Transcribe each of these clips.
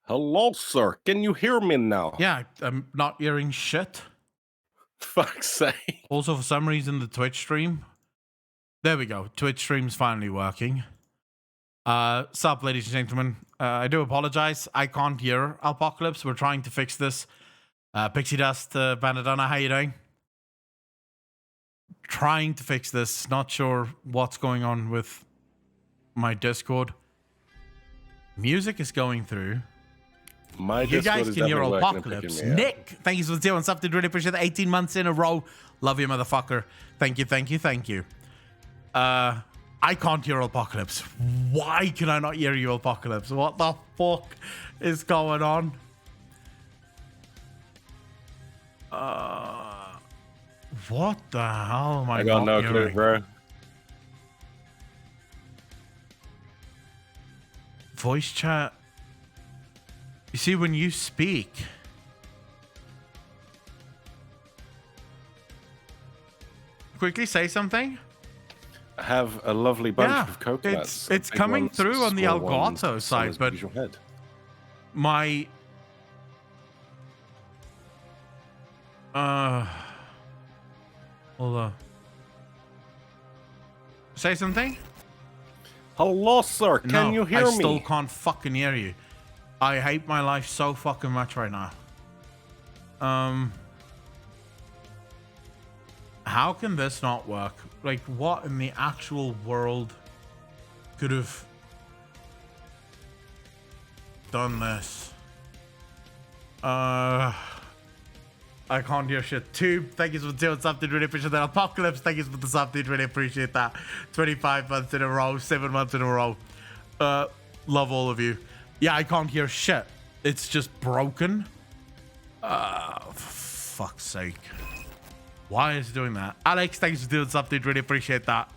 Hello, sir. Can you hear me now? Yeah, I'm not hearing shit. Fuck's sake. Also, for some reason, the Twitch stream. There we go. Twitch stream's finally working. Sup, ladies and gentlemen. I do apologize. I can't hear Apocalypse. We're trying to fix this. Pixie Dust, Bandadonna, how you doing? Trying to fix this. Not sure what's going on with my Discord. Music is going through. You guys can hear Apocalypse. Nick, thank you for doing something. Really appreciate it. 18 months in a row. Love you, motherfucker. Thank you, thank you, thank you. I can't hear Apocalypse. Why can I not hear you, Apocalypse? What the fuck is going on? What the hell am I got no clue, bro. Voice chat. You see, when you speak, quickly say something. I have a lovely bunch of coconuts. It's coming ones, through on the Elgato ones, side, but head. my hold on. Say something. Hello, sir. Can you hear me? I still can't fucking hear you. I hate my life so fucking much right now. How can this not work? Like, what in the actual world could have done this? I can't hear shit. Tube, thank you for doing something. Really appreciate that. Apocalypse, thank you for the something. Really appreciate that. 25 months in a row, 7 months in a row. Love all of you. Yeah, I can't hear shit. It's just broken. For fuck's sake. Why is it doing that? Alex, thanks for doing something. Really appreciate that.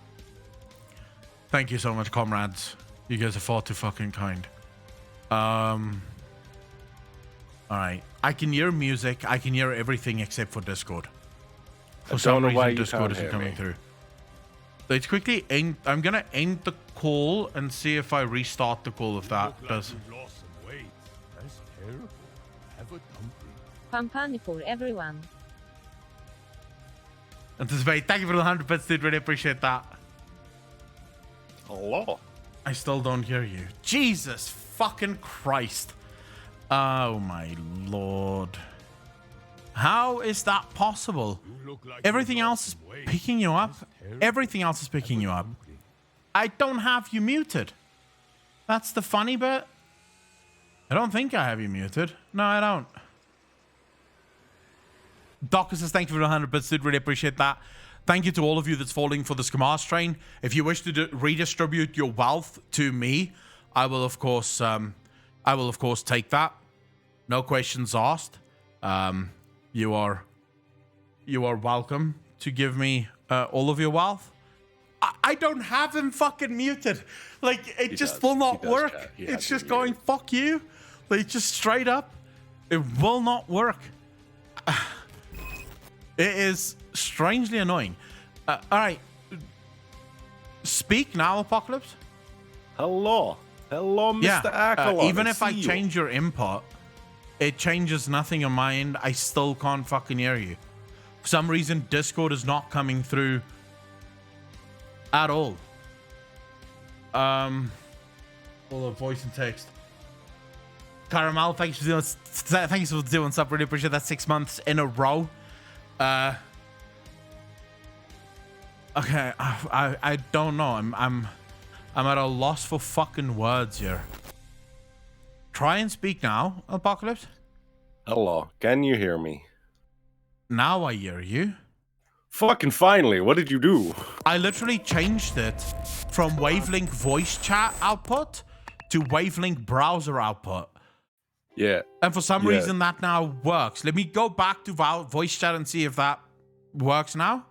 Thank you so much, comrades. You guys are far too fucking kind. Alright. I can hear music. I can hear everything except for Discord. For some reason, Discord isn't coming through. Let's quickly end. I'm gonna end the call and see if I restart the call if that does. Pampani for everyone. Anticipate. Thank you for the 100 bits, dude. Really appreciate that. Hello. I still don't hear you. Jesus fucking Christ. Oh my lord. How is that possible? Everything else is picking you up. Everything else is picking you up. I don't have you muted. That's the funny bit. I don't think I have you muted. No, I don't. Docker says, thank you for the 100 bits, dude. Really appreciate that. Thank you to all of you that's falling for the Skamas train. If you wish to redistribute your wealth to me, I will of course take that. No questions asked. You are welcome to give me all of your wealth. I don't have him fucking muted. Like, it just will not work. It's just going, fuck you. Like, just straight up. It will not work. It is strangely annoying. All right. Speak now, Apocalypse. Hello. Hello, Mr. Akalon. Even if I change your input, it changes nothing on my end. I still can't fucking hear you. For some reason, Discord is not coming through at all. All the voice and text. Caramel, thanks for doing stuff. Really appreciate that. 6 months in a row. Okay, I don't know. I'm at a loss for fucking words here. Try and speak now, Apocalypse. Hello. Can you hear me? Now I hear you. Fucking finally. What did you do? I literally changed it from Wavelink voice chat output to Wavelink browser output. Yeah. And for some reason that now works. Let me go back to voice chat and see if that works now.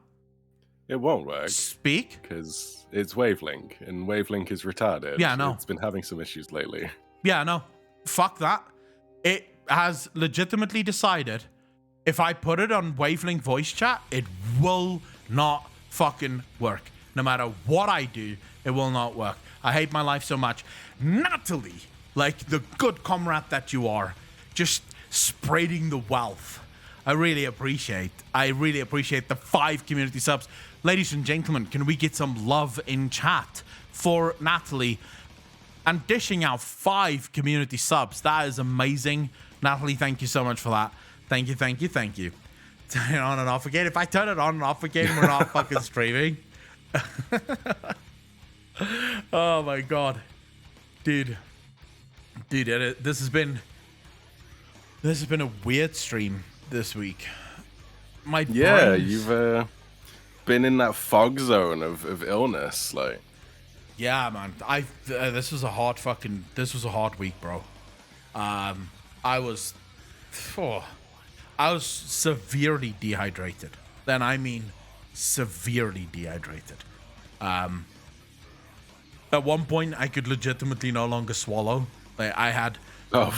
It won't work. Speak. Because it's Wavelink, and Wavelink is retarded. Yeah, no. It's been having some issues lately. Yeah, no. Fuck that. It has legitimately decided if I put it on Wavelink voice chat, it will not fucking work. No matter what I do, it will not work. I hate my life so much. Natalie, like the good comrade that you are, just spreading the wealth. I really appreciate the 5 community subs. Ladies and gentlemen, can we get some love in chat for Natalie? And dishing out 5 community subs. That is amazing. Natalie, thank you so much for that. Thank you. Turn it on and off again. If I turn it on and off again, we're not fucking streaming. Oh my god. Dude, this has been a weird stream this week. You've been in that fog zone of illness, like. Yeah, man. This was a hard week, bro. I was severely dehydrated. Then I mean severely dehydrated. At one point, I could legitimately no longer swallow. Like I had no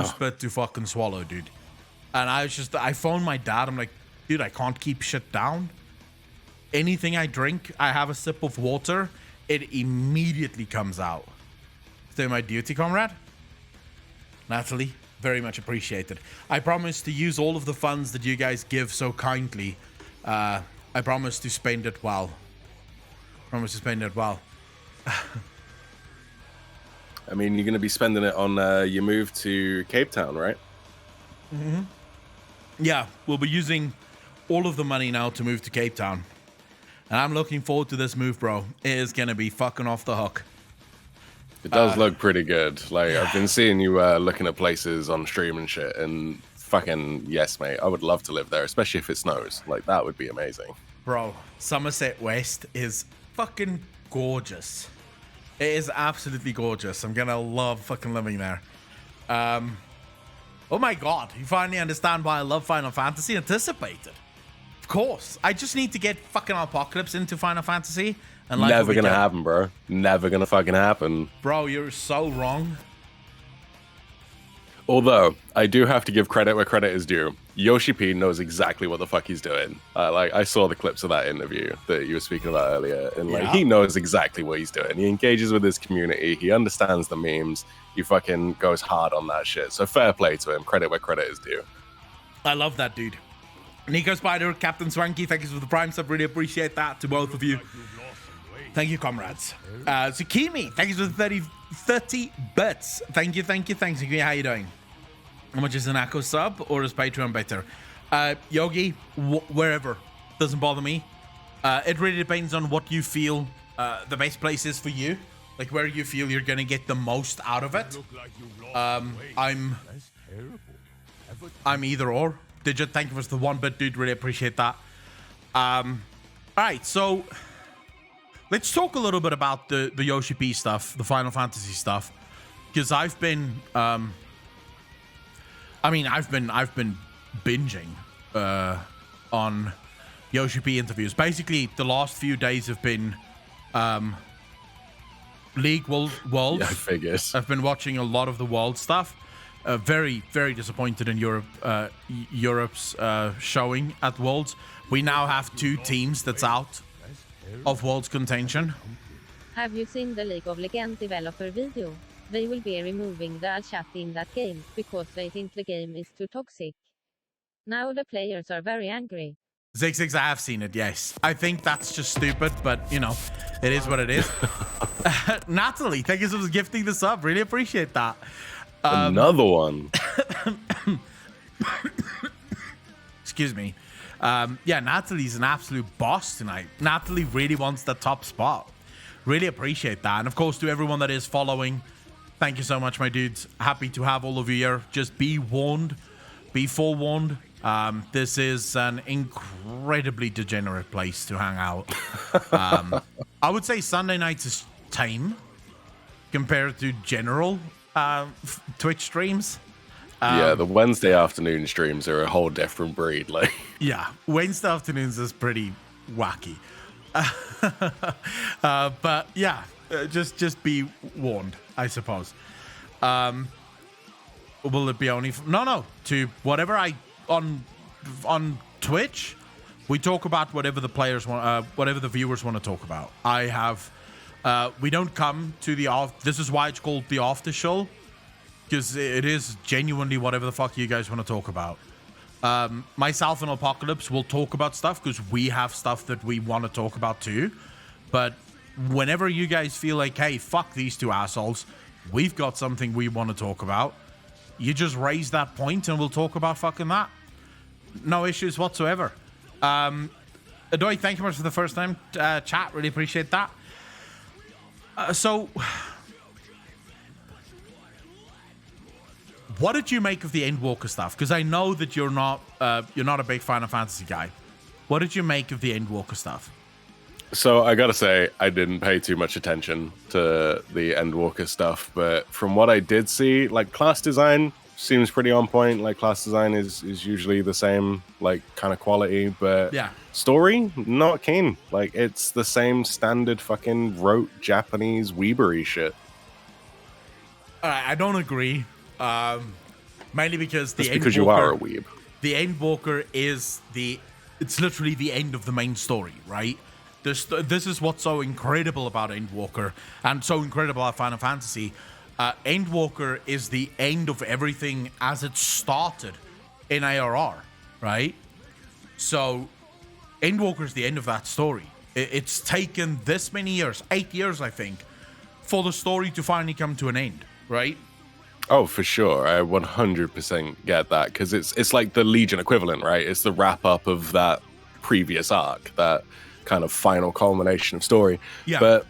spit to fucking swallow, dude. And I phoned my dad. I'm like, dude, I can't keep shit down. Anything I drink, I have a sip of water, it immediately comes out. Doing my duty, comrade. Natalie, very much appreciated. I promise to use all of the funds that you guys give so kindly. I promise to spend it well. I mean, you're going to be spending it on your move to Cape Town, right? Mm-hmm. Yeah, we'll be using all of the money now to move to Cape Town. And I'm looking forward to this move, bro. It is going to be fucking off the hook. It does look pretty good. Like, I've been seeing you looking at places on stream and shit, and fucking yes, mate. I would love to live there, especially if it snows. Like, that would be amazing. Bro, Somerset West is fucking gorgeous. It is absolutely gorgeous. I'm gonna love fucking living there. Oh my god, you finally understand why I love Final Fantasy. Anticipated. Of course. I just need to get fucking Apocalypse into Final Fantasy. And like never gonna happen, bro. Never gonna fucking happen. Bro, you're so wrong. Although, I do have to give credit where credit is due. Yoshi P knows exactly what the fuck he's doing. I saw the clips of that interview that you were speaking about earlier, and he knows exactly what he's doing. He engages with his community. He understands the memes. He fucking goes hard on that shit. So fair play to him. Credit where credit is due. I love that, dude. Nico Spider, Captain Swanky, thank you for the prime sub. Really appreciate that to both of you. Thank you, comrades. Tsukimi, thank you for the 30 bits. Thank you. Thanks, Tsukimi. How you doing? How much is an Akko sub or is Patreon better? Yogi, wherever. Doesn't bother me. It really depends on what you feel the best place is for you. Like where you feel you're going to get the most out of it. I'm either or. Digit, thank you for the 1 bit, dude. Really appreciate that. All right, so let's talk a little bit about the Yoshi P stuff, the Final Fantasy stuff, because I've been binging on Yoshi P interviews. Basically, the last few days have been League Worlds. Yeah, I figured. I've been watching a lot of the World stuff. Very, very disappointed in Europe's showing at Worlds. We now have 2 teams that's out of Worlds contention. Have you seen the League of Legends developer video? They will be removing the chat in that game because they think the game is too toxic. Now the players are very angry. Zigzags, I have seen it, yes. I think that's just stupid, but you know, it is what it is. Natalie, thank you for gifting the sub. Really appreciate that. Another one. Excuse me. Yeah, Natalie's an absolute boss tonight. Natalie really wants the top spot. Really appreciate that. And of course, to everyone that is following, thank you so much, my dudes. Happy to have all of you here. Just be warned, be forewarned. This is an incredibly degenerate place to hang out. I would say Sunday nights is tame compared to general Twitch streams. Yeah, the Wednesday afternoon streams are a whole different breed. Like, yeah, Wednesday afternoons is pretty wacky. But yeah, just be warned, I suppose. Will it be only no to whatever I on Twitch? We talk about whatever the players want, whatever the viewers want to talk about. I have. We don't come to the off. This is why it's called the After Shill. because it is genuinely whatever the fuck you guys want to talk about. Myself and Apocalypse will talk about stuff because we have stuff that we want to talk about too. But whenever you guys feel like, hey, fuck these two assholes, we've got something we want to talk about, you just raise that point and we'll talk about fucking that. No issues whatsoever. Adoy, thank you much for the first time chat. Really appreciate that. So, what did you make of the Endwalker stuff? Because I know that you're not a big Final Fantasy guy. What did you make of the Endwalker stuff? So I gotta say, I didn't pay too much attention to the Endwalker stuff, but from what I did see, like class design seems pretty on point. Like class design is usually the same, like kind of quality, but yeah, story not keen. Like it's the same standard fucking rote Japanese weebery shit. I don't agree. Mainly because the because you are a weeb. The Endwalker is it's literally the end of the main story, right? This is what's so incredible about Endwalker and so incredible about Final Fantasy. Endwalker is the end of everything as it started in ARR, right? So Endwalker is the end of that story. It's taken this many years, 8 years, I think, for the story to finally come to an end, right? Oh, for sure. I 100% get that because it's like the Legion equivalent, right? It's the wrap up of that previous arc, that kind of final culmination of story. Yeah. But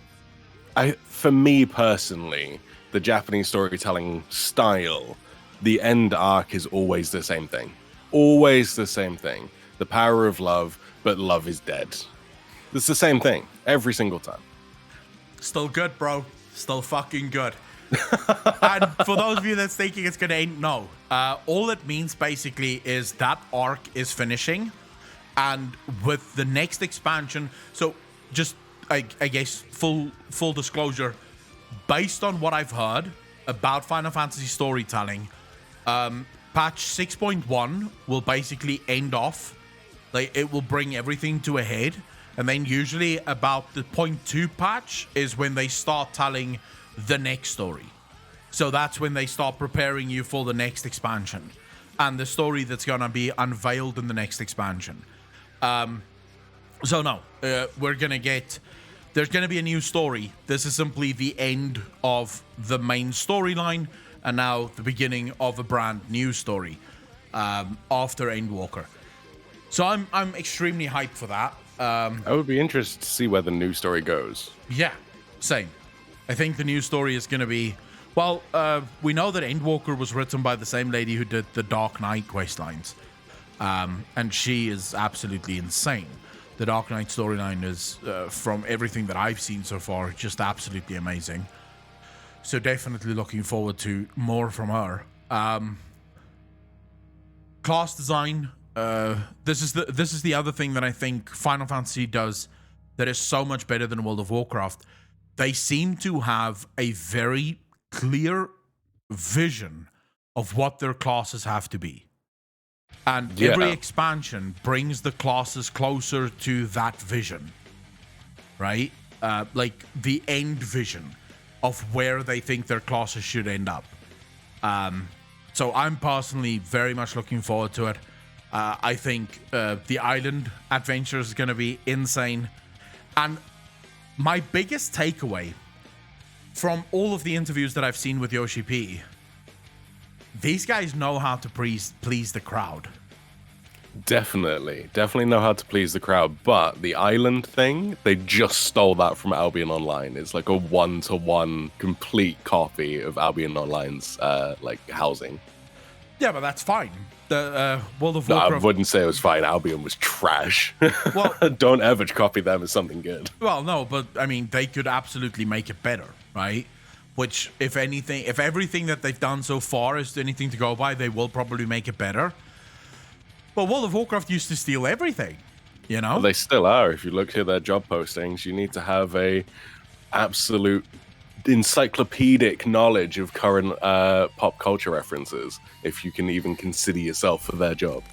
for me personally, the Japanese storytelling style, the end arc is always the same thing. Always the same thing. The power of love, but love is dead. It's the same thing every single time. Still good, bro. Still fucking good. And for those of you that's thinking it's gonna end, no. All it means basically is that arc is finishing, and with the next expansion. So just I guess full disclosure, based on what I've heard about Final Fantasy storytelling, patch 6.1 will basically end off. Like it will bring everything to a head, and then usually about the 0.2 patch is when they start telling the next story. So that's when they start preparing you for the next expansion and the story that's gonna be unveiled in the next expansion. So no, there's gonna be a new story. This is simply the end of the main storyline and now the beginning of a brand new story after Endwalker. So I'm extremely hyped for that. I would be interested to see where the new story goes. Yeah, same. I think the new story is going to be... Well, we know that Endwalker was written by the same lady who did the Dark Knight questlines. And she is absolutely insane. The Dark Knight storyline is, from everything that I've seen so far, just absolutely amazing. So definitely looking forward to more from her. Class design. This is the other thing that I think Final Fantasy does that is so much better than World of Warcraft. They seem to have a very clear vision of what their classes have to be. And every expansion brings the classes closer to that vision, right? Like the end vision of where they think their classes should end up. So I'm personally very much looking forward to it. I think the island adventure is going to be insane. And my biggest takeaway from all of the interviews that I've seen with Yoshi P, these guys know how to please the crowd. Definitely know how to please the crowd. But the island thing, they just stole that from Albion Online. It's like a 1-to-1 complete copy of Albion Online's like housing. Yeah, but that's fine. The World of Warcraft... No, I wouldn't say it was fine. Albion was trash. Well, don't ever copy them as something good. Well, no, but I mean, they could absolutely make it better, right? Which, if anything, if everything that they've done so far is anything to go by, they will probably make it better. But World of Warcraft used to steal everything, you know? Well, they still are. If you look at their job postings, you need to have a absolute encyclopedic knowledge of current pop culture references if you can even consider yourself for their job.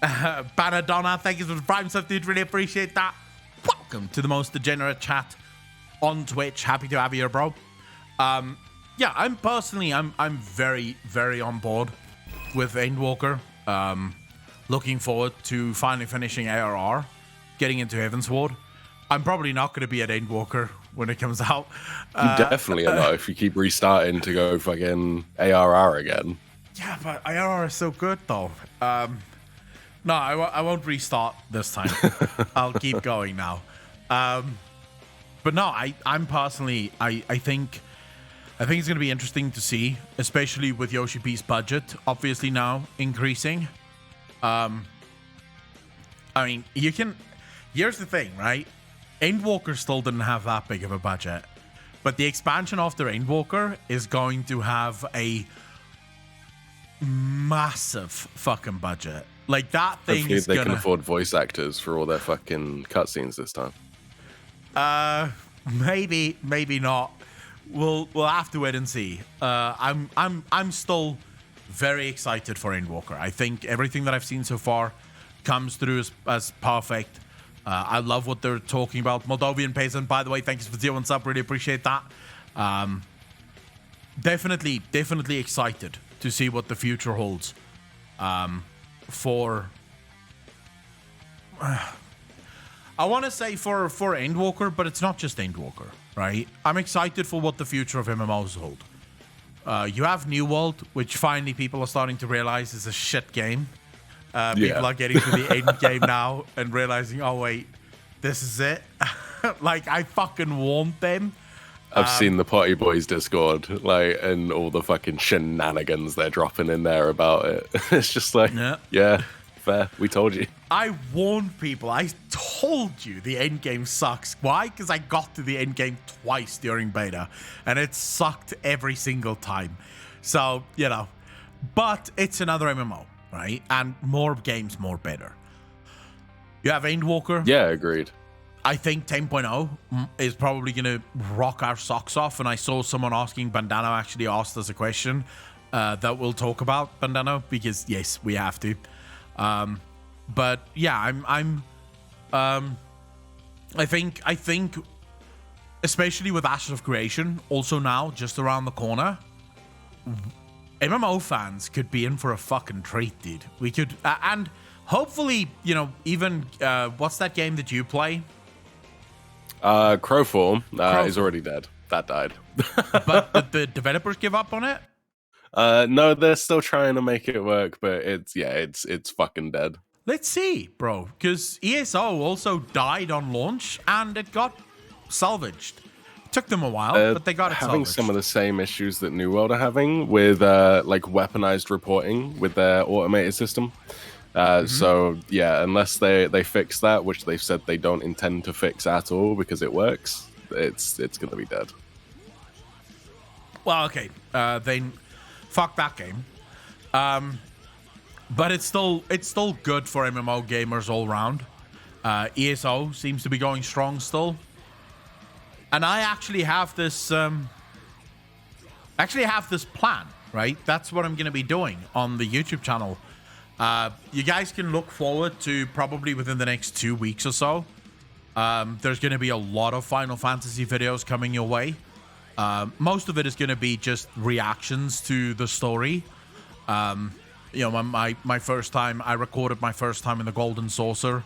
Banadonna, thank you for the prime sub, dude. Really appreciate that. Welcome to the most degenerate chat on Twitch. Happy to have you here, bro. yeah, I'm very, very on board with Endwalker. Looking forward to finally finishing ARR, getting into Heavensward. I'm probably not going to be at Endwalker when it comes out. You definitely are not if you keep restarting to go fucking ARR again. Yeah, but ARR is so good, though. No, I won't restart this time. I'll keep going now. But no, I'm personally, I think it's going to be interesting to see, especially with Yoshi P's budget, obviously now increasing. I mean, here's the thing, right? Endwalker still didn't have that big of a budget, but the expansion after Endwalker is going to have a massive fucking budget. Like, that thing Hopefully is they can afford voice actors for all their fucking cutscenes this time. Maybe not. We'll have to wait and see. I'm still very excited for Endwalker. I think everything that I've seen so far comes through as perfect. I love what they're talking about. Moldovan Peasant, by the way, thanks for the what's up. Really appreciate that. Definitely excited to see what the future holds. For I want to say for Endwalker, but it's not just Endwalker, right? I'm excited for what the future of MMOs hold. You have New World, which finally people are starting to realize is a shit game. People are getting to the end game now and realizing, oh wait, this is it. Like, I fucking want them. I've seen the Potty Boys Discord, like, and all the fucking shenanigans they're dropping in there about it. It's just like, yeah, fair. We told you. I warned people. I told you the end game sucks. Why? Because I got to the end game twice during beta, and it sucked every single time. So, you know, but it's another MMO, right? And more games, more better. You have Endwalker. Yeah, agreed. I think 10.0 is probably going to rock our socks off. And I saw someone asking, Bandano actually asked us a question that we'll talk about, Bandano, because yes, we have to. But yeah, I think especially with Ashes of Creation, also now just around the corner, MMO fans could be in for a fucking treat, dude. We could, and hopefully, you know, even what's that game that you play? Crowform is already dead. That died. But did the developers give up on it? No, they're still trying to make it work, but it's fucking dead. Let's see, bro, because ESO also died on launch and it got salvaged. It took them a while, but they got it having salvaged. some of the same issues that New World are having with like weaponized reporting with their automated system. So yeah, unless they fix that, which they've said they don't intend to fix at all because it works, it's gonna be dead. Well, okay, then fuck that game. But it's still good for MMO gamers all round. ESO seems to be going strong still, and I actually have this plan, right? That's what I'm gonna be doing on the YouTube channel. You guys can look forward to probably within the next 2 weeks or so. There's going to be a lot of Final Fantasy videos coming your way. Most of it is going to be just reactions to the story. You know, my first time, I recorded my first time in the Golden Saucer.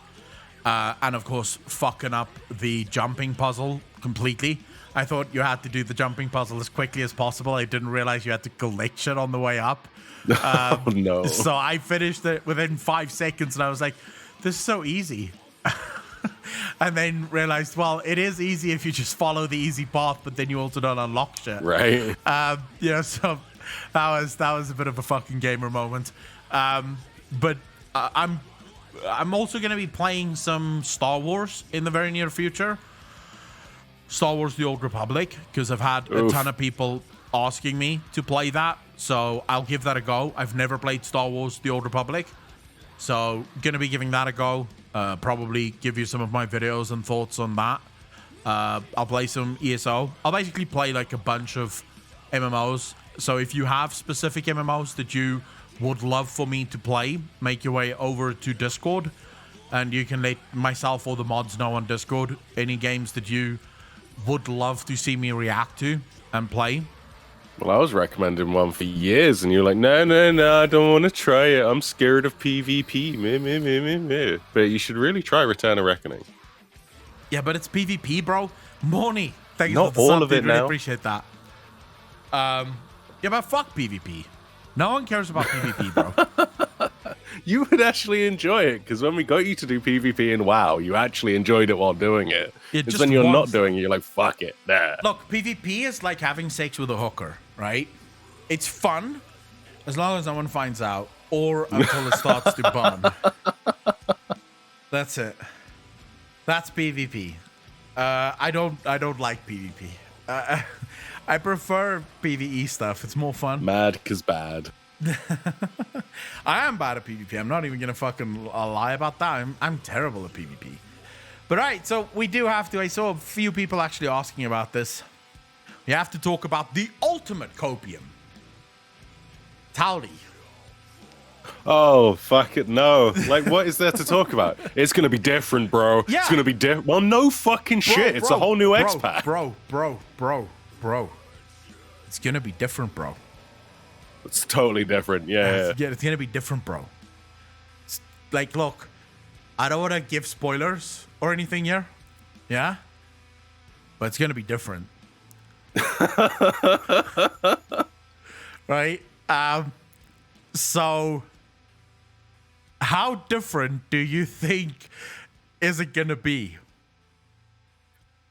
And of course, fucking up the jumping puzzle completely. I thought you had to do the jumping puzzle as quickly as possible. I didn't realize you had to collect shit on the way up. Oh, no. So I finished it within 5 seconds and I was like, this is so easy. And then realized, well, it is easy if you just follow the easy path, but then you also don't unlock shit. Right. Yeah, so that was a bit of a fucking gamer moment. But I'm also going to be playing some Star Wars in the very near future. Star Wars The Old Republic, because I've had a ton of people asking me to play that. So I'll give that a go. I've never played Star Wars The Old Republic. So gonna be giving that a go. Probably give you some of my videos and thoughts on that. I'll play some ESO. I'll basically play like a bunch of MMOs. So if you have specific MMOs that you would love for me to play, make your way over to Discord. And you can let myself or the mods know on Discord any games that you would love to see me react to and play. Well, I was recommending one for years, and you're like, no, I don't want to try it. I'm scared of PvP. Meh, meh, meh, meh, meh. But you should really try Return of Reckoning. Yeah, but it's PvP, bro. Money. Thank you Not for the all sub, of it dude. Really now. appreciate that. Yeah, but fuck PvP. No one cares about PvP, bro. You would actually enjoy it, because when we got you to do PvP in WoW, you actually enjoyed it while doing it. It It's just when you're not once. doing it, you're like, fuck it. Nah. Look, PvP is like having sex with a hooker, right? It's fun as long as no one finds out or until it starts to burn. That's it. That's PvP. I don't like PvP. I prefer PvE stuff. It's more fun. Mad 'cause bad. I am bad at PvP. I'm not even gonna fucking lie about that. I'm terrible at PvP. But right, so we do have to. I saw a few people actually asking about this. We have to talk about the ultimate copium. Tauri. Oh, fuck it, no. Like, what is there to talk about? It's gonna be different, bro. Yeah. It's gonna be different. Well, no fucking shit. It's a whole new X-Pack. Bro. It's gonna be different, bro. It's totally different, yeah. It's gonna be different, bro. It's like, look, I don't want to give spoilers or anything here, yeah, but it's gonna be different, right? So, how different do you think is it gonna be?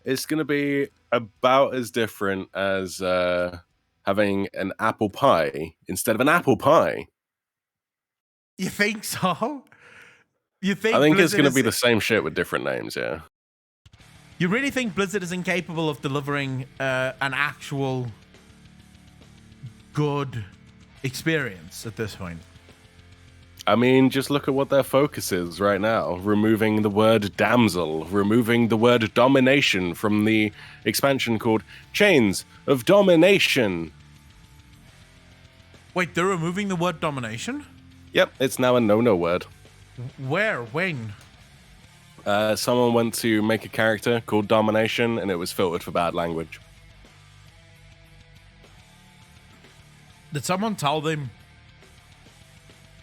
It's gonna be about as different as having an apple pie instead of an apple pie. You think so? You think? I think it's Blizzard gonna is- be the same shit with different names, yeah. You really think Blizzard is incapable of delivering an actual good experience at this point? I mean, just look at what their focus is right now. Removing the word damsel, removing the word domination from the expansion called Chains of Domination. Wait, they're removing the word domination? Yep, it's now a no-no word. Where? When? Someone went to make a character called Domination, and it was filtered for bad language. Did someone tell them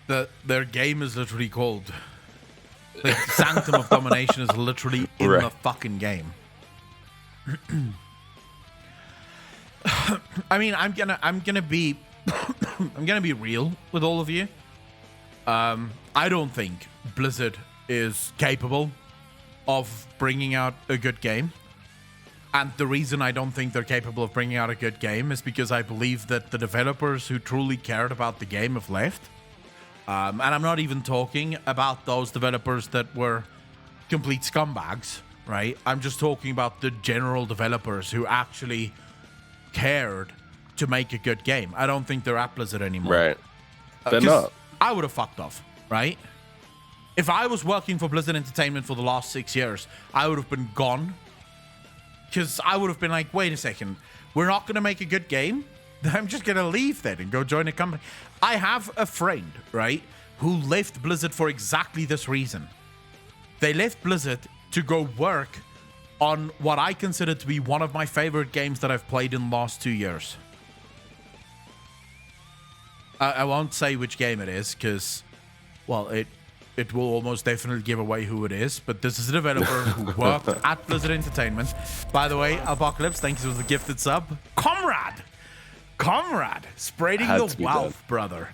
that their game is literally called... The Sanctum of Domination is literally in Right. the fucking game. I mean, I'm gonna be I'm gonna be real with all of you. I don't think Blizzard is capable of bringing out a good game. And the reason I don't think they're capable of bringing out a good game is because I believe that the developers who truly cared about the game have left. And I'm not even talking about those developers that were complete scumbags, right? I'm just talking about the general developers who actually cared to make a good game. I don't think they're at Blizzard anymore. Right. They're 'Cause not. I would have fucked off, right? If I was working for Blizzard Entertainment for the last 6 years, I would have been gone. Because I would have been like, wait a second, we're not going to make a good game? I'm just going to leave then and go join a company. I have a friend, right, who left Blizzard for exactly this reason. They left Blizzard to go work on what I consider to be one of my favorite games that I've played in the last 2 years. I won't say which game it is because, well, it will almost definitely give away who it is. But this is a developer who worked at Blizzard Entertainment. By the way, Apocalypse, thank you for the gifted sub. Comrade, spreading Had the to be wealth, done. brother.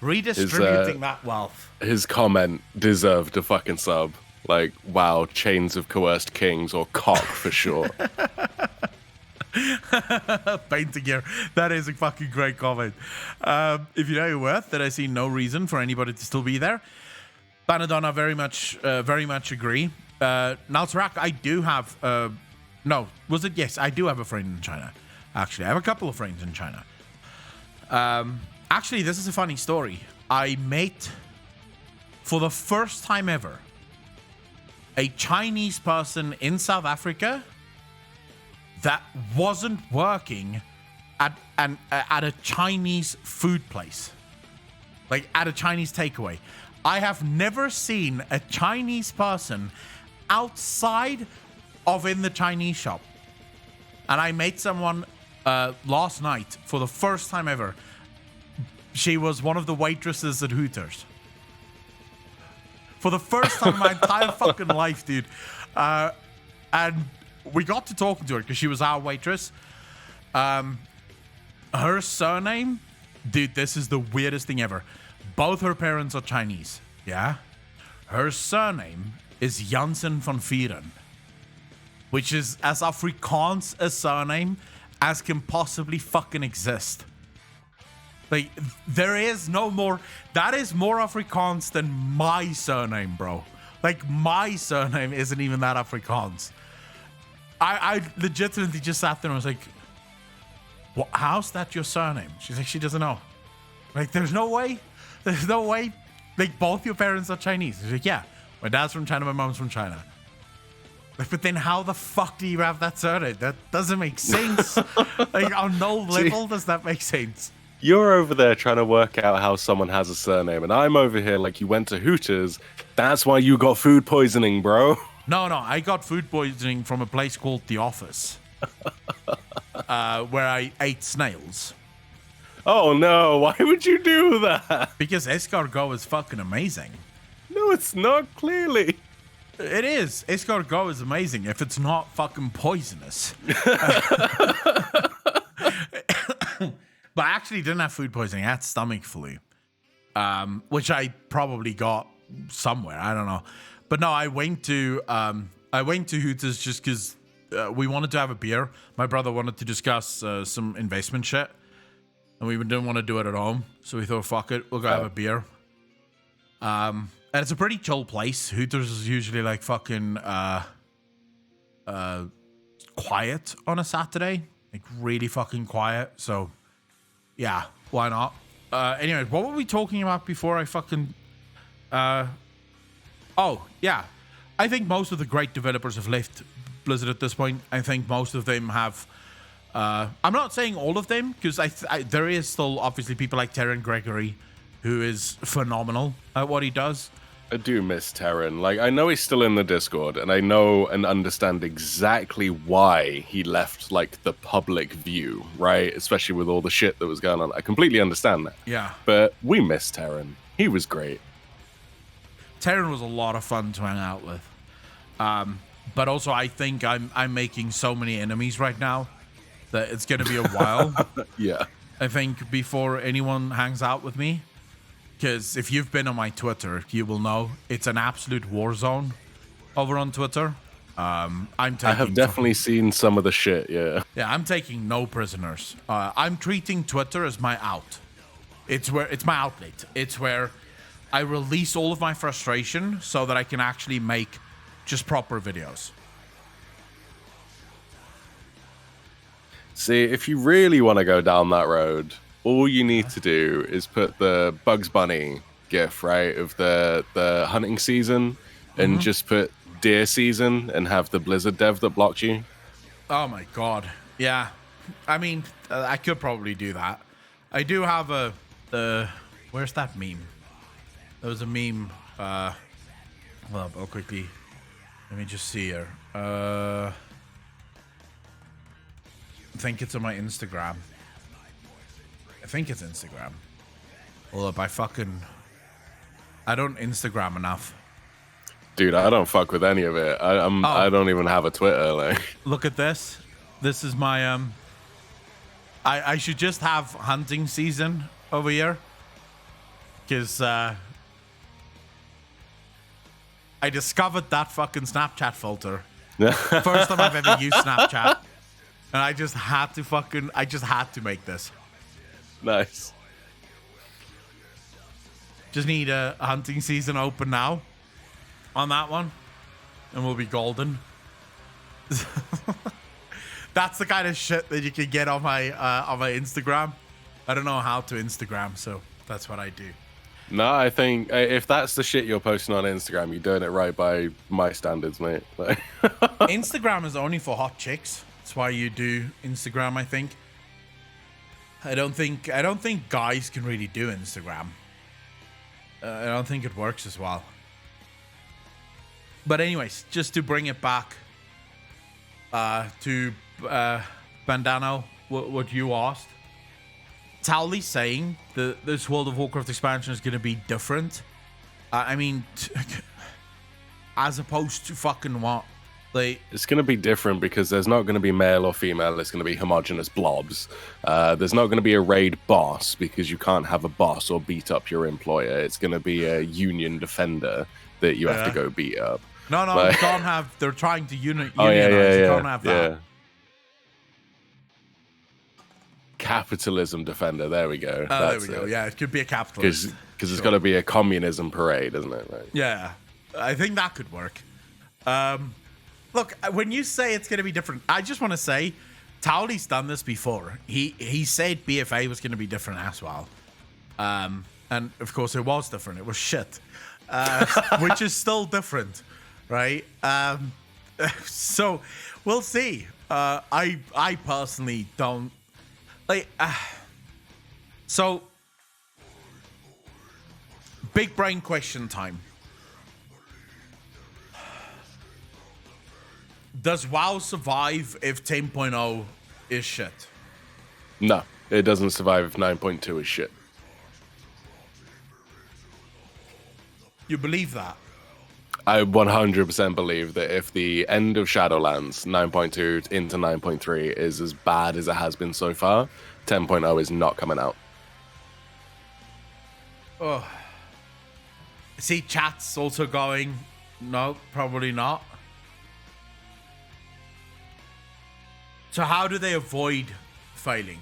Redistributing that wealth. His comment deserved a fucking sub. Like, wow, chains of coerced kings, or cock for short. Painting here. That is a fucking great comment. If you know your worth, then I see no reason for anybody to still be there. Banadonna very much agree. Naltarak, I do have no, was it? Yes, I do have a friend in China. Actually, I have a couple of friends in China. Actually, this is a funny story. I met, for the first time ever, a Chinese person in South Africa that wasn't working at a Chinese food place, like at a Chinese takeaway. I have never seen a Chinese person outside of in the Chinese shop. And I met someone last night, for the first time ever, she was one of the waitresses at Hooters. For the first time in my entire fucking life, dude. And we got to talking to her because she was our waitress. Her surname, dude, this is the weirdest thing ever. Both her parents are Chinese, yeah? Her surname is Janssen van Vieren, which is as Afrikaans a surname as can possibly fucking exist. Like, there is no more... That is more Afrikaans than my surname, bro. Like, my surname isn't even that Afrikaans. I legitimately just sat there and was like, "What? How's that your surname?" She's like, she doesn't know. Like, there's no way. There's no way. Like, both your parents are Chinese. She's like, yeah. My dad's from China, my mom's from China. Like, but then how the fuck do you have that surname? That doesn't make sense. Like, on no level does that make sense. You're over there trying to work out how someone has a surname, and I'm over here like you went to Hooters. That's why you got food poisoning, bro. No, I got food poisoning from a place called The Office, where I ate snails. Oh no, why would you do that? Because escargot is fucking amazing. No, it's not, clearly. It is. Escargot is amazing if it's not fucking poisonous. But I actually didn't have food poisoning. I had stomach flu, which I probably got somewhere. I don't know. But no, I went to Hooters just because we wanted to have a beer. My brother wanted to discuss some investment shit, and we didn't want to do it at home. So we thought, fuck it, we'll go have a beer. And it's a pretty chill place. Hooters is usually like fucking quiet on a Saturday, like really fucking quiet. So yeah, why not? Anyway, what were we talking about before I fucking... Oh, yeah. I think most of the great developers have left Blizzard at this point. I think most of them have... I'm not saying all of them, because there is still obviously people like Terran Gregory, who is phenomenal at what he does. I do miss Terran. Like, I know he's still in the Discord, and I know and understand exactly why he left, like, the public view, right? Especially with all the shit that was going on. I completely understand that. Yeah. But we miss Terran. He was great. Terran was a lot of fun to hang out with. But also, I think I'm making so many enemies right now that it's going to be a while. Yeah. I think before anyone hangs out with me. Because if you've been on my Twitter, you will know it's an absolute war zone over on Twitter. I have definitely seen some of the shit, yeah. Yeah, I'm taking no prisoners. I'm treating Twitter as my out. It's my outlet. It's where I release all of my frustration so that I can actually make just proper videos. See, if you really want to go down that road, all you need to do is put the Bugs Bunny gif, right, of the hunting season, and just put deer season and have the Blizzard dev that blocked you. Oh my god. Yeah. I mean, I could probably do that. I do have where's that meme? There was a meme. Well, I'll quickly... Let me just see here. I think it's on my Instagram. I think it's Instagram. Hold up, I don't Instagram enough. Dude, I don't fuck with any of it. I don't even have a Twitter. Like, look at this. This is my I should just have hunting season over here, because I discovered that fucking Snapchat filter. First time I've ever used Snapchat, and I just had to make this. Nice. Just need a hunting season open now on that one, and we'll be golden. That's the kind of shit that you can get on my Instagram. I don't know how to Instagram, so that's what I do. No, I think if that's the shit you're posting on Instagram, you're doing it right by my standards, mate. Like Instagram is only for hot chicks. That's why you do Instagram, I think. I don't think guys can really do Instagram. I don't think it works as well. But anyways, just to bring it back to Bandano what you asked, Towley's saying that this World of Warcraft expansion is going to be different. I mean, as opposed to fucking what? Like, it's going to be different because there's not going to be male or female. It's going to be homogenous blobs. There's not going to be a raid boss because you can't have a boss or beat up your employer. It's going to be a union defender that you have to go beat up. No, you can't have. They're trying to unionize. You can't have that. Yeah. Capitalism defender. There we go. There we go. Yeah, it could be a capitalist. Because it's got to be a communism parade, isn't it? Like, yeah, I think that could work. Look, when you say it's going to be different, I just want to say, Towley's done this before. He said BFA was going to be different as well. And of course it was different. It was shit. Which is still different, right? So we'll see. I personally don't like. So big brain question time. Does WoW survive if 10.0 is shit? No, it doesn't survive if 9.2 is shit. You believe that? I 100% believe that if the end of Shadowlands 9.2 into 9.3 is as bad as it has been so far, 10.0 is not coming out. Oh. See, chat's also going, no, probably not. So how do they avoid failing?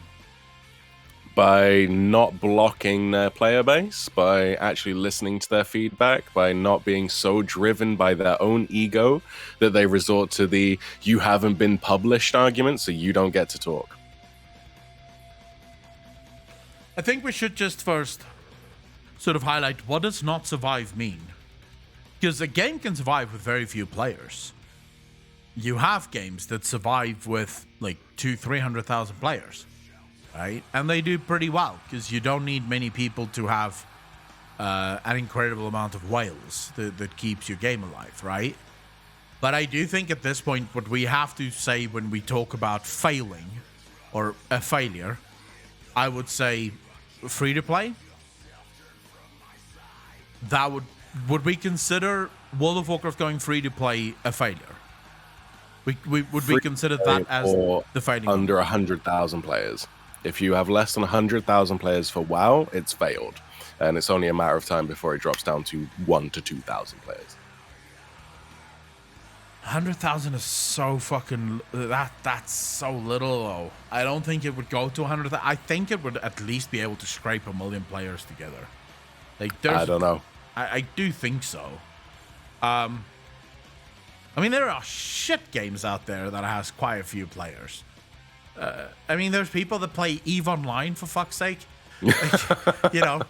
By not blocking their player base, by actually listening to their feedback, by not being so driven by their own ego that they resort to the "you haven't been published" argument, so you don't get to talk. I think we should just first sort of highlight what does not survive mean. Because a game can survive with very few players. You have games that survive with like 200,000-300,000 players. Right? And they do pretty well because you don't need many people to have an incredible amount of whales that keeps your game alive, right? But I do think at this point, what we have to say when we talk about failing or a failure, I would say free to play. That would we consider World of Warcraft going free to play a failure? Would we consider that as the failing? Under 100,000 players. If you have less than 100,000 players for WoW, it's failed. And it's only a matter of time before it drops down to 1,000 to 2,000 players. 100,000 is so fucking... That's so little, though. I don't think it would go to 100,000. I think it would at least be able to scrape 1 million players together. Like, I don't know. I do think so. I mean, there are shit games out there that has quite a few players. I mean, there's people that play EVE Online, for fuck's sake. Like, you know,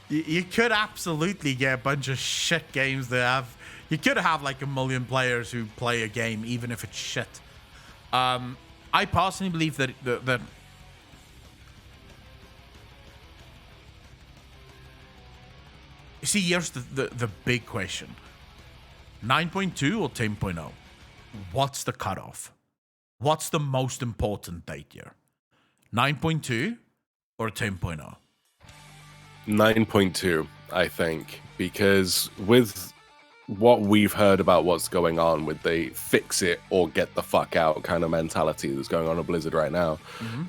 you could absolutely get a bunch of shit games that have... You could have like 1 million players who play a game, even if it's shit. I personally believe that... See, here's the big question. 9.2 or 10.0? What's the cutoff? What's the most important date here? 9.2 or 10.0? 9.2, I think, because with what we've heard about what's going on with the fix it or get the fuck out kind of mentality that's going on at Blizzard right now,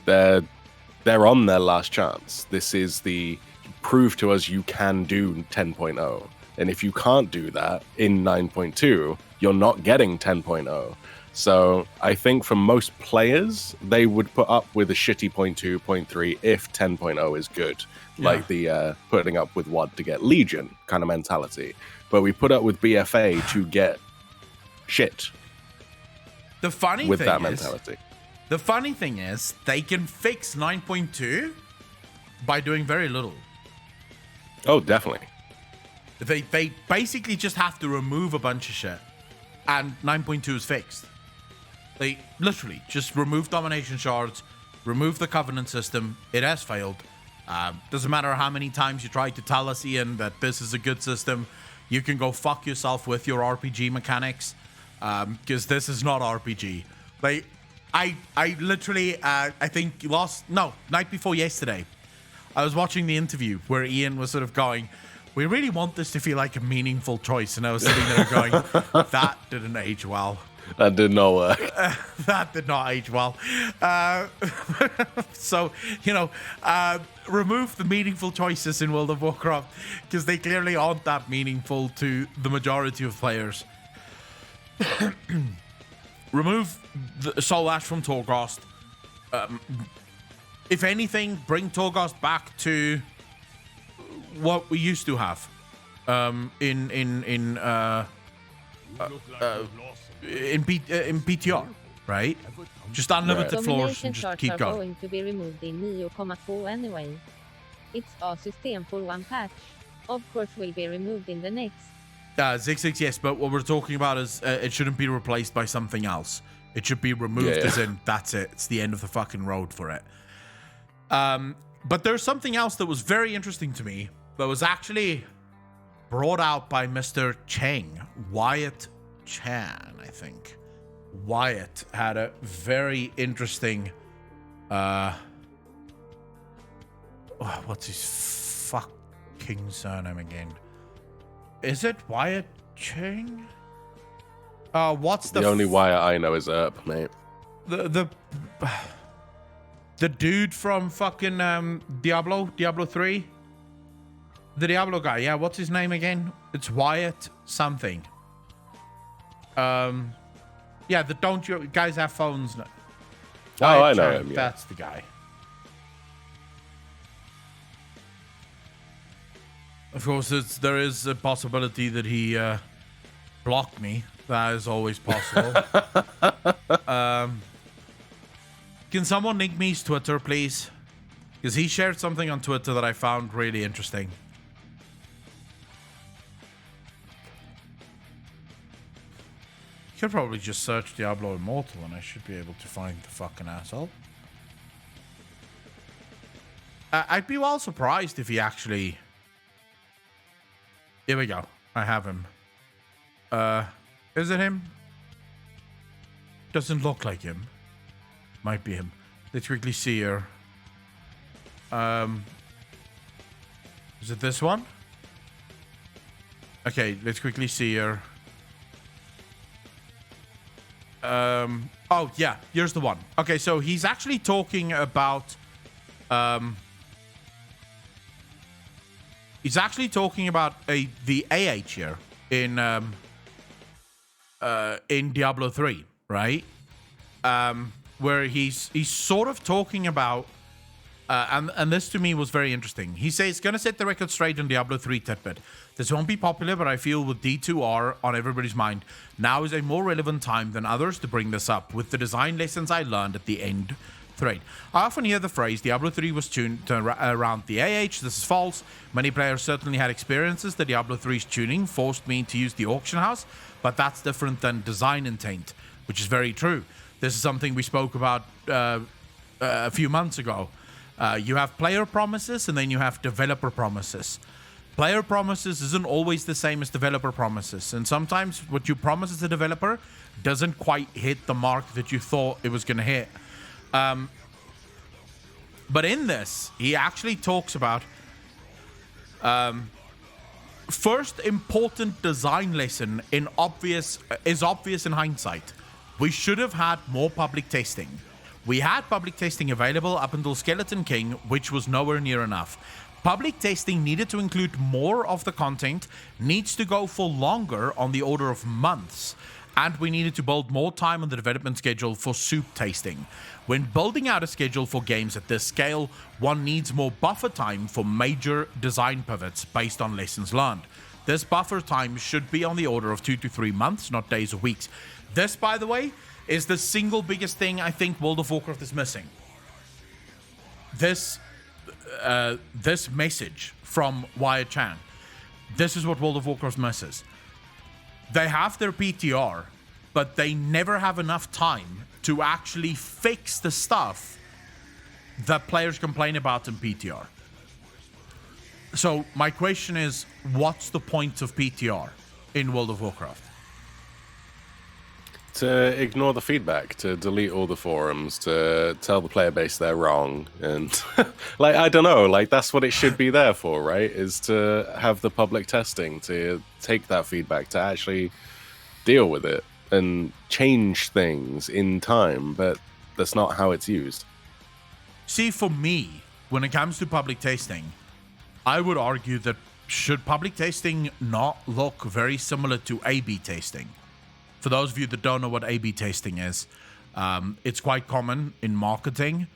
they're on their last chance. This is the prove to us you can do 10.0. And if you can't do that in 9.2, you're not getting 10.0. So I think for most players, they would put up with a shitty 0.2, 0.3 if 10.0 is good. Yeah. Like the putting up with WoD to get Legion kind of mentality. But we put up with BFA to get shit. The funny with thing that is, mentality. The funny thing is, they can fix 9.2 by doing very little. Oh, definitely. They basically just have to remove a bunch of shit, and 9.2 is fixed. They literally just remove domination shards, remove the covenant system. It has failed. Doesn't matter how many times you try to tell us, Ian, that this is a good system. You can go fuck yourself with your RPG mechanics, because this is not RPG. Like, I literally, I think night before yesterday, I was watching the interview where Ian was sort of going, we really want this to feel like a meaningful choice. And I was sitting there going, that didn't age well. That did not work. That did not age well. So, remove the meaningful choices in World of Warcraft because they clearly aren't that meaningful to the majority of players. Remove the Soul Ash from Torghast. If anything, bring Torghast back to what we used to have in PTR, right? Just unlimited floors and just keep going. Going to be removed in 9.2 anyway. It's a system for one patch. Of course, will be removed in the next. Zig, yes, but what we're talking about is it shouldn't be replaced by something else. It should be removed as in, that's it. It's the end of the fucking road for it. But there's something else that was very interesting to me that was actually brought out by Mr. Cheng, Wyatt Chan, I think. Wyatt had a very interesting what's his fucking surname again? Is it Wyatt Cheng? What's the only Wyatt I know is Erp, mate. The dude from fucking Diablo 3? The Diablo guy, yeah, what's his name again? It's Wyatt something. Yeah, don't you guys have phones? I know him, yeah. That's the guy. Of course, there is a possibility that he blocked me. That is always possible. Can someone link me his Twitter, please? Because he shared something on Twitter that I found really interesting. Could probably just search Diablo Immortal and I should be able to find the fucking asshole. I'd be well surprised if he actually... Here we go. I have him. Is it him? Doesn't look like him. Might be him. Let's quickly see here. Is it this one? Okay, let's quickly see here. Oh yeah, here's the one. Okay, so he's actually talking about the AH here in Diablo 3, right? Where he's sort of talking about and this to me was very interesting. He says, gonna set the record straight on Diablo 3 tidbit. This won't be popular, but I feel with D2R on everybody's mind, now is a more relevant time than others to bring this up, with the design lessons I learned at the end thread. I often hear the phrase, Diablo 3 was tuned around the AH. This is false. Many players certainly had experiences. The Diablo 3's tuning forced me to use the auction house, but that's different than design intent, which is very true. This is something we spoke about a few months ago. You have player promises and then you have developer promises. Player promises isn't always the same as developer promises. And sometimes what you promise as a developer doesn't quite hit the mark that you thought it was going to hit. But in this, he actually talks about first important design lesson is obvious in hindsight. We should have had more public testing. We had public testing available up until Skeleton King, which was nowhere near enough. Public testing needed to include more of the content, needs to go for longer on the order of months, and we needed to build more time on the development schedule for soup tasting. When building out a schedule for games at this scale, one needs more buffer time for major design pivots based on lessons learned. This buffer time should be on the order of 2 to 3 months, not days or weeks. This, by the way, is the single biggest thing I think World of Warcraft is missing. This message from Wyatt Chan. This is what World of Warcraft misses. They have their PTR, but they never have enough time to actually fix the stuff that players complain about in PTR. So my question is, what's the point of PTR in World of Warcraft? To ignore the feedback, to delete all the forums, to tell the player base they're wrong, and like I don't know, like that's what it should be there for, right? Is to have the public testing, to take that feedback, to actually deal with it and change things in time, but that's not how it's used. See, for me, when it comes to public tasting, I would argue that should public tasting not look very similar to A/B tasting? For those of you that don't know what A/B tasting is, it's quite common in marketing.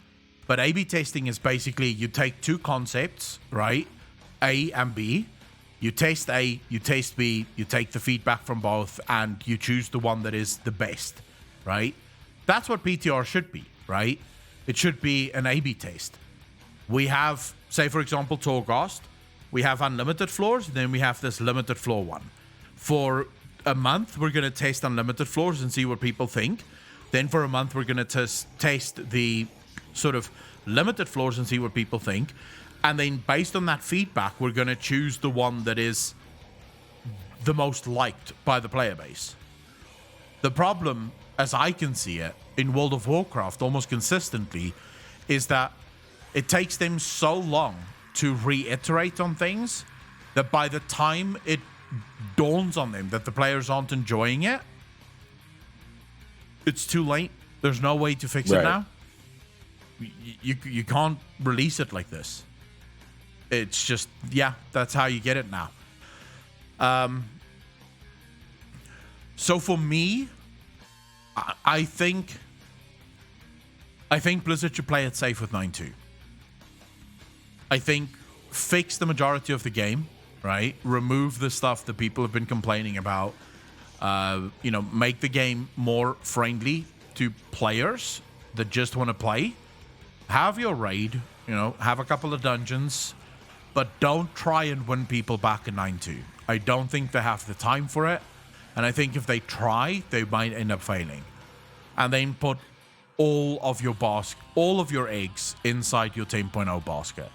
But A/B tasting is basically you take two concepts, right? A and B. You taste A, you taste B, you take the feedback from both, and you choose the one that is the best, right? That's what PTR should be, right? It should be an A/B taste. We have, say, for example, Torghast. We have unlimited floors, then we have this limited floor one. For a month, we're going to taste unlimited floors and see what people think. Then for a month, we're going to taste the sort of limited floors and see what people think. And then based on that feedback, we're going to choose the one that is the most liked by the player base. The problem, as I can see it, in World of Warcraft almost consistently, is that it takes them so long to reiterate on things that by the time it dawns on them that the players aren't enjoying it, it's too late. There's no way to fix it now. You can't release it like this. It's just, yeah, that's how you get it now. So for me, I think Blizzard should play it safe with 9.2. I think fix the majority of the game, right? Remove the stuff that people have been complaining about. Make the game more friendly to players that just want to play. Have your raid, have a couple of dungeons, but don't try and win people back in 9.2. I don't think they have the time for it. And I think if they try, they might end up failing. And then put all of your eggs inside your 10.0 basket.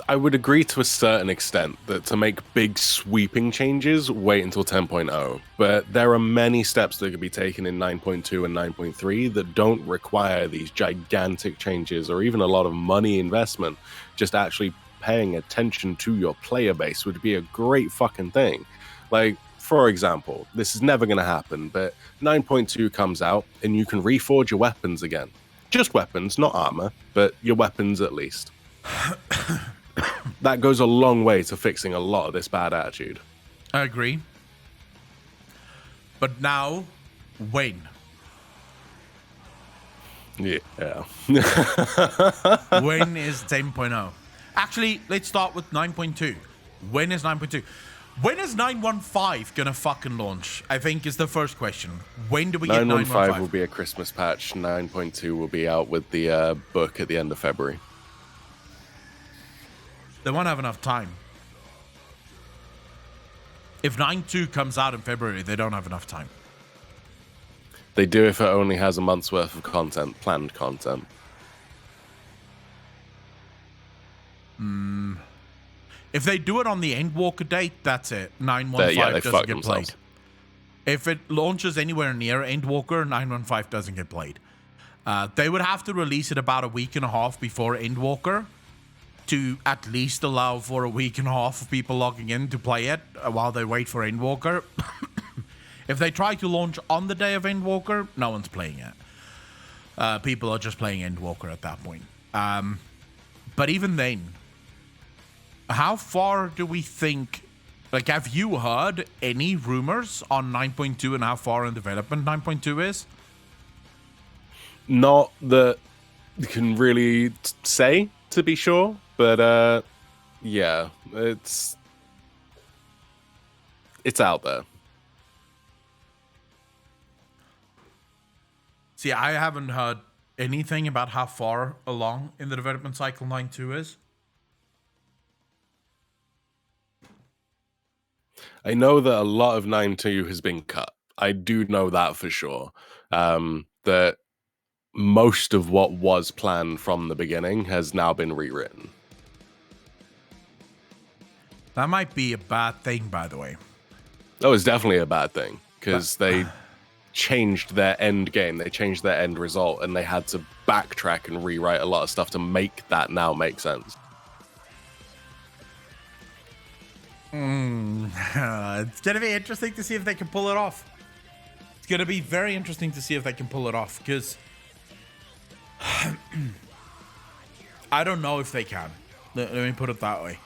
I would agree to a certain extent that to make big sweeping changes, wait until 10.0. But there are many steps that could be taken in 9.2 and 9.3 that don't require these gigantic changes or even a lot of money investment. Just actually paying attention to your player base would be a great fucking thing. Like, for example, this is never going to happen, but 9.2 comes out and you can reforge your weapons again. Just weapons, not armor, but your weapons at least. That goes a long way to fixing a lot of this bad attitude. I agree. But now, when? Yeah. When is 10.0? Actually, let's start with 9.2. When is 9.2? When is 9.15 gonna fucking launch? I think is the first question. When do we get 9.15? 9.15 will be a Christmas patch. 9.2 will be out with the book at the end of February. They won't have enough time. If 9.2 comes out in February, they don't have enough time. They do if it only has a month's worth of content, planned content. If they do it on the Endwalker date, that's it. 9.15 doesn't get played. If it launches anywhere near Endwalker, 9.15 doesn't get played. They would have to release it about a week and a half before Endwalker to at least allow for a week and a half of people logging in to play it while they wait for Endwalker. If they try to launch on the day of Endwalker, no one's playing it. People are just playing Endwalker at that point. But even then, how far do we think... Like, have you heard any rumors on 9.2 and how far in development 9.2 is? Not that you can really say, to be sure. But, yeah, it's out there. See, I haven't heard anything about how far along in the development cycle 9.2 is. I know that a lot of 9.2 has been cut. I do know that for sure. That most of what was planned from the beginning has now been rewritten. That might be a bad thing, by the way. That was definitely a bad thing, because they changed their end game, they changed their end result, and they had to backtrack and rewrite a lot of stuff to make that now make sense. It's gonna be interesting to see if they can pull it off. It's gonna be very interesting to see if they can pull it off, because I don't know if they can. Let me put it that way.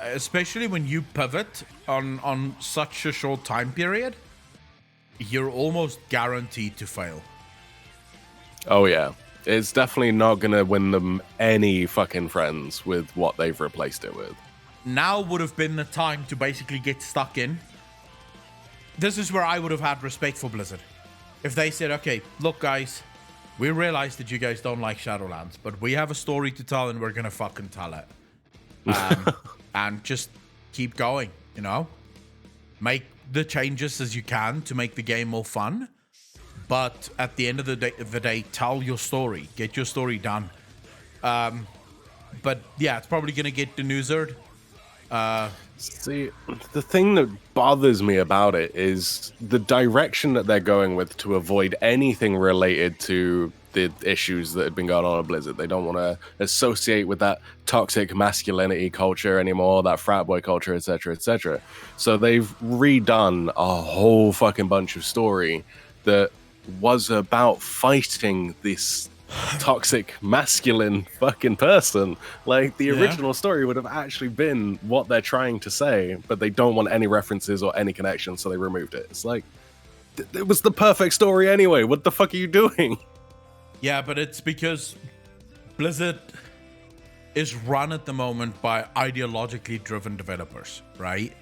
Especially when you pivot on such a short time period, you're almost guaranteed to fail. Oh yeah, it's definitely not gonna win them any fucking friends with what they've replaced it with. Now would have been the time to basically get stuck in. This is where I would have had respect for Blizzard. If they said, okay, look guys, we realize that you guys don't like Shadowlands, but we have a story to tell and we're gonna fucking tell it. And just keep going, you know? Make the changes as you can to make the game more fun. But at the end of the day, tell your story. Get your story done. But yeah, it's probably gonna get denuzed. See, the thing that bothers me about it is the direction that they're going with to avoid anything related to the issues that have been going on at Blizzard. They don't want to associate with that toxic masculinity culture anymore, that frat boy culture, etc., etc. So they've redone a whole fucking bunch of story that was about fighting this toxic masculine fucking person. Like, the original story would have actually been what they're trying to say, but they don't want any references or any connections, so they removed it. It's like, it was the perfect story anyway. What the fuck are you doing? Yeah, but it's because Blizzard is run at the moment by ideologically driven developers, right?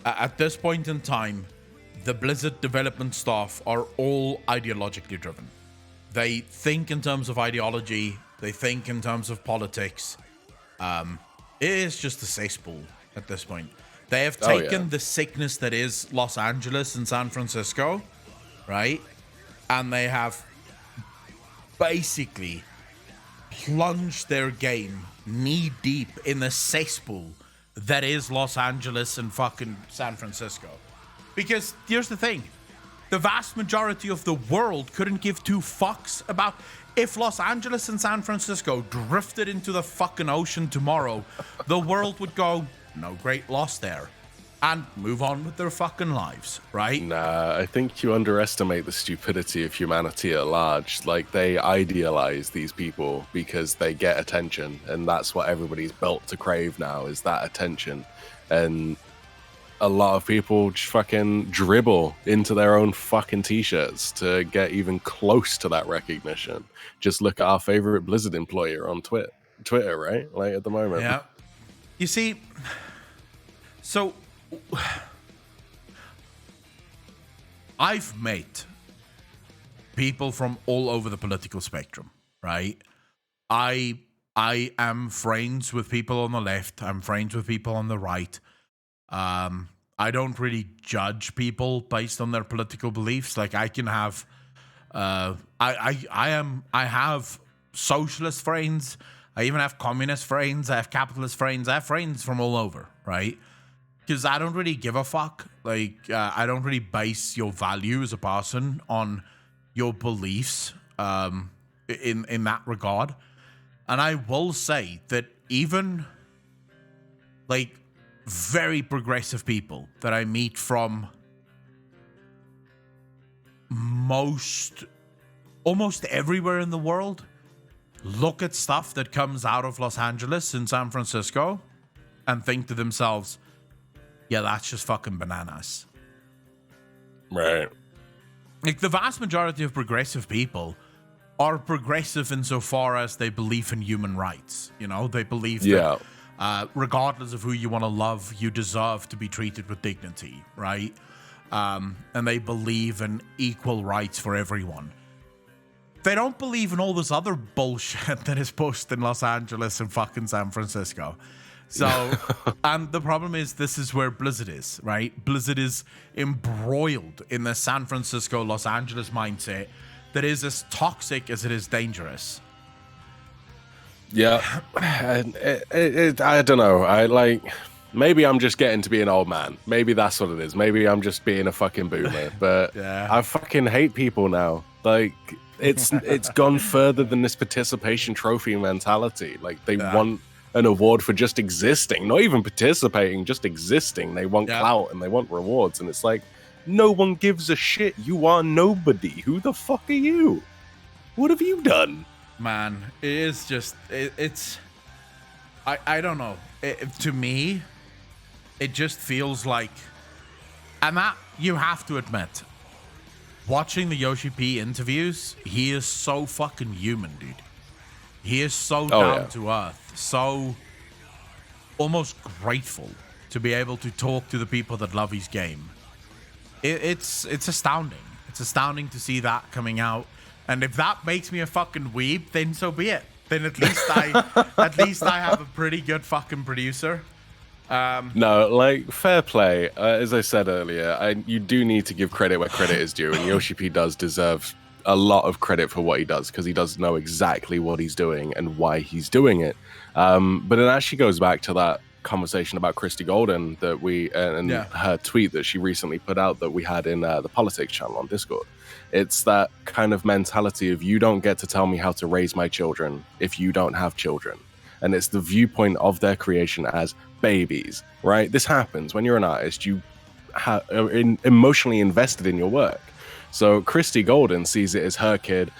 At this point in time, the Blizzard development staff are all ideologically driven. They think in terms of ideology. They think in terms of politics. It is just a cesspool at this point. They have taken the sickness that is Los Angeles and San Francisco, right? And they have basically plunged their game knee deep in the cesspool that is Los Angeles and fucking San Francisco. Because here's the thing. The vast majority of the world couldn't give two fucks about if Los Angeles and San Francisco drifted into the fucking ocean tomorrow. The world would go, no great loss there, and move on with their fucking lives, right? Nah, I think you underestimate the stupidity of humanity at large. Like, they idealize these people because they get attention, and that's what everybody's built to crave now, is that attention. And a lot of people just fucking dribble into their own fucking t-shirts to get even close to that recognition. Just look at our favorite Blizzard employee on Twitter, right? Like, at the moment. Yeah. You see, so I've met people from all over the political spectrum, right? I am friends with people on the left. I'm friends with people on the right. I don't really judge people based on their political beliefs. Like, I can have, I have socialist friends. I even have communist friends. I have capitalist friends. I have friends from all over, right? Because I don't really give a fuck. Like, I don't really base your value as a person on your beliefs, in that regard. And I will say that even, like, very progressive people that I meet from almost everywhere in the world look at stuff that comes out of Los Angeles and San Francisco and think to themselves, yeah, that's just fucking bananas. Right. Like, the vast majority of progressive people are progressive insofar as they believe in human rights. You know, they believe that regardless of who you want to love, you deserve to be treated with dignity, right? And they believe in equal rights for everyone. They don't believe in all this other bullshit that is pushed in Los Angeles and fucking San Francisco. So, and the problem is, this is where Blizzard is, right? Blizzard is embroiled in the San Francisco, Los Angeles mindset that is as toxic as it is dangerous. Yeah, I don't know. maybe I'm just getting to be an old man. Maybe that's what it is. Maybe I'm just being a fucking boomer. But I fucking hate people now. Like, it's gone further than this participation trophy mentality. Like, they want an award for just existing, not even participating, just existing. They want clout and they want rewards. And it's like, no one gives a shit. You are nobody. Who the fuck are you? What have you done? Man, it is just, I don't know. To me, it just feels like, and that you have to admit, watching the Yoshi P interviews, he is so fucking human, dude. He is so down to earth, so almost grateful to be able to talk to the people that love his game. It's astounding. It's astounding to see that coming out. And if that makes me a fucking weeb, then so be it. Then at least I have a pretty good fucking producer. No, like, fair play. As I said earlier, you do need to give credit where credit is due, and Yoshi P does deserve a lot of credit for what he does, because he does know exactly what he's doing and why he's doing it. But it actually goes back to that conversation about Christy Golden that her tweet that she recently put out that we had in the politics channel on Discord. It's that kind of mentality of, you don't get to tell me how to raise my children if you don't have children. And it's the viewpoint of their creation as babies, right? This happens when you're an artist. You are emotionally invested in your work. So Christy Golden sees it as her kid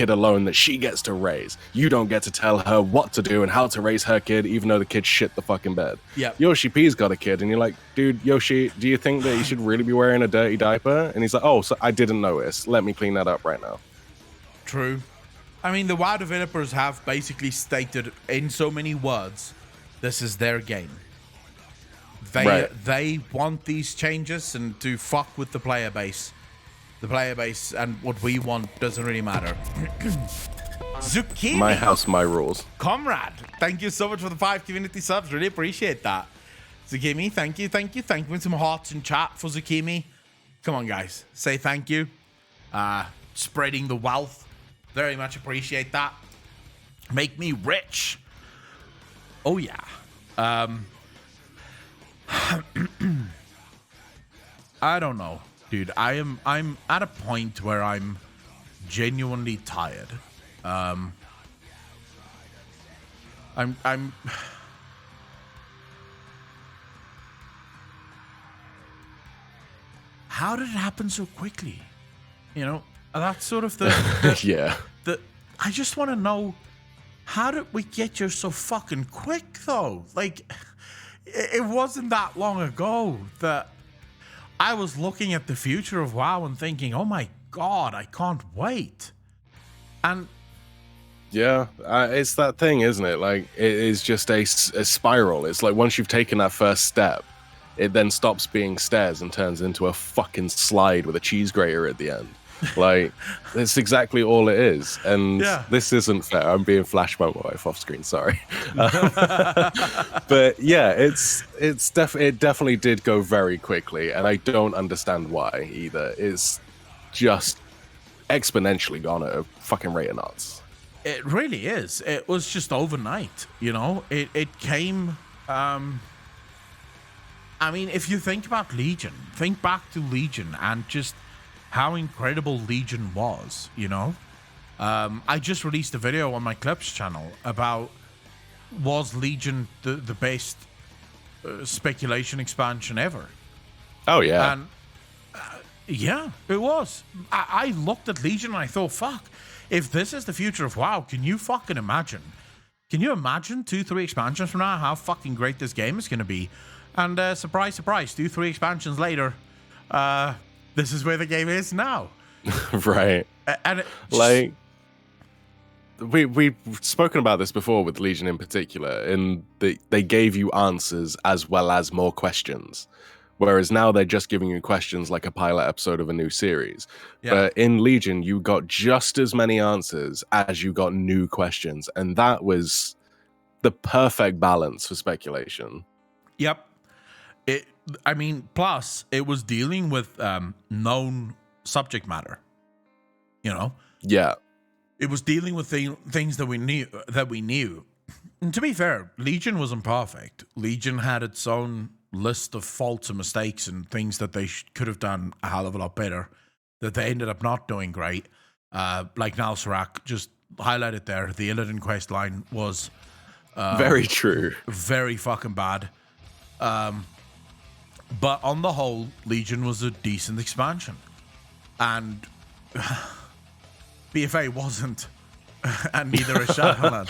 alone that she gets to raise. You don't get to tell her what to do and how to raise her kid, even though the kid shit the fucking bed. Yeah. Yoshi P's got a kid, and you're like, dude, Yoshi, do you think that you should really be wearing a dirty diaper? And he's like, oh, so I didn't notice. Let me clean that up right now. True. I mean, the WoW developers have basically stated in so many words, this is their game. They want these changes and to fuck with the player base. The player base and what we want doesn't really matter. Zucchini. My house, my rules. Comrade, thank you so much for the 5 community subs. Really appreciate that. Zucchini, thank you. With some hearts in chat for Zucchini. Come on, guys. Say thank you. Spreading the wealth. Very much appreciate that. Make me rich. Oh, yeah. I don't know. Dude, I'm at a point where I'm genuinely tired. I'm how did it happen so quickly? You know, that's sort of the yeah. I just want to know, how did we get here so fucking quick though? Like, it wasn't that long ago that I was looking at the future of WoW and thinking, oh my God, I can't wait. And yeah, it's that thing, isn't it? Like, it is just a spiral. It's like, once you've taken that first step, it then stops being stairs and turns into a fucking slide with a cheese grater at the end. Like, that's exactly all it is. And this isn't fair. I'm being flashed by my wife off screen, sorry. But yeah, it definitely did go very quickly, and I don't understand why either. It's just exponentially gone at a fucking rate of knots. It really is. It was just overnight, you know? It came... I mean, if you think about Legion, think back to Legion and just how incredible Legion was, you know? I just released a video on my Clips channel about, was Legion the best speculation expansion ever? Oh, yeah. And yeah, it was. I looked at Legion and I thought, fuck, if this is the future of WoW, can you fucking imagine? Can you imagine 2-3 expansions from now how fucking great this game is going to be? And surprise, surprise, 2-3 expansions later, this is where the game is now. Right. And like, we've spoken about this before with Legion in particular, in they gave you answers as well as more questions. Whereas now they're just giving you questions like a pilot episode of a new series. Yeah. But in Legion, you got just as many answers as you got new questions. And that was the perfect balance for speculation. Yep. I mean, plus it was dealing with known subject matter. You know? Yeah. It was dealing with things that we knew. And to be fair, Legion wasn't perfect. Legion had its own list of faults and mistakes and things that they could have done a hell of a lot better, that they ended up not doing great. Like Nal Serac just highlighted there, the Illidan quest line was very true, very fucking bad. But on the whole, Legion was a decent expansion, and BFA wasn't, and neither is Shadowland.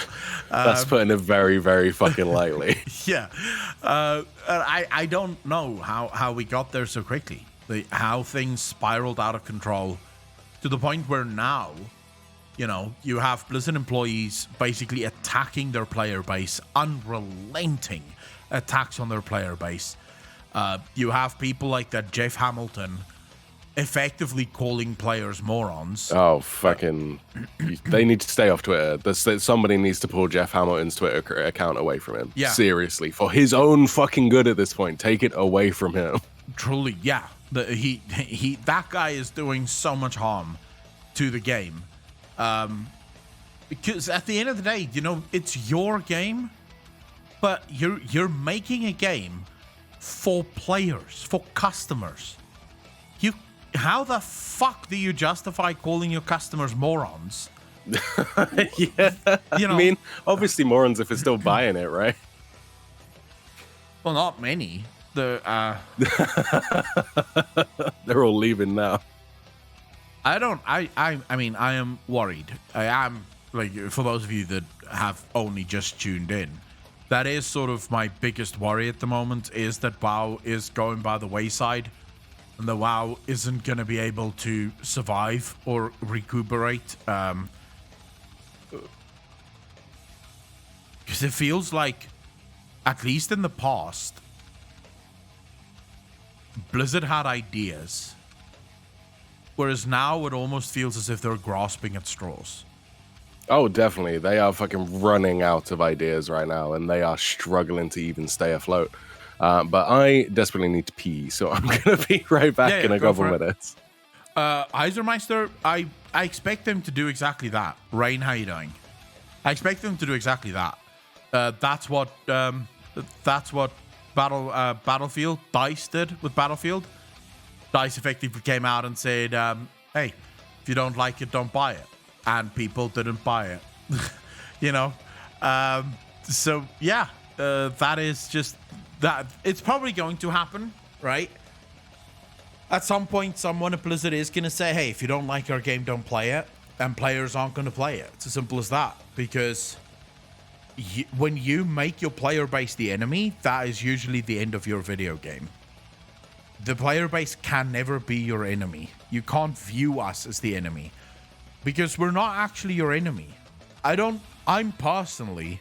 That's putting it very, very fucking lightly. Yeah, I don't know how we got there so quickly. How things spiraled out of control to the point where now, you know, you have Blizzard employees basically attacking their player base, unrelenting attacks on their player base. You have people like that Jeff Hamilton effectively calling players morons. Oh, fucking... they need to stay off Twitter. Somebody needs to pull Jeff Hamilton's Twitter account away from him. Yeah. Seriously. For his own fucking good at this point. Take it away from him. Truly, yeah. That guy is doing so much harm to the game. Because at the end of the day, you know, it's your game, but you're making a game for players, for customers. How the fuck do you justify calling your customers morons? Yeah, you know, I mean, obviously morons if they're still buying it, right? Well, not many. They're all leaving now. I mean, I am worried. I am, like, for those of you that have only just tuned in, that is sort of my biggest worry at the moment, is that WoW is going by the wayside, and the WoW isn't going to be able to survive or recuperate. Because it feels like, at least in the past, Blizzard had ideas, whereas now it almost feels as if they're grasping at straws. Oh, definitely. They are fucking running out of ideas right now, and they are struggling to even stay afloat. But I desperately need to pee, so I'm going to be right back in a couple minutes. Eisermeister, I expect them to do exactly that. Rain, how you doing? I expect them to do exactly that. That's what Battlefield DICE did with Battlefield. DICE effectively came out and said, hey, if you don't like it, don't buy it. And people didn't buy it. You know? So, yeah, that is just that. It's probably going to happen, right? At some point, someone at Blizzard is going to say, hey, if you don't like our game, don't play it. And players aren't going to play it. It's as simple as that. Because when you make your player base the enemy, that is usually the end of your video game. The player base can never be your enemy. You can't view us as the enemy, because we're not actually your enemy. I'm personally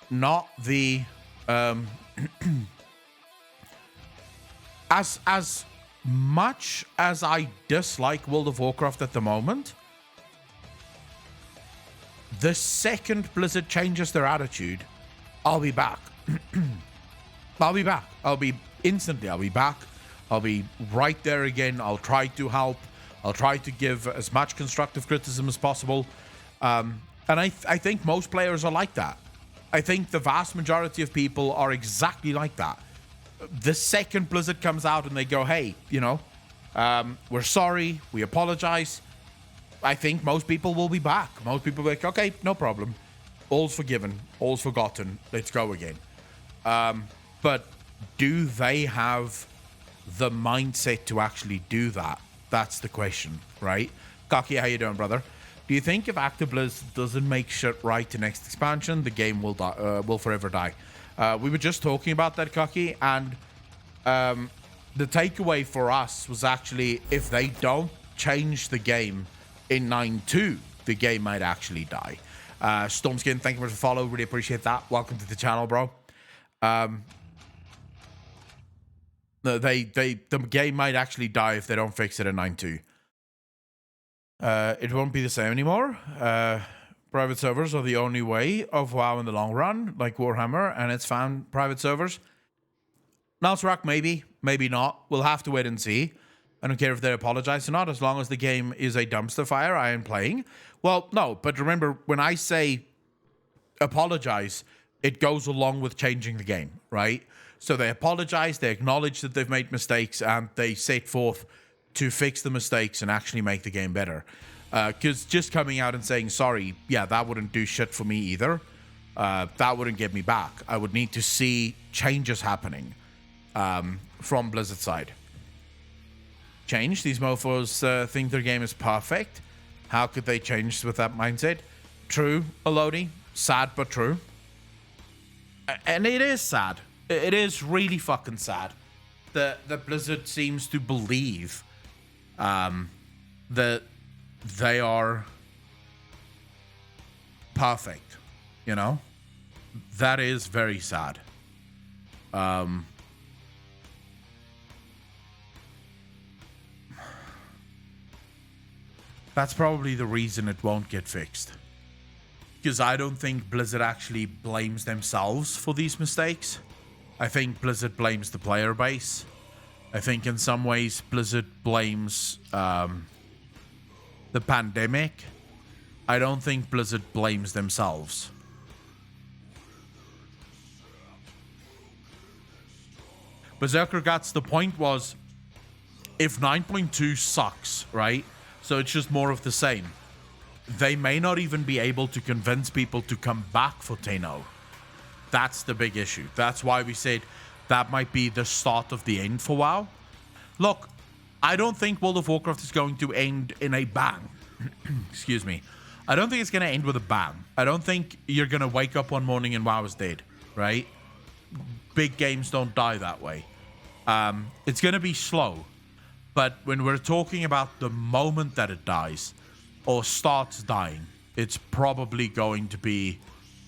not the as much as I dislike World of Warcraft at the moment, the second Blizzard changes their attitude, I'll be back. I'll be back. I'll be back. I'll be right there again. I'll try to help. I'll try to give as much constructive criticism as possible. And I think most players are like that. I think the vast majority of people are exactly like that. The second Blizzard comes out and they go, hey, you know, we're sorry. We apologize. I think most people will be back. Most people will be like, okay, no problem. All's forgiven. All's forgotten. Let's go again. But do they have the mindset to actually do that? That's the question, right? Kaki, how you doing, brother? Do you think if ActiBliz doesn't make shit right to next expansion, the game will forever die? We were just talking about that, Kaki, and the takeaway for us was actually, if they don't change the game in 9.2, the game might actually die. Stormskin, thank you for the follow. Really appreciate that. Welcome to the channel, bro. The game might actually die if they don't fix it in 9.2. It won't be the same anymore. Private servers are the only way of WoW in the long run, like Warhammer and its fan private servers. Nalsrock, maybe not. We'll have to wait and see. I don't care if they apologize or not, as long as the game is a dumpster fire I am playing. Well, no, but remember, when I say apologize, it goes along with changing the game, right? So they apologize, they acknowledge that they've made mistakes, and they set forth to fix the mistakes and actually make the game better. Because just coming out and saying sorry, yeah, that wouldn't do shit for me either. That wouldn't get me back. I would need to see changes happening from Blizzard's side. Change. These mofos think their game is perfect. How could they change with that mindset? True, Elodie. Sad, but true. And it is sad. It is really fucking sad that Blizzard seems to believe that they are perfect, you know? That is very sad. That's probably the reason it won't get fixed. Because I don't think Blizzard actually blames themselves for these mistakes. I think Blizzard blames the player base. I think in some ways Blizzard blames the pandemic. I don't think Blizzard blames themselves. Berserker Guts, the point was, if 9.2 sucks, right? So it's just more of the same. They may not even be able to convince people to come back for 10.0. That's the big issue. That's why we said that might be the start of the end for WoW. Look, I don't think World of Warcraft is going to end in a bang. Excuse me. I don't think it's going to end with a bang. I don't think you're going to wake up one morning and WoW is dead, right? Big games don't die that way. It's going to be slow. But when we're talking about the moment that it dies or starts dying, it's probably going to be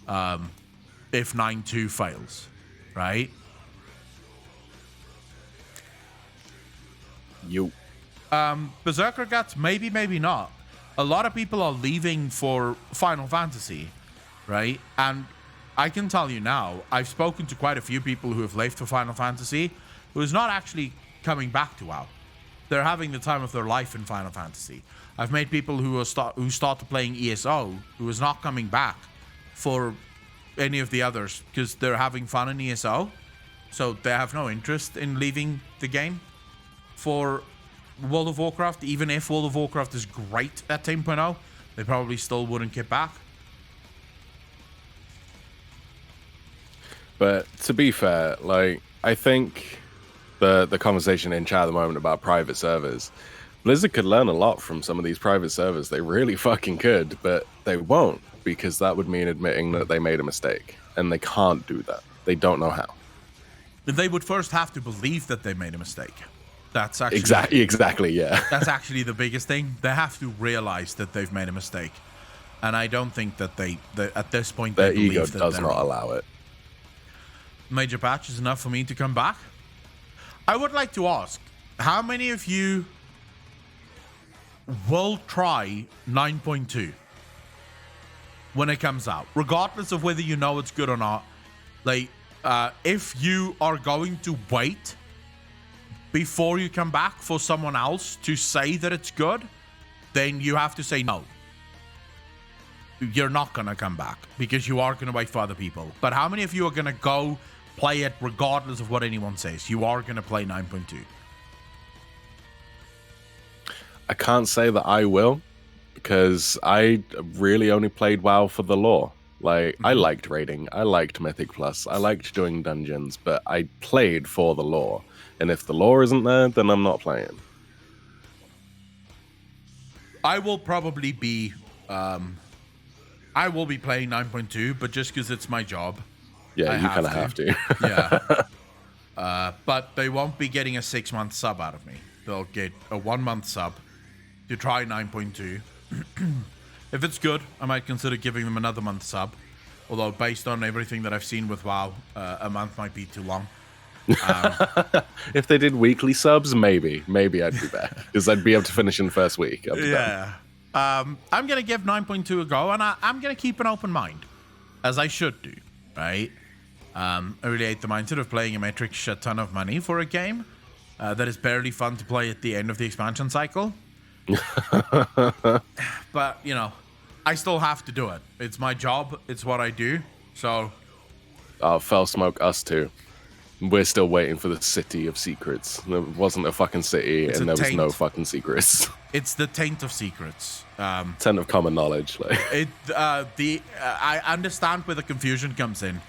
if 9.2 fails, right? You. Berserker Guts, maybe, maybe not. A lot of people are leaving for Final Fantasy, right? And I can tell you now, I've spoken to quite a few people who have left for Final Fantasy who is not actually coming back to WoW. They're having the time of their life in Final Fantasy. I've met people who started playing ESO who is not coming back for any of the others because they're having fun in ESO. So they have no interest in leaving the game for World of Warcraft. Even if World of Warcraft is great at 10.0, they probably still wouldn't get back. But to be fair, like, I think the conversation in chat at the moment about private servers, Blizzard could learn a lot from some of these private servers. They really fucking could, but they won't, because that would mean admitting that they made a mistake, and they can't do that. They don't know how. They would first have to believe that they made a mistake. That's actually exactly, yeah. That's actually the biggest thing. They have to realize that they've made a mistake, and I don't think that they at this point their they ego believe that does not allow it. Major patch is enough for me to come back. I would like to ask, how many of you will try 9.2 when it comes out, regardless of whether you know it's good or not? Like, if you are going to wait before you come back for someone else to say that it's good, then you have to say no. You're not going to come back because you are going to wait for other people. But how many of you are going to go play it regardless of what anyone says? You are going to play 9.2. I can't say that I will, because I really only played WoW for the lore. Like, I liked raiding, I liked Mythic Plus, I liked doing dungeons, but I played for the lore. And if the lore isn't there, then I'm not playing. I will probably be I will be playing 9.2, but just because it's my job. Yeah, you kind of have to. Yeah. But they won't be getting a 6-month sub out of me. They'll get a 1-month sub to try 9.2. If it's good, I might consider giving them another month sub. Although, based on everything that I've seen with WoW, a month might be too long. If they did weekly subs, maybe I'd be back, because I'd be able to finish in the first week. Yeah. I'm going to give 9.2 a go, and I'm going to keep an open mind, as I should do, right? I really hate the mindset of playing a metric shit ton of money for a game that is barely fun to play at the end of the expansion cycle. But, you know, I still have to do it. It's my job. It's what I do. So Fell Smoke, us too. We're still waiting for the City of Secrets. There wasn't a fucking city, and there was no fucking secrets. It's the taint of secrets. Taint of common knowledge. Like. I understand where the confusion comes in.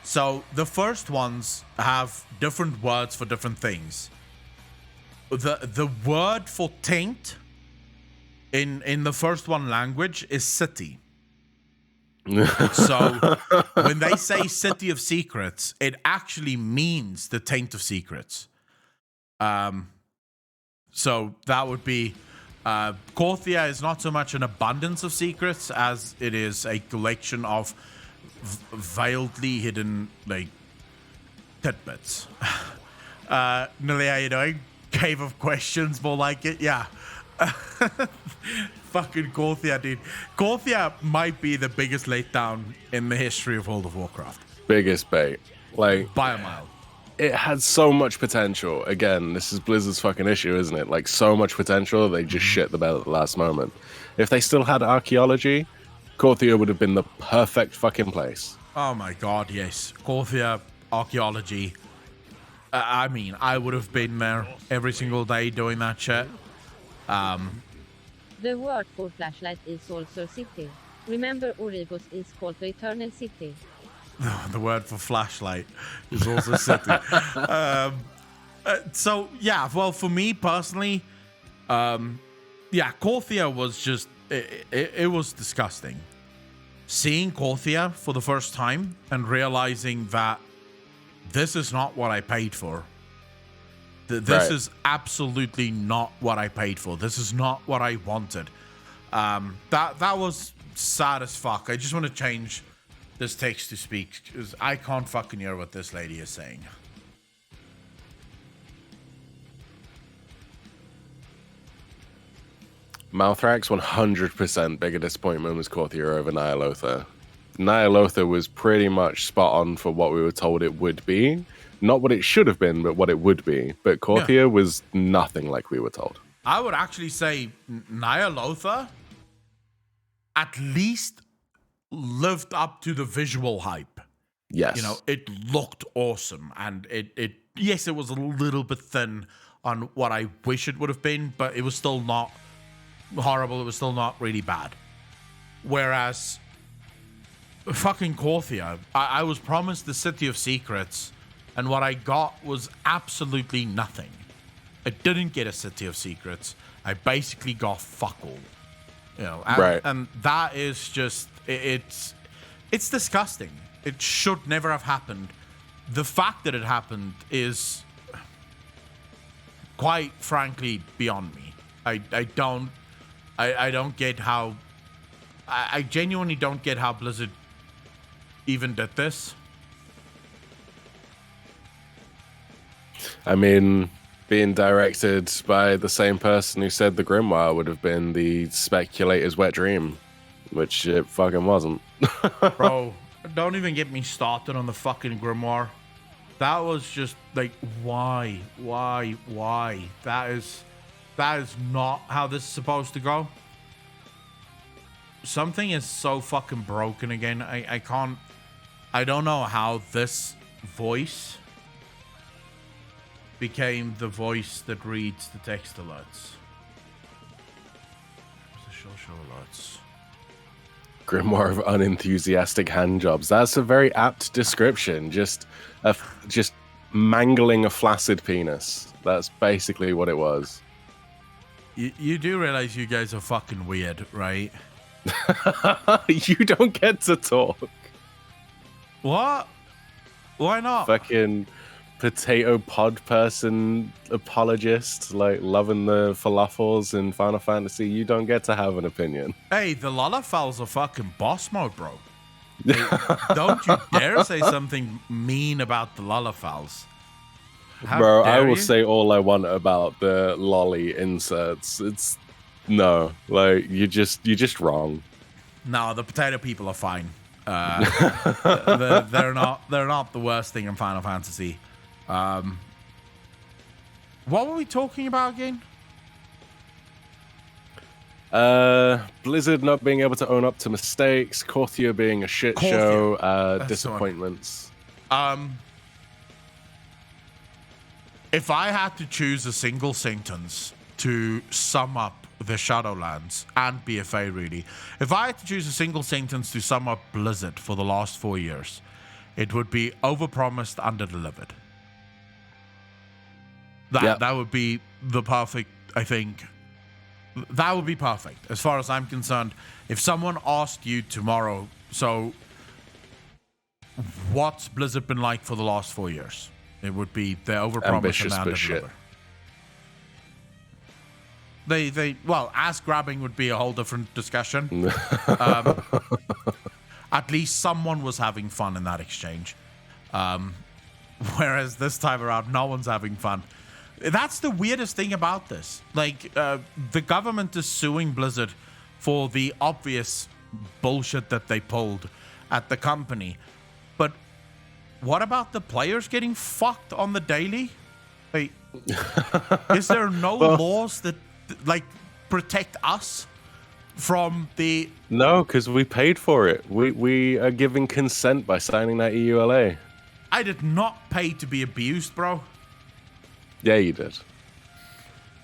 So the first ones have different words for different things. The word for taint in the first one language is city. So when they say City of Secrets, it actually means the taint of secrets. So that would be Korthia is not so much an abundance of secrets as it is a collection of veiledly hidden like tidbits. Nilly, how you doing? Cave of questions, more like it. Yeah. Fucking Korthia, dude. Korthia might be the biggest letdown in the history of World of Warcraft. Biggest bait. Like, by a mile. It had so much potential. Again, this is Blizzard's fucking issue, isn't it? Like, so much potential, they just shit the bed at the last moment. If they still had archaeology, Korthia would have been the perfect fucking place. Oh my god, yes. Korthia, archaeology. I mean, I would have been there every single day doing that shit. The word for flashlight is also city. Remember, Oribos is called the Eternal City. The word for flashlight is also city. So, yeah, well, for me personally, Korthia was just, it was disgusting. Seeing Korthia for the first time and realizing that this is not what I paid for. This is absolutely not what I paid for. This is not what I wanted. That was sad as fuck. I just want to change this text to speak because I can't fucking hear what this lady is saying. Malthrax 100% bigger disappointment was Korthia over Nyalotha. Nyalotha was pretty much spot on for what we were told it would be. Not what it should have been, but what it would be. But Korthia was nothing like we were told. I would actually say Nyalotha at least lived up to the visual hype. Yes. You know, it looked awesome. And it yes, it was a little bit thin on what I wish it would have been, but it was still not horrible. It was still not really bad. Whereas fucking Korthia, I was promised the City of Secrets, and what I got was absolutely nothing. I didn't get a City of Secrets. I basically got fuck all. You know, and that is just it's disgusting. It should never have happened. The fact that it happened is quite frankly beyond me. I don't get how I genuinely don't get how Blizzard even did this. I mean, being directed by the same person who said the Grimoire would have been the speculator's wet dream, which it fucking wasn't. Bro, don't even get me started on the fucking Grimoire. That was just like, why? That is not how this is supposed to go. Something is so fucking broken again. I don't know how this voice became the voice that reads the text alerts. The show alerts. Grimoire of unenthusiastic handjobs. That's a very apt description. Just mangling a flaccid penis. That's basically what it was. You do realize you guys are fucking weird, right? You don't get to talk. What? Why not? Fucking potato pod person apologist, like loving the falafels in Final Fantasy. You don't get to have an opinion. Hey, the Lalafels are fucking boss mode, bro. Hey, don't you dare say something mean about the Lalafels. Bro, I will say all I want about the lolly inserts. It's no, like you're just wrong. No, the potato people are fine. They're not the worst thing in Final Fantasy. What were we talking about again? Blizzard not being able to own up to mistakes, Korthia being a shit show, disappointments. If I had to choose a single sentence to sum up the Shadowlands and BFA, really, if I had to choose a single sentence to sum up Blizzard for the last 4 years, it would be overpromised, underdelivered. That would be the perfect, I think. That would be perfect, as far as I'm concerned. If someone asked you tomorrow, so what's Blizzard been like for the last 4 years? It would be the overpromise and underdeliver. Well, ass grabbing would be a whole different discussion. At least someone was having fun in that exchange. Whereas this time around, no one's having fun. That's the weirdest thing about this. Like, the government is suing Blizzard for the obvious bullshit that they pulled at the company. But what about the players getting fucked on the daily? Like, is there no laws that, like, protect us from the... No, because we paid for it. We are giving consent by signing that EULA. I did not pay to be abused, bro. Yeah, you did.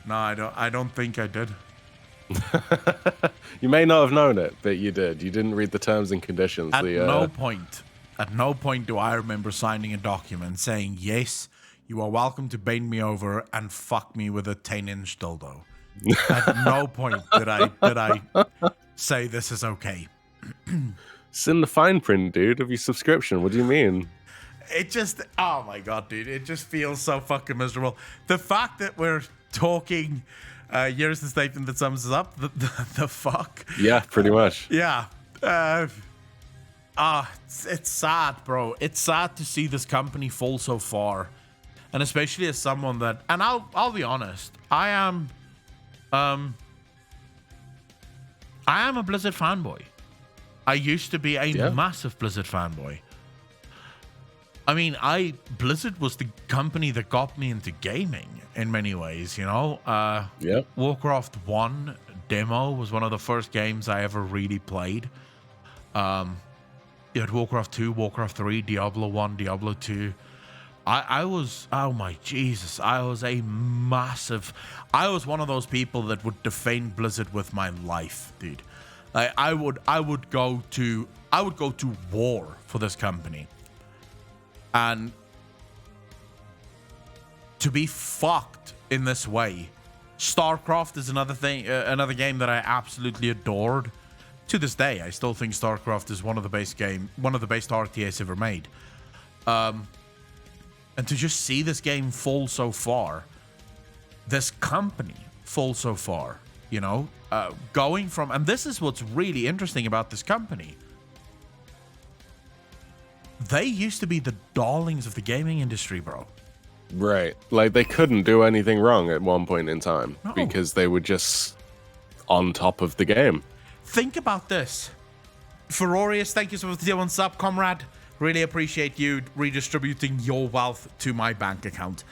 No, I don't think I did. You may not have known it, but you did. You didn't read the terms and conditions. At no point do I remember signing a document saying, yes, you are welcome to bend me over and fuck me with a 10-inch dildo. At no point did I say this is okay. It's in the fine print, dude, of your subscription. What do you mean? It just, oh my god, dude, it just feels so fucking miserable. The fact that we're talking, here's the statement that sums us up, the fuck. Yeah, pretty much. Yeah. It's sad, bro. It's sad to see this company fall so far. And especially as someone that, and I'll be honest, I am a Blizzard fanboy. I used to be a massive Blizzard fanboy. I mean, Blizzard was the company that got me into gaming in many ways, you know? Warcraft 1 demo was one of the first games I ever really played. You had Warcraft 2, Warcraft 3, Diablo 1, Diablo 2. I was, oh my Jesus, I was one of those people that would defend Blizzard with my life, dude. I would go to war for this company. And to be fucked in this way. StarCraft is another game that I absolutely adored. To this day, I still think StarCraft is one of the best RTS ever made. And to just see this game fall so far, this company fall so far, you know, going from, and this is what's really interesting about this company. They used to be the darlings of the gaming industry, bro. Right. Like, they couldn't do anything wrong at one point in time because they were just on top of the game. Think about this. Ferorius, thank you so much for the deal on sub, comrade. Really appreciate you redistributing your wealth to my bank account.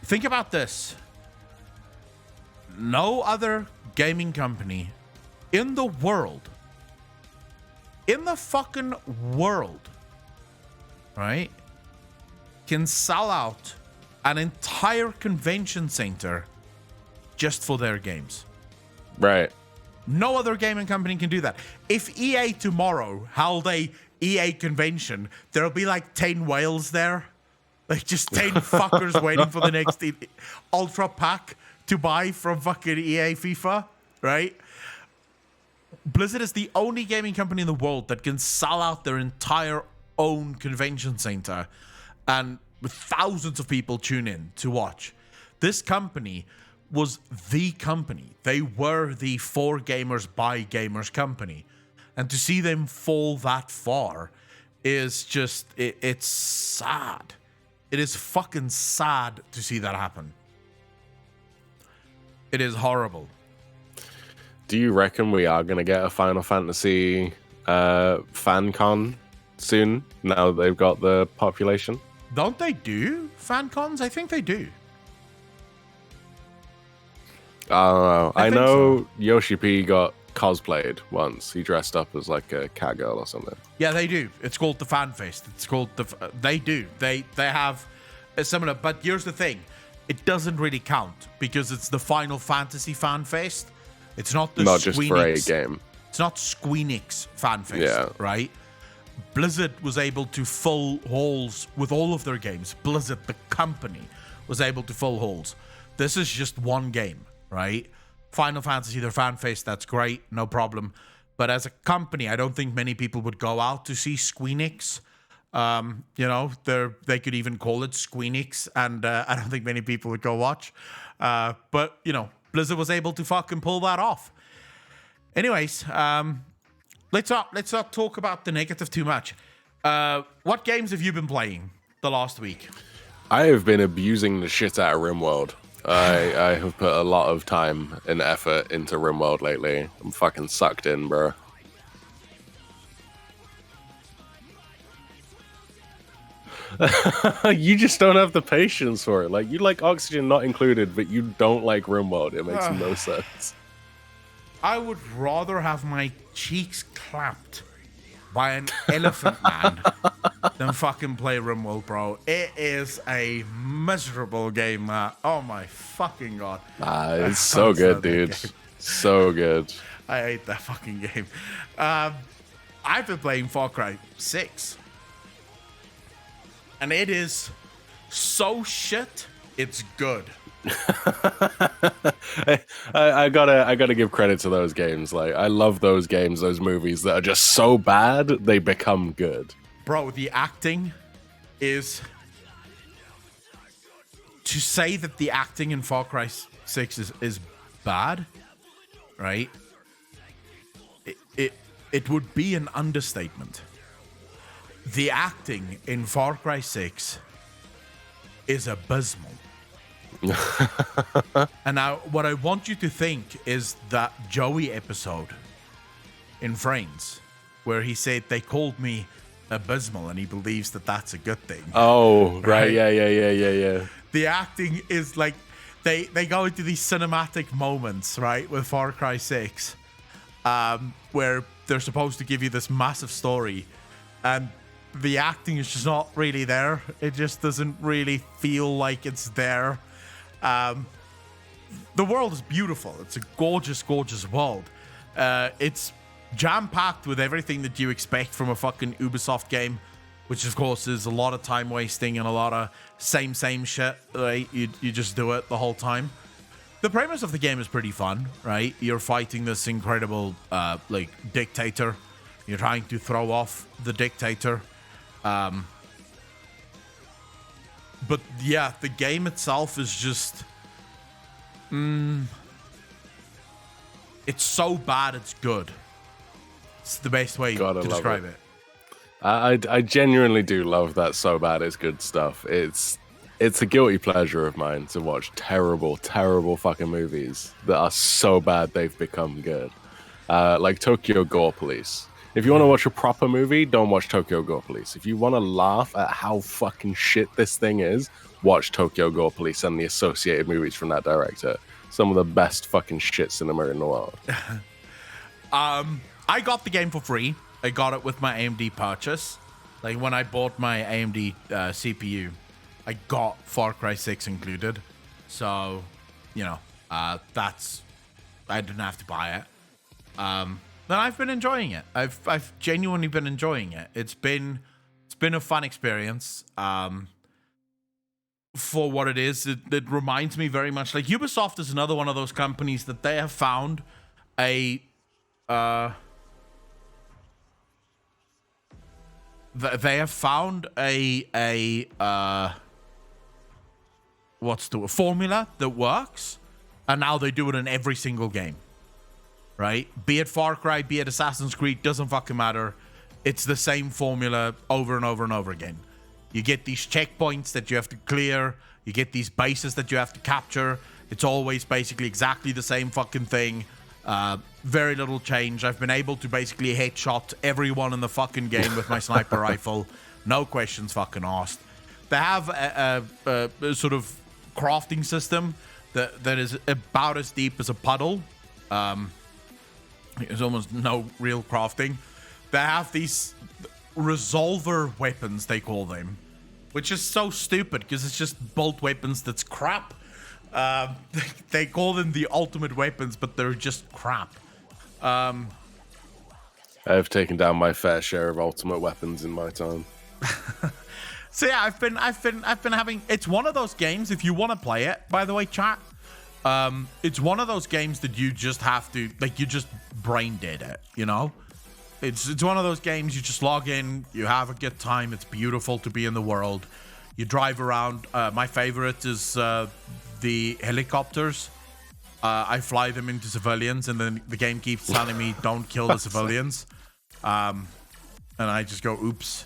Think about this. No other gaming company in the world, in the fucking world, right, can sell out an entire convention center just for their games. Right. No other gaming company can do that. If EA tomorrow held a EA convention, there'll be like 10 whales there. Like just 10 fuckers waiting for the next ultra pack to buy from fucking EA FIFA, right? Blizzard is the only gaming company in the world that can sell out their entire own convention center and with thousands of people tune in to watch. This company was the company. They were the for gamers by gamers company. And to see them fall that far is just, it's sad. It is fucking sad to see that happen. It is horrible. Do you reckon we are going to get a Final Fantasy fan con soon, now that they've got the population? Don't they do fan cons? I think they do. I know I know Yoshi P got cosplayed once. He dressed up as like a cat girl or something. Yeah, they do. It's called the Fan Fest. It's called they do. They have a similar. But here's the thing: it doesn't really count because it's the Final Fantasy Fan Fest. It's not the not just for a game. It's not Squeenix Fan Fest, right? Blizzard was able to fill halls with all of their games. Blizzard, the company, was able to fill halls. This is just one game, right? Final Fantasy, their fan fest, that's great, no problem. But as a company, I don't think many people would go out to see Squeenix. They could even call it Squeenix, and I don't think many people would go watch. But Blizzard was able to fucking pull that off. Anyways, let's not talk about the negative too much. What games have you been playing the last week? I have been abusing the shit out of RimWorld. I have put a lot of time and effort into RimWorld lately. I'm fucking sucked in, bro. You just don't have the patience for it. Like, you like Oxygen Not Included, but you don't like RimWorld. It makes no sense. I would rather have my cheeks clapped by an elephant man than fucking play RimWorld, bro. It is a miserable game, oh my fucking god. It's so good, dude. So good. I hate that fucking game. I've been playing Far Cry 6. And it is so shit, it's good. I gotta give credit to those games. Like, I love those games, those movies that are just so bad they become good. Bro, the acting is, to say that the acting in Far Cry 6 is bad, right? It would be an understatement. The acting in Far Cry 6 is abysmal. And now what I want you to think is that Joey episode in Friends where he said they called me abysmal and he believes that that's a good thing. Oh, right. Yeah. The acting is like they go into these cinematic moments, right, with Far Cry 6 where they're supposed to give you this massive story and the acting is just not really there. It just doesn't really feel like it's there. The world is beautiful. It's a gorgeous, gorgeous world. It's jam-packed with everything that you expect from a fucking Ubisoft game, which of course is a lot of time wasting and a lot of same shit, right? You just do it the whole time. The premise of the game is pretty fun, right? You're fighting this incredible dictator. You're trying to throw off the dictator. But yeah, the game itself is just it's so bad it's good. It's the best way to describe it. I genuinely do love that so bad it's good stuff. It's a guilty pleasure of mine to watch terrible fucking movies that are so bad they've become good. Like Tokyo Gore Police. If you want to watch a proper movie, don't watch Tokyo Gore Police. If you want to laugh at how fucking shit this thing is, watch Tokyo Gore Police and the associated movies from that director. Some of the best fucking shit cinema in the world. I got the game for free. I got it with my AMD purchase. Like when I bought my AMD CPU, I got Far Cry 6 included. So, that's, I didn't have to buy it. But I've been enjoying it. I've genuinely been enjoying it. It's been a fun experience. For what it is, it reminds me very much, like Ubisoft is another one of those companies that they have found a formula that works, and now they do it in every single game. Right? Be it Far Cry, be it Assassin's Creed, doesn't fucking matter. It's the same formula over and over and over again. You get these checkpoints that you have to clear. You get these bases that you have to capture. It's always basically exactly the same fucking thing. Very little change. I've been able to basically headshot everyone in the fucking game with my sniper rifle. No questions fucking asked. They have a sort of crafting system that is about as deep as a puddle. There's almost no real crafting. They have these resolver weapons, they call them, which is so stupid because it's just bolt weapons that's crap. They call them the ultimate weapons, but they're just crap. I've taken down my fair share of ultimate weapons in my time. So yeah, I've been having. It's one of those games. If you want to play it, by the way, chat. It's one of those games that you just have to, like, you just brain dead it. You know, it's one of those games you just log in, you have a good time. It's beautiful to be in the world. You drive around. My favorite is the helicopters. I fly them into civilians, and then the game keeps telling me don't kill the civilians. And I just go, oops.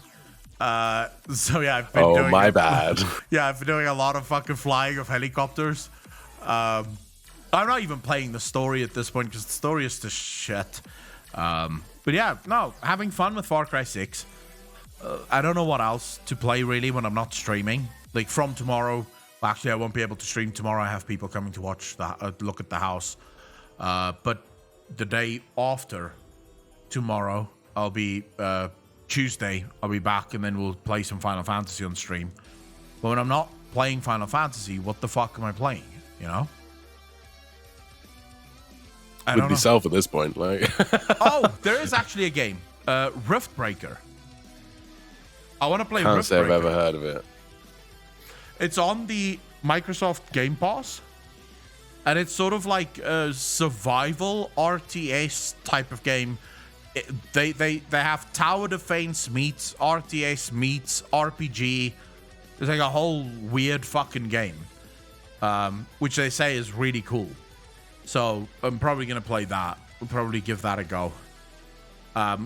So yeah, I've been doing my bad. Yeah, I've been doing a lot of fucking flying of helicopters. I'm not even playing the story at this point because the story is just shit. But yeah, no, having fun with Far Cry 6. I don't know what else to play really when I'm not streaming. Like from tomorrow, well, actually I won't be able to stream tomorrow. I have people coming to watch look at the house. But the day after tomorrow, I'll be Tuesday. I'll be back, and then we'll play some Final Fantasy on stream. But when I'm not playing Final Fantasy, what the fuck am I playing? You know? I With don't know. yourself at this point, like. Oh, there is actually a game, Riftbreaker. I want to play Can't Riftbreaker. say I've ever heard of it. It's on the Microsoft Game Pass, and it's sort of like a survival RTS type of game. They have tower defense meets RTS meets RPG. It's like a whole weird fucking game, which they say is really cool. So I'm probably gonna play that. We'll probably give that a go.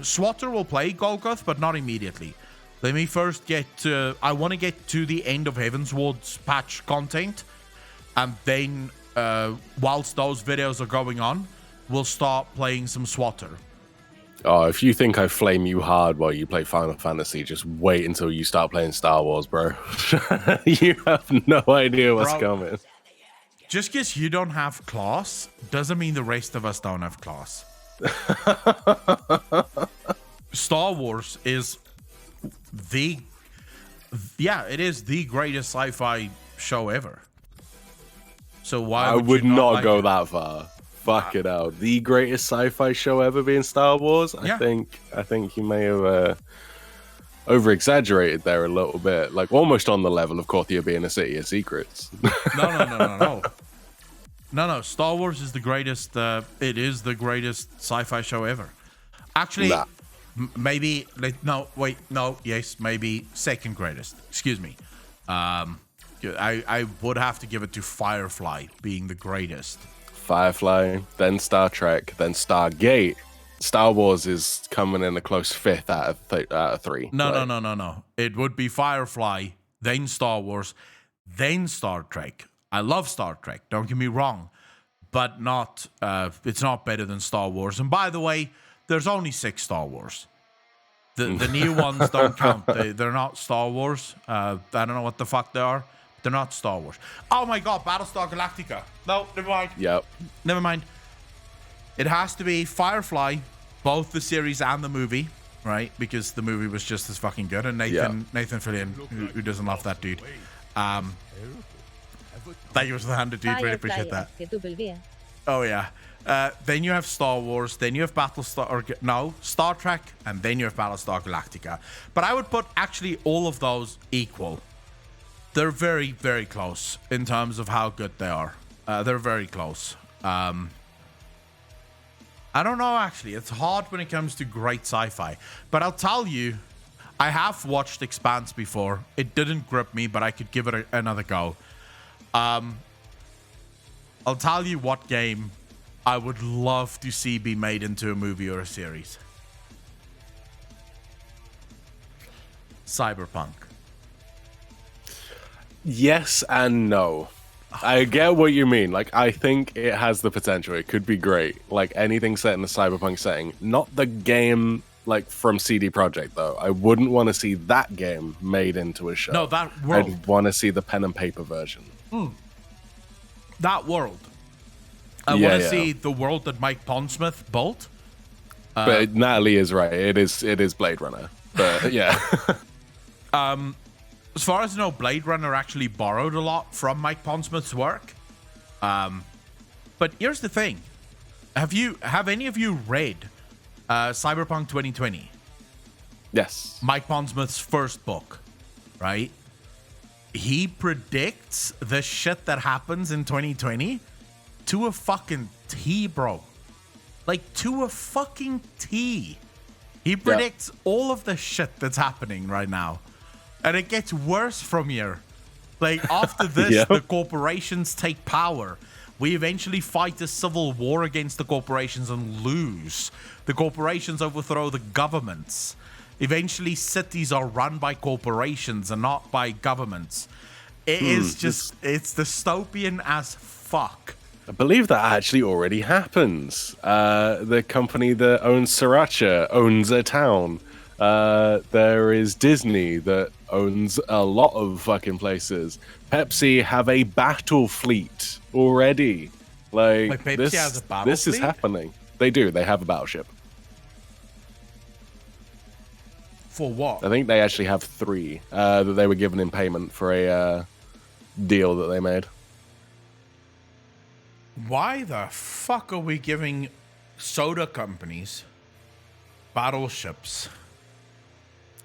Swatter will play Golgoth, but not immediately. Let me first get to... I want to get to the end of Heavensward's patch content. And then, whilst those videos are going on, we'll start playing some Swatter. Oh, if you think I flame you hard while you play Final Fantasy, just wait until you start playing Star Wars, bro. You have no idea what's coming. Just because you don't have class doesn't mean the rest of us don't have class. Star Wars is it is the greatest sci-fi show ever. So why I would would you not like go it? that far. Fuck it out. The greatest sci-fi show ever being Star Wars? Yeah. I think you may have over-exaggerated there a little bit. Like almost on the level of Courtier being a City of Secrets. No. Star Wars is the greatest. It is the greatest sci-fi show ever. Actually, Nah. maybe. Yes, maybe second greatest. Excuse me. I would have to give it to Firefly being the greatest. Firefly, then Star Trek, then Stargate. Star Wars is coming in a close fifth out of three. No. It would be Firefly, then Star Wars, then Star Trek. I love Star Trek, don't get me wrong, but not. It's not better than Star Wars. And by the way, there's only 6 Star Wars. The new ones don't count. They're not Star Wars. I don't know what the fuck they are. They're not Star Wars. Oh my god, Battlestar Galactica. No, never mind. Yep. Never mind. It has to be Firefly, both the series and the movie, right? Because the movie was just as fucking good. And Nathan Fillion, who doesn't love that dude. Thank you for the 100, dude. Really appreciate that. Oh yeah. Then you have Star Wars. Then you have Star Trek, and then you have Battlestar Galactica. But I would put actually all of those equal. They're very, very close in terms of how good they are. They're very close. I don't know, actually. It's hard when it comes to great sci-fi. But I'll tell you, I have watched Expanse before. It didn't grip me, but I could give it another go. I'll tell you what game I would love to see be made into a movie or a series. Cyberpunk. Yes and no. I get what you mean. Like, I think it has the potential. It could be great. Like, anything set in a cyberpunk setting. Not the game, like, from CD Projekt, though. I wouldn't want to see that game made into a show. No, that world. I'd want to see the pen and paper version. That world. I want to see the world that Mike Pondsmith built But Natalie is right. It is Blade Runner. But yeah. As far as I know, Blade Runner actually borrowed a lot from Mike Pondsmith's work. But here's the thing. Have any of you read Cyberpunk 2020? Yes. Mike Pondsmith's first book, right? He predicts the shit that happens in 2020 to a fucking T, bro. Like, to a fucking T. He predicts all of the shit that's happening right now. And it gets worse from here. Like, after this, the corporations take power. We eventually fight a civil war against the corporations and lose. The corporations overthrow the governments. Eventually, cities are run by corporations and not by governments. It is just, it's dystopian as fuck. I believe that actually already happens. The company that owns Sriracha owns a town. There is Disney that owns a lot of fucking places. Pepsi have a battle fleet already. Like Pepsi has a battle this fleet? is happening. They do. They have a battleship. For what? I think they actually have 3 that they were given in payment for a deal that they made. Why the fuck are we giving soda companies battleships?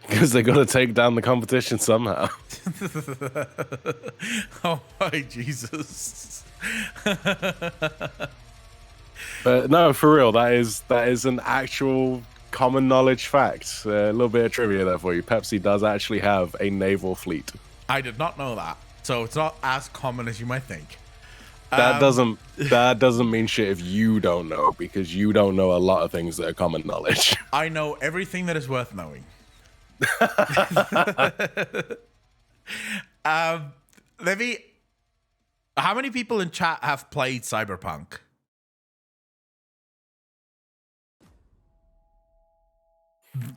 Because they got to take down the competition somehow. Oh my Jesus. But no, for real, that is an actual common knowledge fact. A little bit of trivia there for you. Pepsi does actually have a naval fleet. I did not know that. So it's not as common as you might think. That doesn't mean shit if you don't know, because you don't know a lot of things that are common knowledge. I know everything that is worth knowing. How many people in chat have played Cyberpunk?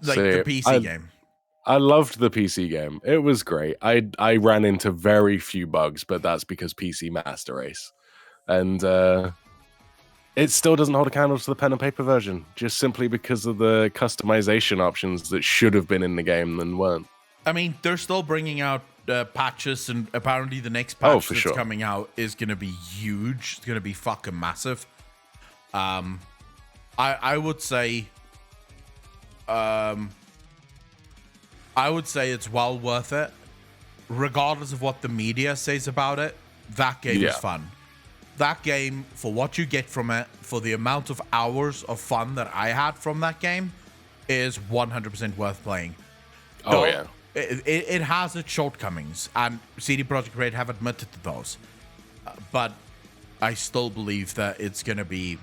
Like the PC game. I loved the PC game. It was great. I ran into very few bugs, but that's because PC Master Race. And it still doesn't hold a candle to the pen and paper version, just simply because of the customization options that should have been in the game and weren't. I mean, they're still bringing out patches, and apparently the next patch that's coming out is going to be huge. It's going to be fucking massive. I would say it's well worth it, regardless of what the media says about it. That game is fun. That game, for what you get from it, for the amount of hours of fun that I had from that game, is 100% worth playing. Oh, yeah. It has its shortcomings, and CD Projekt Red have admitted to those. But I still believe that it's going to be...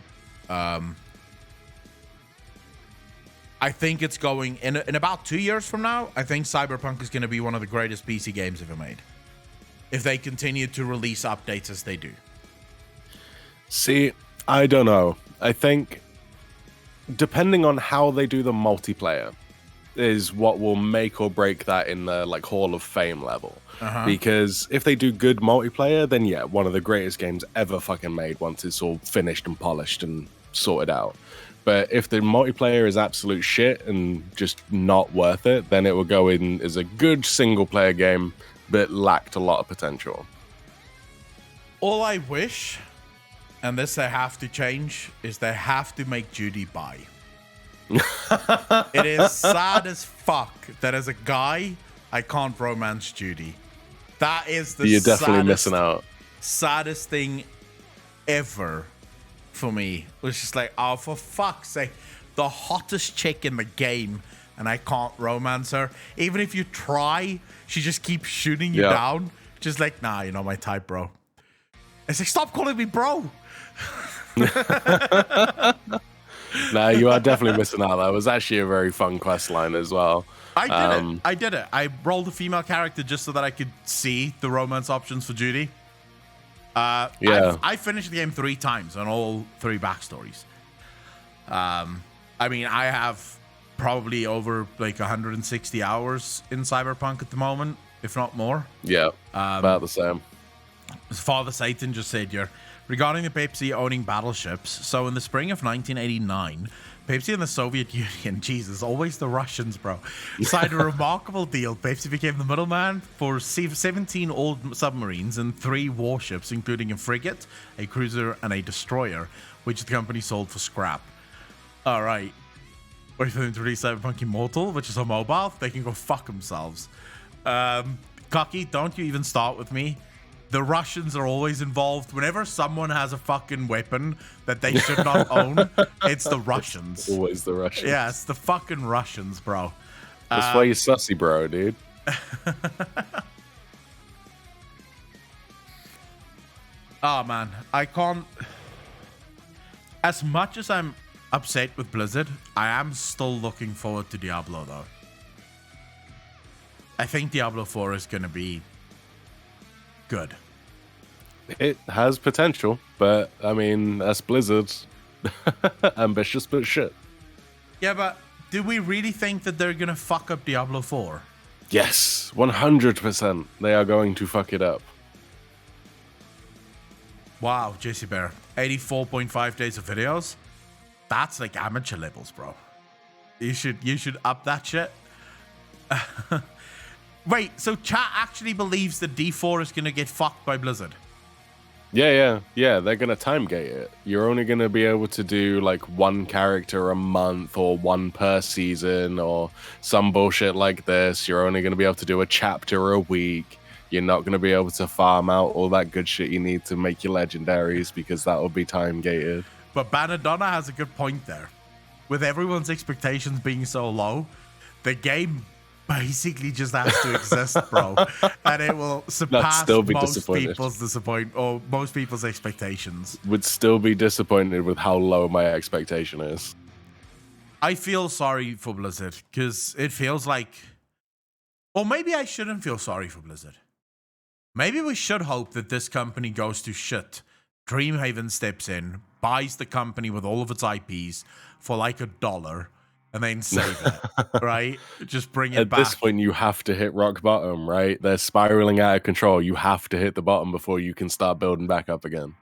I think it's going... In about 2 years from now, I think Cyberpunk is going to be one of the greatest PC games ever made. If they continue to release updates as they do. See, I don't know. I think depending on how they do the multiplayer is what will make or break that in the like Hall of Fame level. Because if they do good multiplayer, then yeah, one of the greatest games ever fucking made once it's all finished and polished and sorted out. But if the multiplayer is absolute shit and just not worth it, then it will go in as a good single player game, but lacked a lot of potential. All I wish, and this they have to change, is they have to make Judy bi. It is sad as fuck that as a guy, I can't romance Judy. That is the You're definitely missing out. Saddest thing ever for me. It was just like, oh, for fuck's sake, the hottest chick in the game, and I can't romance her. Even if you try, she just keeps shooting you down. Just like, nah, you're not my type, bro. It's like, stop calling me bro. Nah, you are definitely missing out. That was actually a very fun quest line as well. I did it. I rolled a female character just so that I could see the romance options for Judy. I finished the game 3 times on all 3 backstories. I mean, I have probably over like 160 hours in Cyberpunk at the moment, if not more. Yeah, about the same. Father Satan just said here, regarding the Pepsi owning battleships, so in the spring of 1989, Pepsi and the Soviet Union, Jesus, always the Russians, bro, signed a remarkable deal. Pepsi became the middleman for 17 old submarines and 3 warships, including a frigate, a cruiser, and a destroyer, which the company sold for scrap. All right. Wait for them to release Cyberpunk Immortal, which is on mobile. They can go fuck themselves. Cocky, don't you even start with me. The Russians are always involved. Whenever someone has a fucking weapon that they should not own, it's the Russians. It's always the Russians. Yeah, it's the fucking Russians, bro. That's why you're sussy, bro, dude. Oh, man. I can't... As much as I'm upset with Blizzard, I am still looking forward to Diablo, though. I think Diablo 4 is going to be good. It has potential, but I mean, that's Blizzard. Ambitious, but shit. Yeah, but do we really think that they're gonna fuck up Diablo 4? Yes, 100%. They are going to fuck it up. Wow, JC Bear, 84.5 days of videos. That's like amateur levels, bro. You should up that shit. Wait, so chat actually believes that D4 is gonna get fucked by Blizzard? Yeah. They're gonna time gate it. You're only gonna be able to do like 1 character a month or 1 per season or some bullshit like this. You're only gonna be able to do a chapter a week. You're not gonna be able to farm out all that good shit you need to make your legendaries because that will be time gated. But Banadonna has a good point there. With everyone's expectations being so low, the game basically just has to exist, bro, and it will surpass most people's expectations. Would still be disappointed with how low my expectation is. I feel sorry for Blizzard because it feels like, or maybe I shouldn't feel sorry for Blizzard. Maybe we should hope that this company goes to shit. Dreamhaven steps in, buys the company with all of its IPs for like $1. And then save it, right? Just bring it back. At this point, you have to hit rock bottom, right? They're spiraling out of control. You have to hit the bottom before you can start building back up again.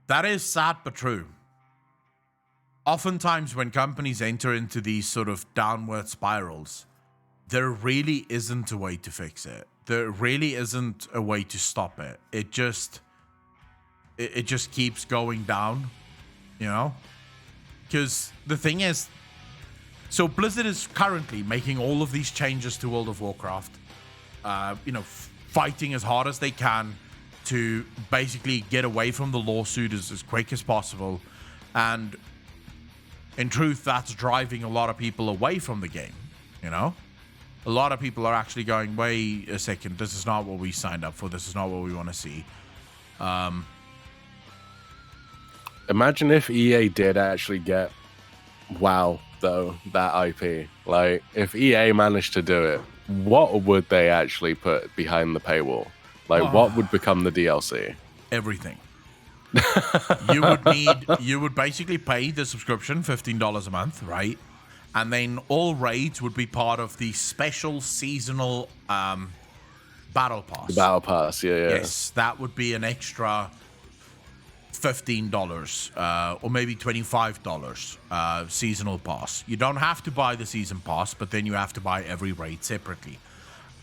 That is sad but true. Oftentimes, when companies enter into these sort of downward spirals, there really isn't a way to fix it. There really isn't a way to stop it. It just keeps going down, you know? Because the thing is, so Blizzard is currently making all of these changes to World of Warcraft, fighting as hard as they can to basically get away from the lawsuit as quick as possible. And in truth, that's driving a lot of people away from the game, you know? A lot of people are actually going, wait a second, this is not what we signed up for. This is not what we want to see. Imagine if EA did actually get WoW, though, that IP. Like, if EA managed to do it, what would they actually put behind the paywall? Like, what would become the DLC? Everything. You would basically pay the subscription, $15 a month, right? And then all raids would be part of the special seasonal battle pass. The battle pass, yeah. Yes, that would be an extra $15 or maybe $25 seasonal pass. You don't have to buy the season pass, but then you have to buy every raid separately.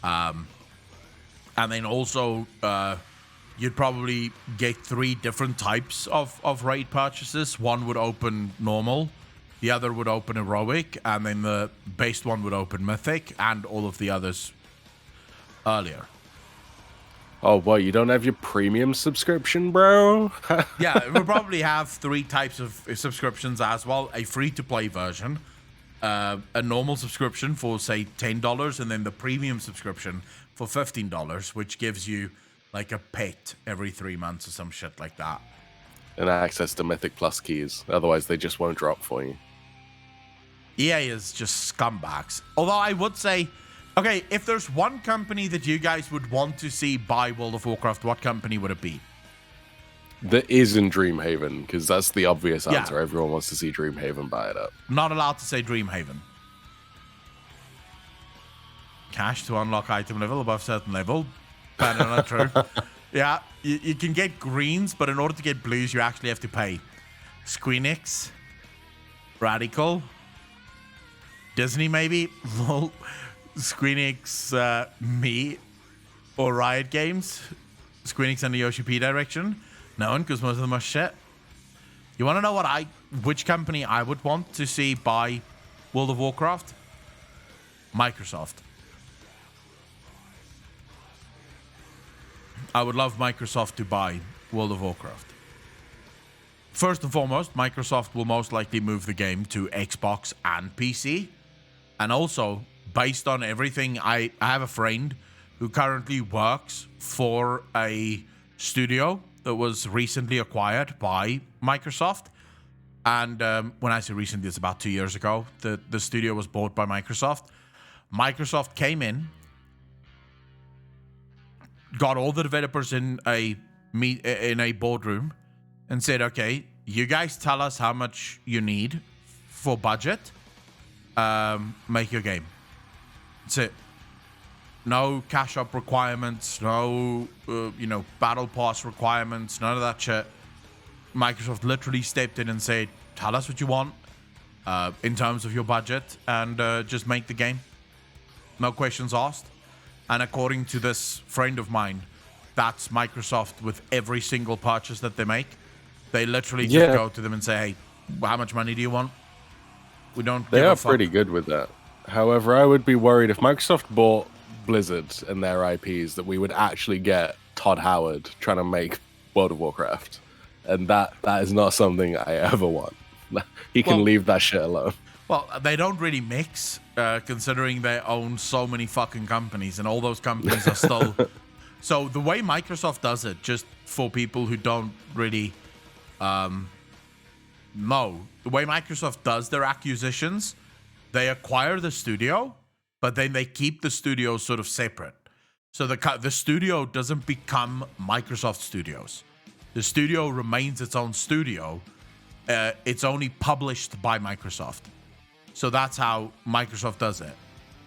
And then also you'd probably get 3 different types of raid purchases. One would open normal, the other would open heroic, and then the base one would open mythic, and all of the others earlier. Oh, what? You don't have your premium subscription, bro? Yeah, we'll probably have 3 types of subscriptions as well. A free-to-play version, a normal subscription for, say, $10, and then the premium subscription for $15, which gives you, like, a pet every 3 months or some shit like that. And access to Mythic Plus keys. Otherwise, they just won't drop for you. EA is just scumbags. Although I would say... Okay, if there's one company that you guys would want to see buy World of Warcraft, what company would it be? That isn't Dreamhaven, because that's the obvious answer. Yeah. Everyone wants to see Dreamhaven buy it up. Not allowed to say Dreamhaven. Cash to unlock item level above certain level. Not true. Yeah, you can get greens, but in order to get blues, you actually have to pay. Squeenix. Radical. Disney, maybe? Well, Squeenix, me, or Riot Games. Squeenix and the Yoshi P direction. No one, because most of them are shit. You want to know which company I would want to see buy World of Warcraft? Microsoft. I would love Microsoft to buy World of Warcraft. First and foremost, Microsoft will most likely move the game to Xbox and PC. And also, based on everything, I have a friend who currently works for a studio that was recently acquired by Microsoft. And when I say recently, it's about 2 years ago. The studio was bought by Microsoft. Microsoft came in, got all the developers in a boardroom, and said, "Okay, you guys tell us how much you need for budget. Make your game." That's it. No cash up requirements, no battle pass requirements, none of that shit. Microsoft literally stepped in and said, "Tell us what you want in terms of your budget, and just make the game. No questions asked." And according to this friend of mine, that's Microsoft with every single purchase that they make. They literally just go to them and say, "Hey, how much money do you want?" We don't. They are pretty good with that. However, I would be worried if Microsoft bought Blizzard and their IPs that we would actually get Todd Howard trying to make World of Warcraft, and that is not something I ever want. He can leave that shit alone. Well, they don't really mix, considering they own so many fucking companies, and all those companies are still. So the way Microsoft does it, just for people who don't really know, the way Microsoft does their acquisitions, they acquire the studio, but then they keep the studio sort of separate. So the studio doesn't become Microsoft Studios. The studio remains its own studio. It's only published by Microsoft. So that's how Microsoft does it,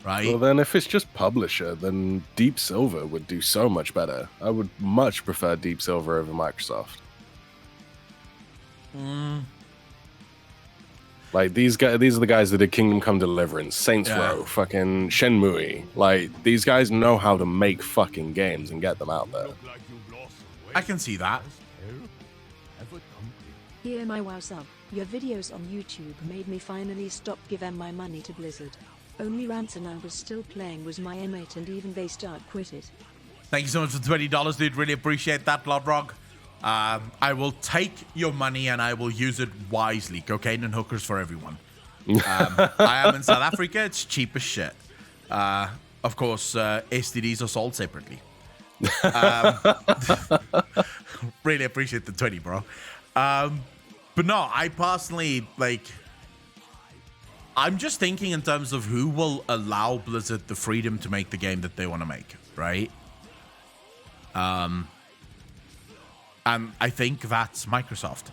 right? Well, then if it's just publisher, then Deep Silver would do so much better. I would much prefer Deep Silver over Microsoft. Like, these are the guys that did Kingdom Come Deliverance, Saints Row, fucking Shenmue. Like, these guys know how to make fucking games and get them out there. I can see that. Here my wow sub. Your videos on YouTube made me finally stop giving my money to Blizzard. Only rants and I was still playing was my M8 and even they start quit it. Thank you so much for $20, dude. Really appreciate that, Bloodrog. I will take your money and I will use it wisely. Cocaine and hookers for everyone. I am in South Africa. It's cheap as shit. Of course, STDs are sold separately. Really appreciate the 20, bro. But no, I personally, I'm just thinking in terms of who will allow Blizzard the freedom to make the game that they want to make, right? And I think that's Microsoft.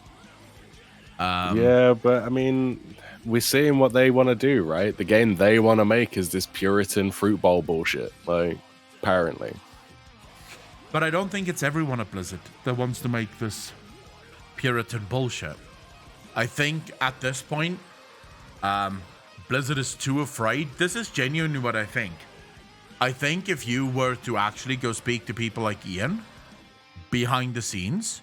Yeah, but I mean, we're seeing what they want to do, right? The game they want to make is this Puritan fruit bowl bullshit, like, apparently. But I don't think it's everyone at Blizzard that wants to make this Puritan bullshit. I think at this point, Blizzard is too afraid. This is genuinely what I think. I think if you were to actually go speak to people like Ian behind the scenes,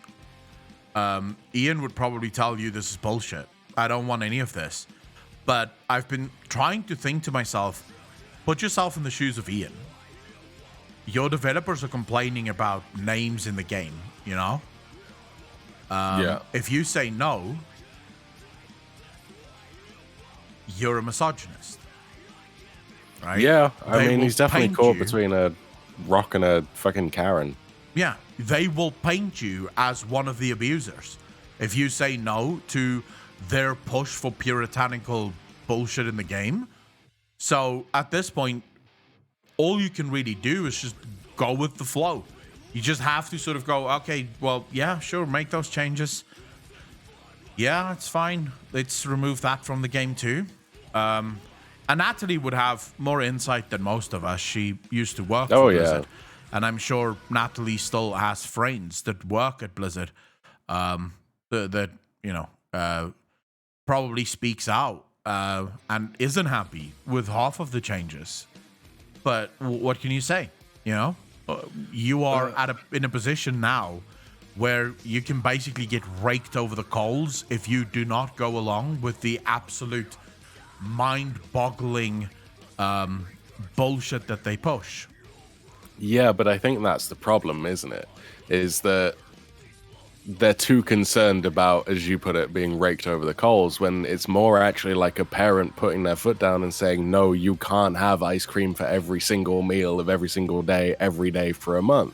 Ian would probably tell you this is bullshit. I don't want any of this. But I've been trying to think to myself, put yourself in the shoes of Ian. Your developers are complaining about names in the game, you know? If you say no, you're a misogynist, right? Yeah, I mean, he's definitely caught between a rock and a fucking Karen. Yeah, they will paint you as one of the abusers if you say no to their push for puritanical bullshit in the game. So at this point, all you can really do is just go with the flow. You just have to sort of go, okay, well, yeah, sure, make those changes. Yeah, it's fine. Let's remove that from the game too. And Natalie would have more insight than most of us. She used to work for Blizzard. And I'm sure Natalie still has friends that work at Blizzard that probably speaks out and isn't happy with half of the changes. But what can you say? You know, you are in a position now where you can basically get raked over the coals if you do not go along with the absolute mind-boggling bullshit that they push. Yeah, but I think that's the problem, isn't it? Is that they're too concerned about, as you put it, being raked over the coals, when it's more actually like a parent putting their foot down and saying, no, you can't have ice cream for every single meal of every single day, every day for a month.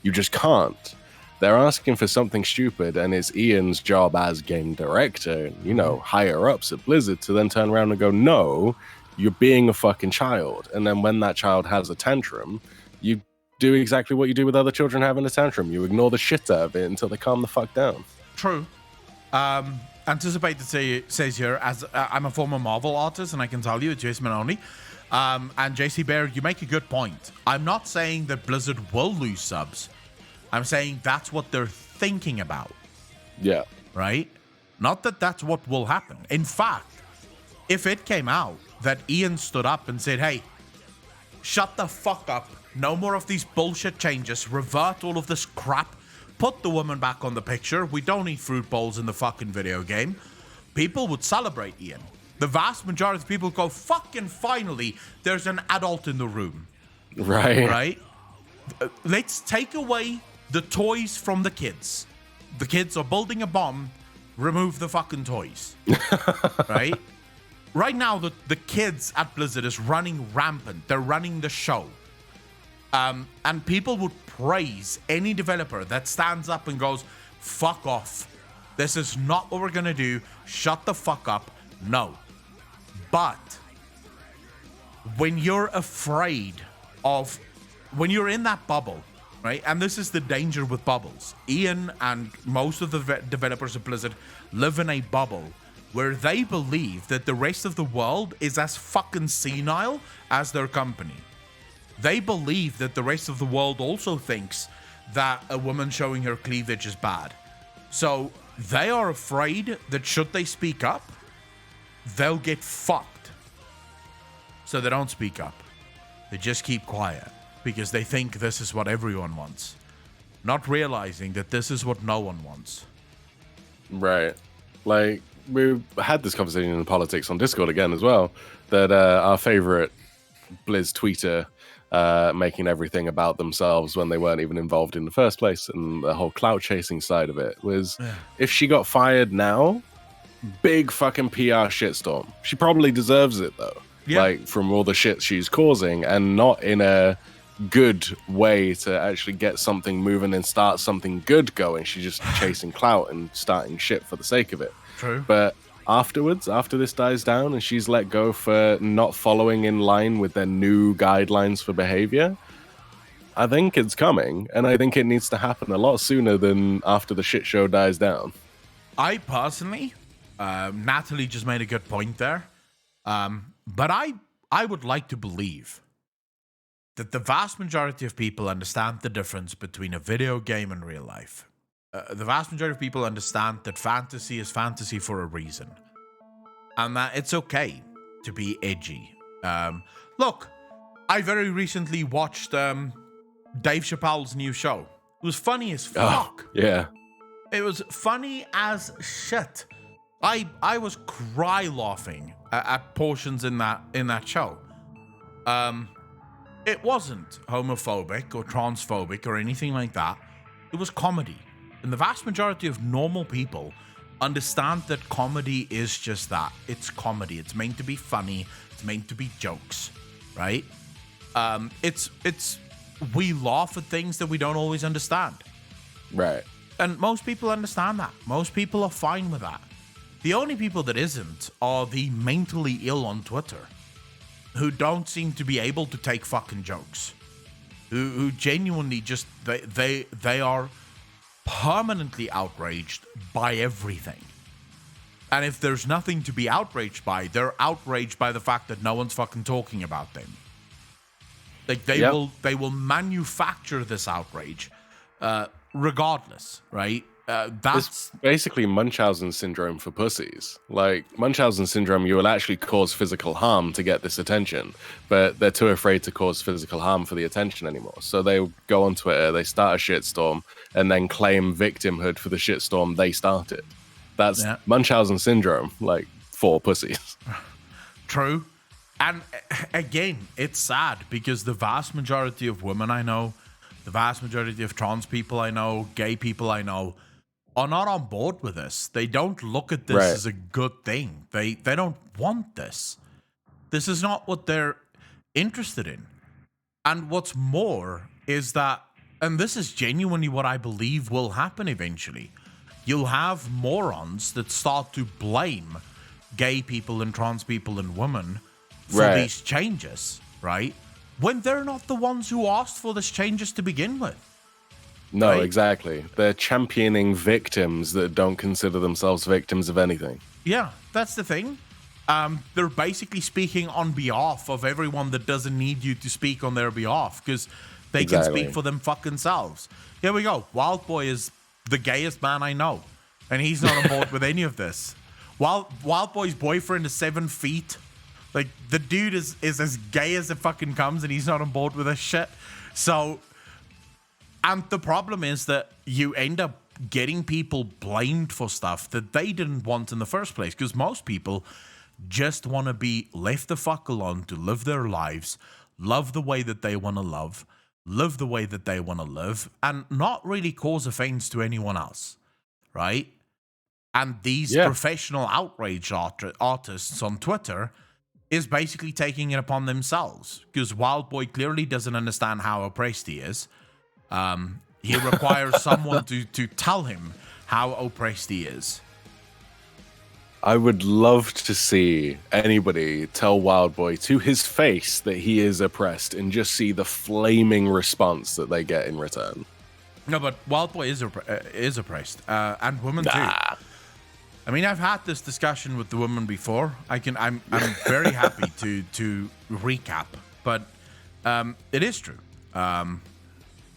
You just can't. They're asking for something stupid, and it's Ian's job as game director, you know, higher ups at Blizzard, to then turn around and go, no, you're being a fucking child. And then when that child has a tantrum, you do exactly what you do with other children having a tantrum. You ignore the shit out of it until they calm the fuck down. True. Anticipated says here, as I'm a former Marvel artist, and I can tell you it's Jason only. And JC Bear, you make a good point. I'm not saying that Blizzard will lose subs. I'm saying that's what they're thinking about. Yeah. Right? Not that that's what will happen. In fact, if it came out that Ian stood up and said, hey, shut the fuck up, no more of these bullshit changes, revert all of this crap, put the woman back on the picture, we don't eat fruit bowls in the fucking video game, people would celebrate Ian. The vast majority of people go, fucking finally, there's an adult in the room. Right. Right? Let's take away the toys from the kids. The kids are building a bomb, remove the fucking toys. Right? Right now, the kids at Blizzard is running rampant. They're running the show. And people would praise any developer that stands up and goes, fuck off. This is not what we're going to do. Shut the fuck up. No. But when you're afraid of, when you're in that bubble, right? And this is the danger with bubbles. Ian and most of the developers of Blizzard live in a bubble where they believe that the rest of the world is as fucking senile as their company. They believe that the rest of the world also thinks that a woman showing her cleavage is bad. So they are afraid that should they speak up, they'll get fucked. So they don't speak up. They just keep quiet because they think this is what everyone wants, not realizing that this is what no one wants. Right. Like, we had this conversation in politics on Discord again as well, that our favorite Blizz tweeter making everything about themselves when they weren't even involved in the first place, and the whole clout chasing side of it was, if she got fired now, big fucking PR shitstorm. She probably deserves it though. Yeah. Like, from all the shit she's causing, and not in a good way to actually get something moving and start something good going. She's just chasing clout and starting shit for the sake of it. True. But afterwards, after this dies down and she's let go for not following in line with their new guidelines for behavior, I think it's coming, and I think it needs to happen a lot sooner than after the shit show dies down. I personally, Natalie just made a good point there, but I would like to believe that the vast majority of people understand the difference between a video game and real life. The vast majority of people understand that fantasy is fantasy for a reason, and that it's okay to be edgy. Look, I very recently watched Dave Chappelle's new show. It was funny as fuck. Oh, yeah. It was funny as shit. I was cry laughing at portions in that show. It wasn't homophobic or transphobic or anything like that. It was comedy. And the vast majority of normal people understand that comedy is just that. It's comedy. It's meant to be funny. It's meant to be jokes, right? We laugh at things that we don't always understand. Right. And most people understand that. Most people are fine with that. The only people that isn't are the mentally ill on Twitter, who don't seem to be able to take fucking jokes, who genuinely just, they are permanently outraged by everything. And if there's nothing to be outraged by, they're outraged by the fact that no one's fucking talking about them. Like, they will manufacture this outrage, regardless, right? That's It's basically Munchausen syndrome for pussies. Like, Munchausen syndrome, you will actually cause physical harm to get this attention, but they're too afraid to cause physical harm for the attention anymore. So they go on Twitter, they start a shitstorm, and then claim victimhood for the shitstorm they started. That's Munchausen syndrome, like, for pussies. True. And again, it's sad because the vast majority of women I know, the vast majority of trans people I know, gay people I know, are not on board with this. They don't look at this as a good thing. They don't want this. This is not what they're interested in. And what's more is that, and this is genuinely what I believe will happen eventually, you'll have morons that start to blame gay people and trans people and women for these changes, right? When they're not the ones who asked for these changes to begin with. No, exactly. They're championing victims that don't consider themselves victims of anything. Yeah, that's the thing. They're basically speaking on behalf of everyone that doesn't need you to speak on their behalf because they can speak for them fucking selves. Here we go. Wild Boy is the gayest man I know, and he's not on board with any of this. Wild Boy's boyfriend is 7 feet. Like, the dude is as gay as it fucking comes, and he's not on board with this shit. So... And the problem is that you end up getting people blamed for stuff that they didn't want in the first place. Because most people just want to be left the fuck alone to live their lives, love the way that they want to love, live the way that they want to live, and not really cause offense to anyone else, right? And these professional outrage artists on Twitter is basically taking it upon themselves. Because Wild Boy clearly doesn't understand how oppressed he is. He requires someone to tell him how oppressed he is. I would love to see anybody tell Wild Boy to his face that he is oppressed and just see the flaming response that they get in return. No, but Wild Boy is oppressed, and women too. I mean, I've had this discussion with the woman before. I'm very happy to recap, but it is true.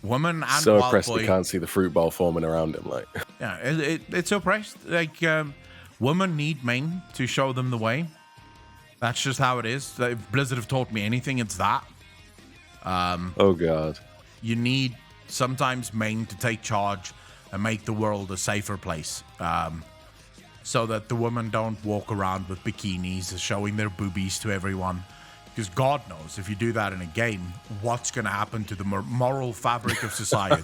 Women and so Wild oppressed Boy, they can't see the fruit bowl forming around him. Like, yeah, it's oppressed. Like, women need men to show them the way. That's just how it is. If Blizzard have taught me anything, it's that. Oh god, you need sometimes men to take charge and make the world a safer place, so that the women don't walk around with bikinis showing their boobies to everyone. Because God knows, if you do that in a game, what's going to happen to the moral fabric of society?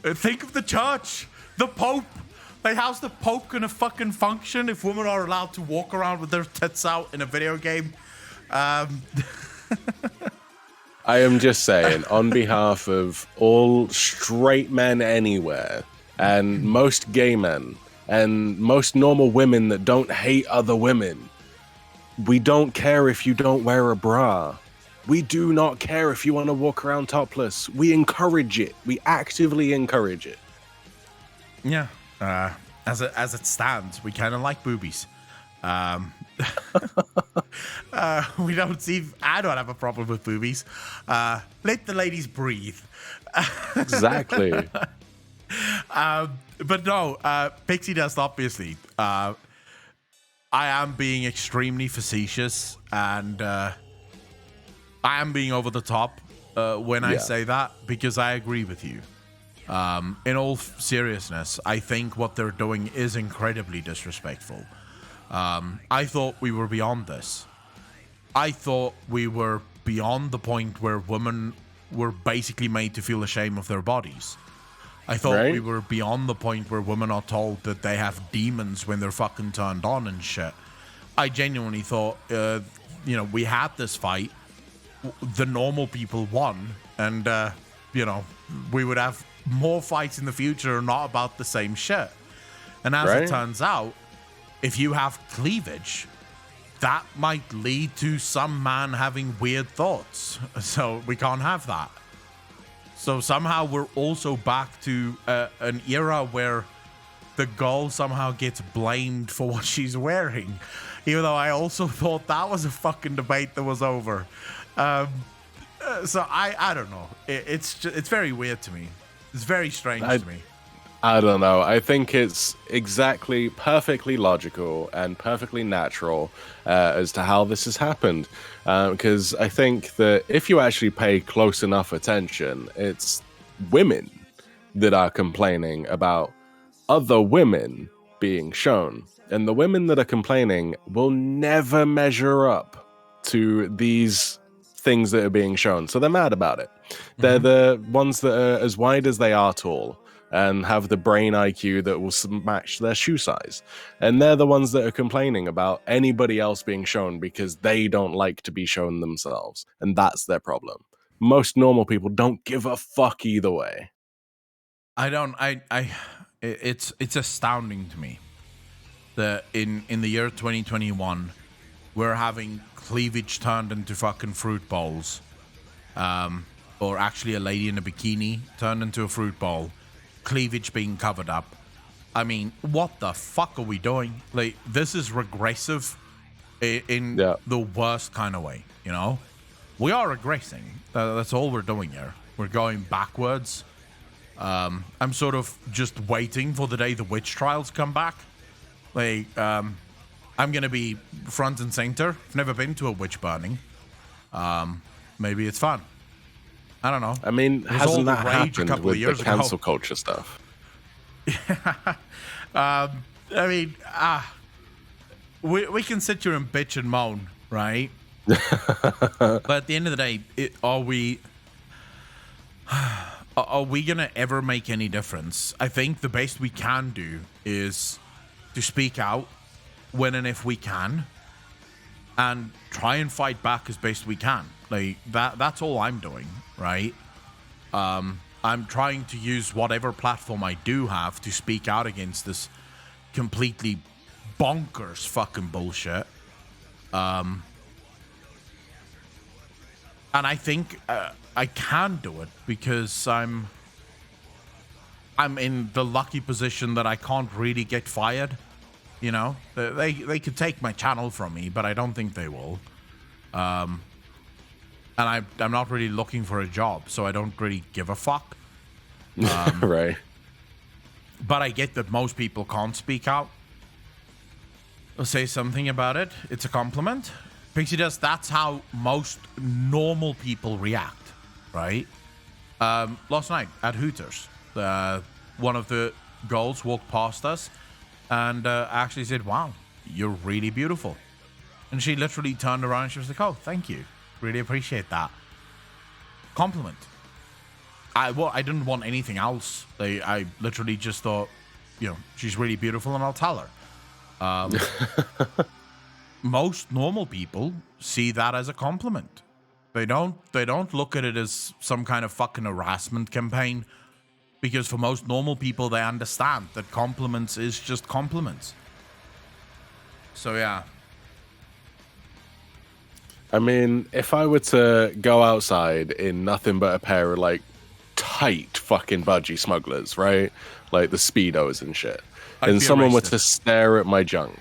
Think of the church, the Pope. Like, how's the Pope going to fucking function if women are allowed to walk around with their tits out in a video game? I am just saying, on behalf of all straight men anywhere, and most gay men, and most normal women that don't hate other women, we don't care if you don't wear a bra. We do not care if you want to walk around topless. We encourage it. We actively encourage it. Yeah. As it stands, we kind of like boobies. We don't see... I don't have a problem with boobies. Let the ladies breathe. Exactly. But no, Pixie Dust, obviously. I am being extremely facetious, and I am being over the top when I say that, because I agree with you. In all seriousness, I think what they're doing is incredibly disrespectful. I thought we were beyond this. I thought we were beyond the point where women were basically made to feel ashamed of their bodies. I thought we were beyond the point where women are told that they have demons when they're fucking turned on and shit. I genuinely thought, we had this fight. The normal people won. And, we would have more fights in the future not about the same shit. And as it turns out, if you have cleavage, that might lead to some man having weird thoughts. So we can't have that. So somehow we're also back to an era where the girl somehow gets blamed for what she's wearing. Even though I also thought that was a fucking debate that was over. So I don't know. It's very weird to me. It's very strange to me. I don't know. I think it's exactly perfectly logical and perfectly natural as to how this has happened. Because I think that if you actually pay close enough attention, it's women that are complaining about other women being shown. And the women that are complaining will never measure up to these things that are being shown. So they're mad about it. They're the ones that are as wide as they are tall and have the brain IQ that will match their shoe size. And they're the ones that are complaining about anybody else being shown because they don't like to be shown themselves. And that's their problem. Most normal people don't give a fuck either way. It's astounding to me that in the year 2021, we're having cleavage turned into fucking fruit bowls. Or actually a lady in a bikini turned into a fruit bowl. Cleavage being covered up. I mean, what the fuck are we doing? Like, this is regressive in the worst kind of way, you know? We are regressing. That's all we're doing here. We're going backwards. I'm sort of just waiting for the day the witch trials come back. Like, I'm gonna be front and center. I've never been to a witch burning. Maybe it's fun. I don't know. I mean, hasn't that happened with the cancel culture stuff? I mean, we can sit here and bitch and moan, right? But at the end of the day, are we gonna ever make any difference? I think the best we can do is to speak out when and if we can, and try and fight back as best we can. Like that's all I'm doing, right? I'm trying to use whatever platform I do have to speak out against this completely bonkers fucking bullshit. And I think I can do it because I'm in the lucky position that I can't really get fired. You know, they could take my channel from me, but I don't think they will. And I'm not really looking for a job, so I don't really give a fuck. Right. But I get that most people can't speak out or say something about it. It's a compliment. Pixie Dust, that's how most normal people react, right? Last night at Hooters, one of the girls walked past us and actually said, "Wow, you're really beautiful." And she literally turned around and she was like, "Oh, thank you. Really appreciate that." Compliment. I didn't want anything else. I literally just thought, you know, she's really beautiful and I'll tell her. Most normal people see that as a compliment. They don't look at it as some kind of fucking harassment campaign, because for most normal people, they understand that compliments is just compliments. So yeah. I mean, if I were to go outside in nothing but a pair of like tight fucking budgie smugglers, right? Like the Speedos and shit, and someone were to stare at my junk,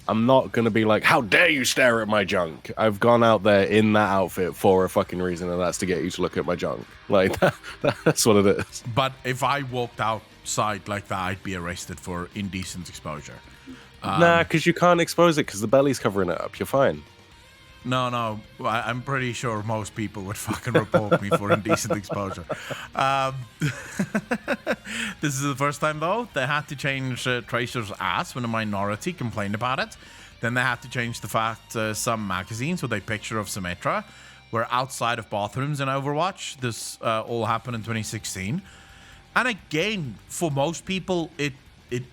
I'm not going to be like, "How dare you stare at my junk?" I've gone out there in that outfit for a fucking reason, and that's to get you to look at my junk. Like, that's what it is. But if I walked outside like that, I'd be arrested for indecent exposure. Nah, because you can't expose it because the belly's covering it up. You're fine. No, I'm pretty sure most people would fucking report me for indecent exposure. This is the first time, though. They had to change Tracer's ass when a minority complained about it. Then they had to change the fact some magazines with a picture of Symmetra were outside of bathrooms in Overwatch. This all happened in 2016. And again, for most people, it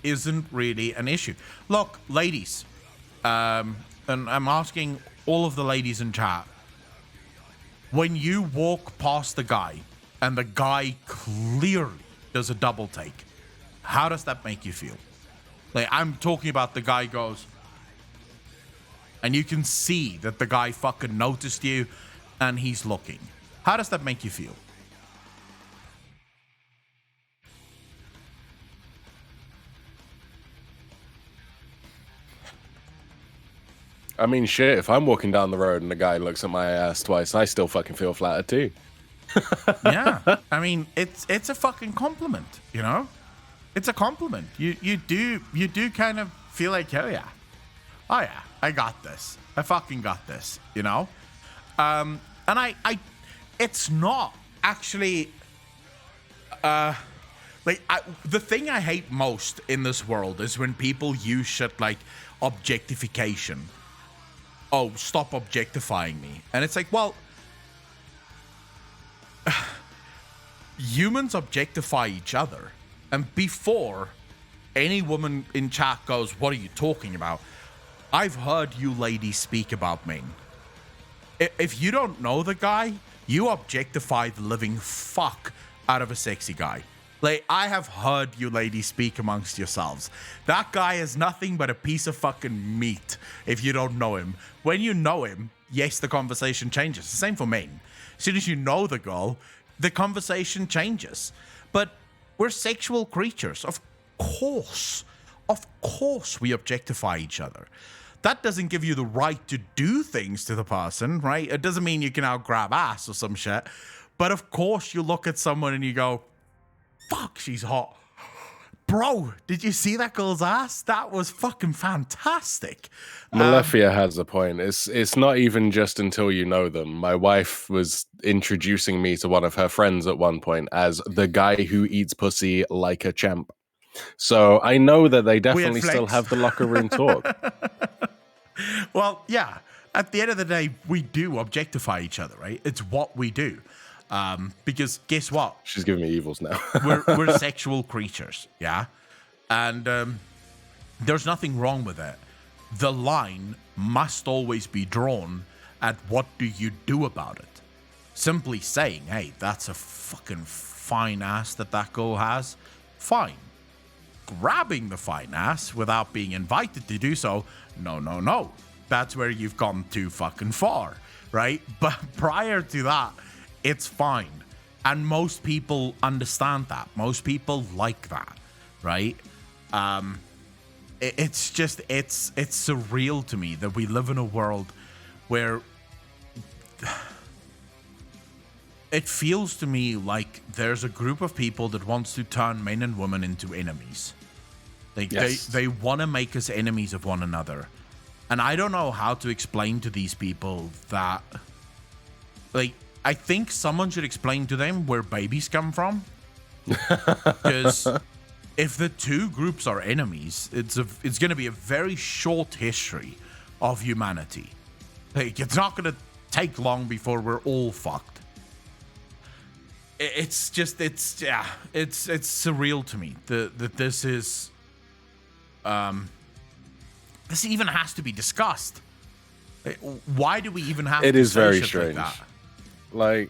isn't really an issue. Look, ladies, and I'm asking all of the ladies in chat, when you walk past the guy and the guy clearly does a double take, how does that make you feel? Like, I'm talking about the guy goes, and you can see that the guy fucking noticed you and he's looking. How does that make you feel? I mean, shit, if I'm walking down the road and the guy looks at my ass twice, I still fucking feel flattered too. Yeah, I mean, it's a fucking compliment, you know? It's a compliment. You do kind of feel like, oh yeah, I got this. I fucking got this, you know? And it's not actually, the thing I hate most in this world is when people use shit like objectification. Oh, stop objectifying me. And it's like, well, humans objectify each other. And before any woman in chat goes, what are you talking about? I've heard you ladies speak about me. If you don't know the guy, you objectify the living fuck out of a sexy guy. Like, I have heard you ladies speak amongst yourselves. That guy is nothing but a piece of fucking meat if you don't know him. When you know him, yes, the conversation changes. The same for men. As soon as you know the girl, the conversation changes. But we're sexual creatures. Of course we objectify each other. That doesn't give you the right to do things to the person, right? It doesn't mean you can now grab ass or some shit. But of course you look at someone and you go, fuck, she's hot. Bro, did you see that girl's ass? That was fucking fantastic. Malefia has a point. It's not even just until you know them. My wife was introducing me to one of her friends at one point as the guy who eats pussy like a champ. So I know that they definitely still have the locker room talk. Well, yeah. At the end of the day, we do objectify each other, right? It's what we do. Because guess what? She's giving me evils now. we're sexual creatures, yeah? And there's nothing wrong with it. The line must always be drawn at what do you do about it. Simply saying, hey, that's a fucking fine ass that girl has, fine. Grabbing the fine ass without being invited to do so, no. That's where you've gone too fucking far, right? But prior to that, it's fine. And most people understand that. Most people like that, right? It's surreal to me that we live in a world where it feels to me like there's a group of people that wants to turn men and women into enemies. Like, yes. They want to make us enemies of one another. And I don't know how to explain to these people that, like, I think someone should explain to them where babies come from. Because if the two groups are enemies, it's going to be a very short history of humanity. Like, it's not going to take long before we're all fucked. It's surreal to me that this is, this even has to be discussed. Why do we even have to? It is very strange. Like that? Like,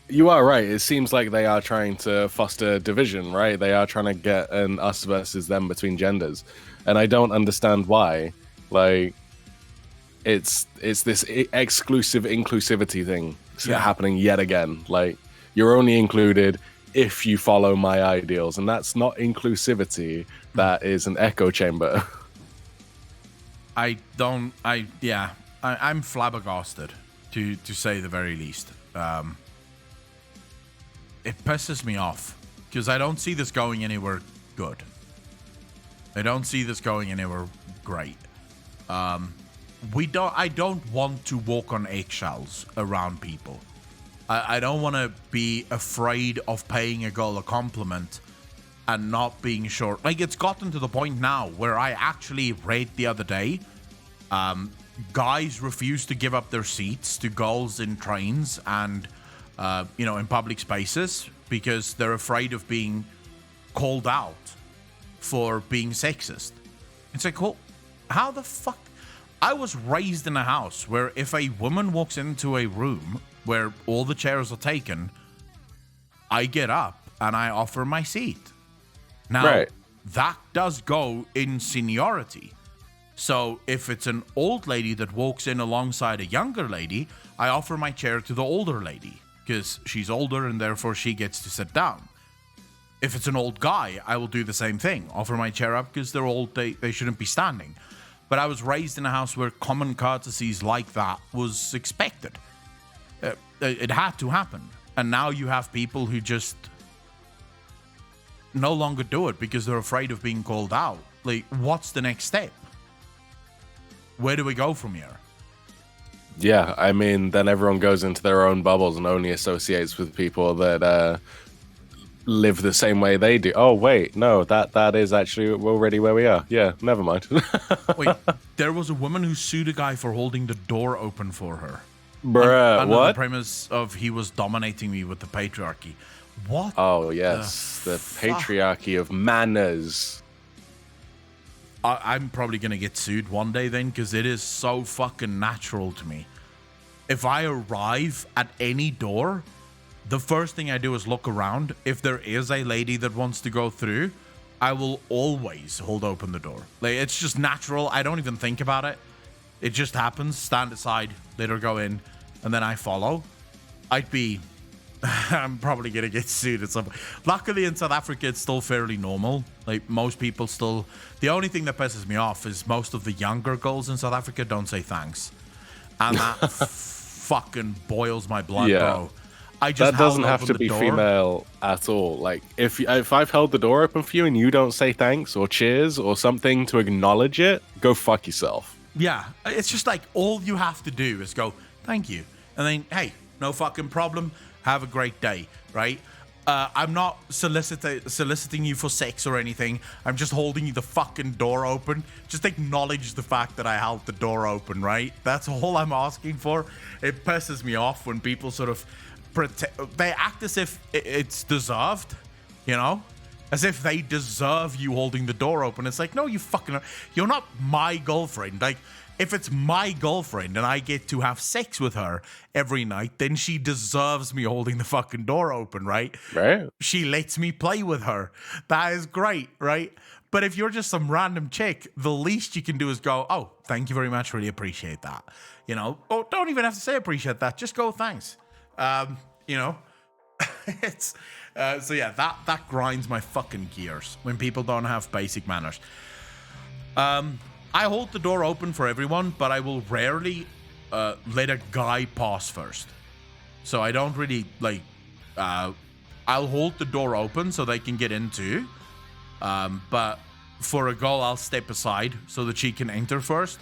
you are right. It seems like they are trying to foster division, right? They are trying to get an us versus them between genders. And I don't understand why. Like, it's this exclusive inclusivity thing happening yet again. Like, you're only included if you follow my ideals. And that's not inclusivity. That is an echo chamber. I'm flabbergasted, to say the very least. It pisses me off because I don't see this going anywhere good. I don't see this going anywhere great. I don't want to walk on eggshells around people. I don't want to be afraid of paying a girl a compliment and not being sure. Like, it's gotten to the point now where I actually read the other day, guys refuse to give up their seats to girls in trains and, in public spaces because they're afraid of being called out for being sexist. It's like, well, how the fuck? I was raised in a house where if a woman walks into a room where all the chairs are taken, I get up and I offer my seat. Now, that does go in seniority. So if it's an old lady that walks in alongside a younger lady, I offer my chair to the older lady because she's older and therefore she gets to sit down. If it's an old guy, I will do the same thing. Offer my chair up because they're old, they shouldn't be standing. But I was raised in a house where common courtesies like that was expected. It had to happen. And now you have people who just no longer do it because they're afraid of being called out. Like, what's the next step? Where do we go from here? Yeah, I mean, then everyone goes into their own bubbles and only associates with people that live the same way they do. Oh, wait, no, that is actually already where we are. Yeah, never mind. Wait, there was a woman who sued a guy for holding the door open for her. Bruh, under what? the premise of he was dominating me with the patriarchy. What? Oh, yes, the patriarchy of manners. I'm probably going to get sued one day then, because it is so fucking natural to me. If I arrive at any door, the first thing I do is look around. If there is a lady that wants to go through, I will always hold open the door. Like, it's just natural. I don't even think about it. It just happens. Stand aside, let her go in, and then I follow. I'm probably going to get sued at some point. Luckily, in South Africa, it's still fairly normal. Like, most people still... The only thing that pisses me off is most of the younger girls in South Africa don't say thanks. And that fucking boils my blood, bro. That doesn't have to be female at all. Like, if I've held the door open for you and you don't say thanks or cheers or something to acknowledge it, go fuck yourself. Yeah, it's just like, all you have to do is go, thank you. And then, hey, no fucking problem. Have a great day, right? I'm not soliciting you for sex or anything. I'm just holding the fucking door open. Just acknowledge the fact that I held the door open, right? That's all I'm asking for. It pisses me off when people sort of they act as if it's deserved, you know? As if they deserve you holding the door open. It's like, no, you're not my girlfriend. Like, if it's my girlfriend and I get to have sex with her every night, then she deserves me holding the fucking door open, right? Right. She lets me play with her. That is great, right? But if you're just some random chick, the least you can do is go, oh, thank you very much. Really appreciate that. You know, oh, don't even have to say appreciate that. Just go, thanks. You know, it's so yeah, that grinds my fucking gears when people don't have basic manners. I hold the door open for everyone, but I will rarely let a guy pass first. So I don't really like. I'll hold the door open so they can get in too. But for a girl, I'll step aside so that she can enter first.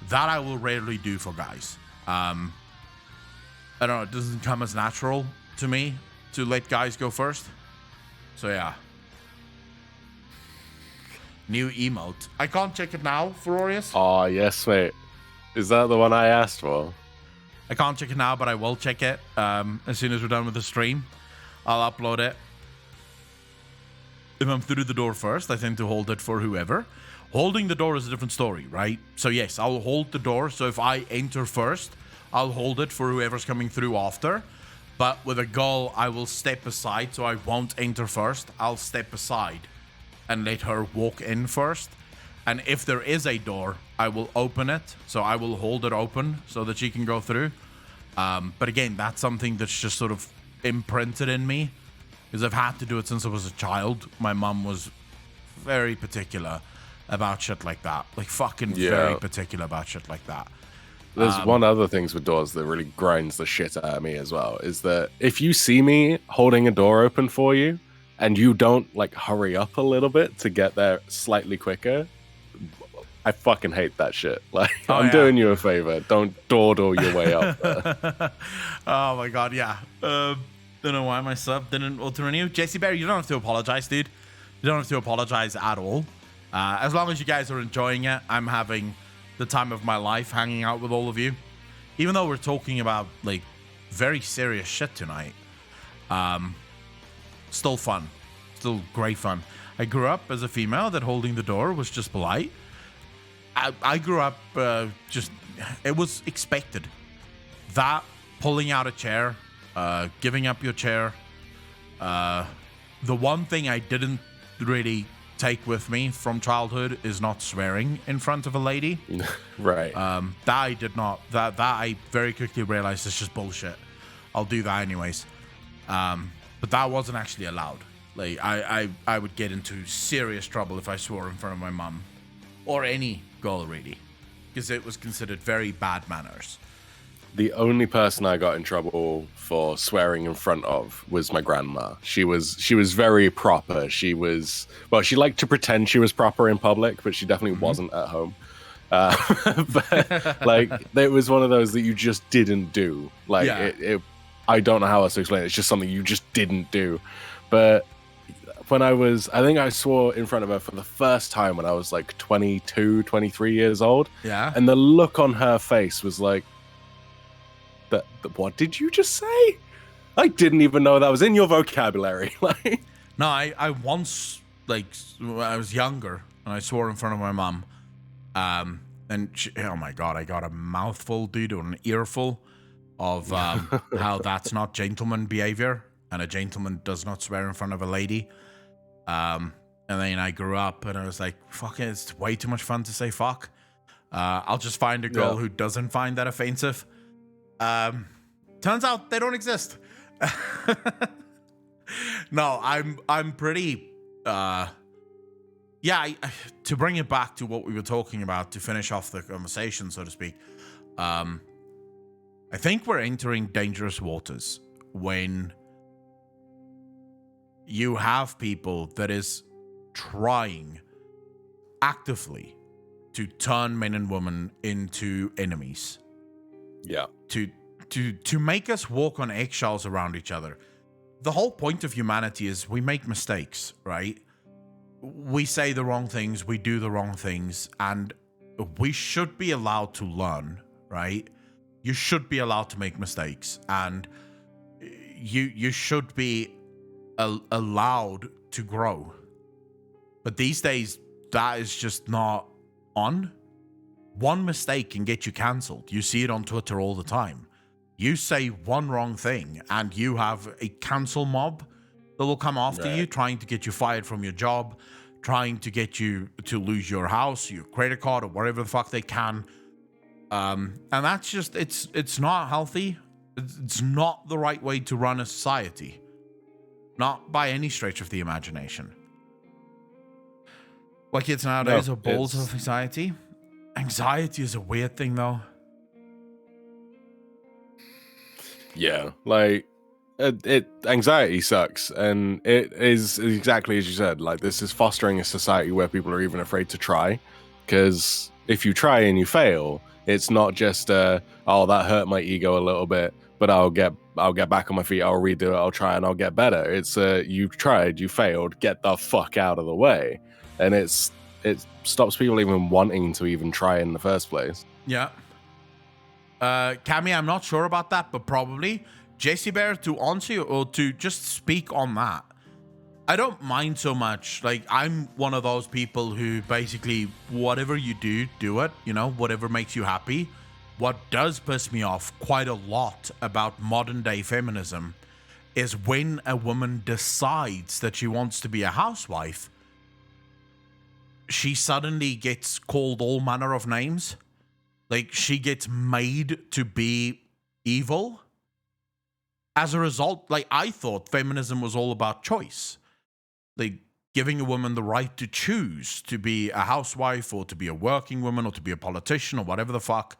That I will rarely do for guys. I don't know, it doesn't come as natural to me to let guys go first. So yeah. New emote. I can't check it now, Furious. Oh, yes, mate. Is that the one I asked for? I can't check it now, but I will check it as soon as we're done with the stream. I'll upload it. If I'm through the door first, I tend to hold it for whoever. Holding the door is a different story, right? So yes, I'll hold the door. So if I enter first, I'll hold it for whoever's coming through after. But with a girl, I will step aside, so I won't enter first. I'll step aside and let her walk in first. And if there is a door, I will open it. So I will hold it open so that she can go through. But again, that's something that's just sort of imprinted in me, because I've had to do it since I was a child. My mum was very particular about shit like that. Like, fucking very particular about shit like that. There's one other things with doors that really grinds the shit out of me as well, is that if you see me holding a door open for you and you don't like hurry up a little bit to get there slightly quicker, I fucking hate that shit. Like, I'm doing you a favor. Don't dawdle your way up there. Oh my god, yeah. Don't know why my sub didn't auto-renew. Jesse Bear, you don't have to apologize, dude. You don't have to apologize at all. As long as you guys are enjoying it, I'm having the time of my life hanging out with all of you. Even though we're talking about, like, very serious shit tonight. Still fun. Still great fun. I grew up as a female that holding the door was just polite. I grew up just... It was expected. That, pulling out a chair, giving up your chair. The one thing I didn't really take with me from childhood is not swearing in front of a lady. Right. That I did not. That I very quickly realized is just bullshit. I'll do that anyways. But that wasn't actually allowed. Like, I would get into serious trouble if I swore in front of my mum. Or any girl, really. Because it was considered very bad manners. the only person I got in trouble for swearing in front of was my grandma. She was very proper. She liked to pretend she was proper in public, but she definitely wasn't at home. But like, it was one of those that you just didn't do. Like, I don't know how else to explain it. It's just something you just didn't do. But when I think I swore in front of her for the first time when I was like 22, 23 years old. Yeah. And the look on her face was like, what did you just say? I didn't even know that was in your vocabulary. Like, no, I once, like, when I was younger, and I swore in front of my mom. And she, oh my God, I got a mouthful, dude, or an earful of how that's not gentleman behavior, and a gentleman does not swear in front of a lady. And then I grew up, and I was like, fuck it, it's way too much fun to say fuck. I'll just find a girl who doesn't find that offensive. Turns out they don't exist. No, I'm pretty, to bring it back to what we were talking about, to finish off the conversation, so to speak, I think we're entering dangerous waters when you have people that is trying actively to turn men and women into enemies. Yeah. To make us walk on eggshells around each other. The whole point of humanity is we make mistakes, right? We say the wrong things, we do the wrong things, and we should be allowed to learn, right? You should be allowed to make mistakes, and you should be allowed to grow. But these days, that is just not on. One mistake can get you cancelled. You see it on Twitter all the time. You say one wrong thing, and you have a cancel mob that will come after you, trying to get you fired from your job, trying to get you to lose your house, your credit card, or whatever the fuck they can. And that's just, it's not healthy. It's not the right way to run a society. Not by any stretch of the imagination. Like, kids nowadays are balls of anxiety. Anxiety is a weird thing, though. Yeah, like, anxiety sucks, and it is exactly as you said. Like, this is fostering a society where people are even afraid to try, because if you try and you fail, it's not just that hurt my ego a little bit, but I'll get back on my feet, I'll redo it, I'll try and I'll get better. It's you tried, you failed, get the fuck out of the way. And it stops people even wanting to even try in the first place. Yeah. Cammy, I'm not sure about that, but probably. Jesse Bear, to answer you, or to just speak on that, I don't mind so much. Like, I'm one of those people who basically, whatever you do, do it, you know, whatever makes you happy. What does piss me off quite a lot about modern day feminism is when a woman decides that she wants to be a housewife, she suddenly gets called all manner of names. Like, she gets made to be evil. As a result, like, I thought feminism was all about choice. Like, giving a woman the right to choose to be a housewife or to be a working woman or to be a politician or whatever the fuck.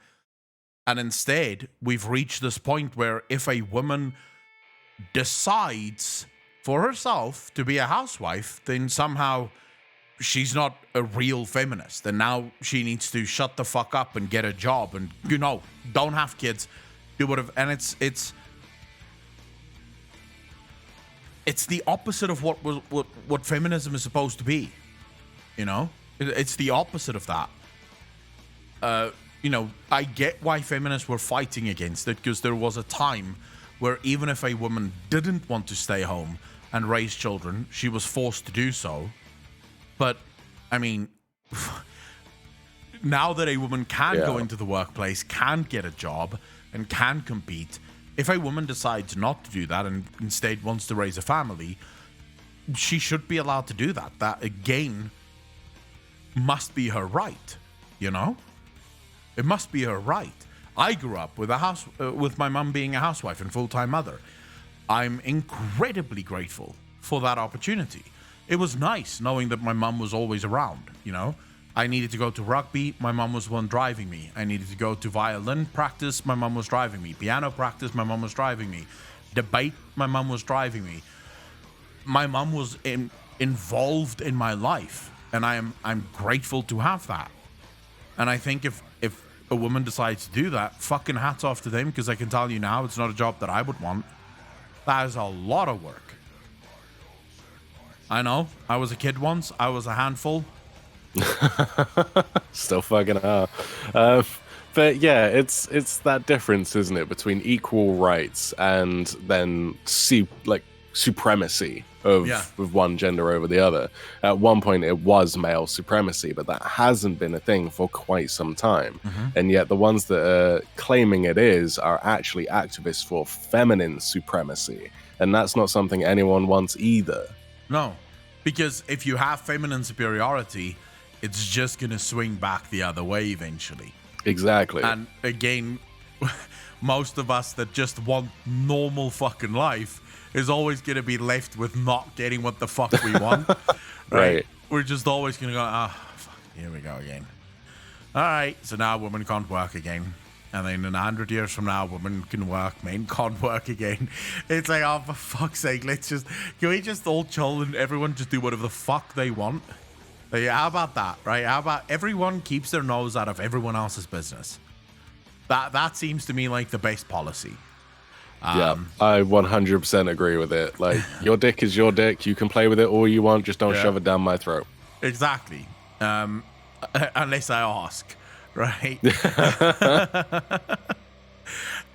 And instead, we've reached this point where if a woman decides for herself to be a housewife, then somehow she's not a real feminist. And now she needs to shut the fuck up and get a job and, you know, don't have kids, do whatever. And it's the opposite of what feminism is supposed to be. You know, it's the opposite of that. You know, I get why feminists were fighting against it, because there was a time where even if a woman didn't want to stay home and raise children, she was forced to do so. But, I mean, now that a woman can go into the workplace, can get a job, and can compete, if a woman decides not to do that and instead wants to raise a family, she should be allowed to do that. That, again, must be her right, you know? It must be her right. I grew up with with my mum being a housewife and full-time mother. I'm incredibly grateful for that opportunity. It was nice knowing that my mum was always around, you know? I needed to go to rugby. My mom was the one driving me. I needed to go to violin practice. My mom was driving me. Piano practice. My mom was driving me. Debate. My mom was driving me. My mom was involved in my life, and I'm grateful to have that. And I think if a woman decides to do that, fucking hats off to them, because I can tell you now, it's not a job that I would want. That is a lot of work. I know. I was a kid once. I was a handful. Still fucking are. But yeah, it's that difference, isn't it, between equal rights and then supremacy of one gender over the other. At one point, it was male supremacy, but that hasn't been a thing for quite some time. And yet the ones that are claiming it are actually activists for feminine supremacy. And that's not something anyone wants either. No, because if you have feminine superiority, it's just going to swing back the other way eventually. Exactly. And again, most of us that just want normal fucking life is always going to be left with not getting what the fuck we want. Right. We're just always going to go, fuck, here we go again. All right, so now women can't work again. And then in 100 years from now, women can work, men can't work again. It's like, oh, for fuck's sake, can we just all chill and everyone just do whatever the fuck they want? Like, how about that, right? How about everyone keeps their nose out of everyone else's business? That seems to me like the best policy. Yeah, I 100% agree with it. Like, your dick is your dick. You can play with it all you want. Just don't shove it down my throat. Exactly. Unless I ask, right?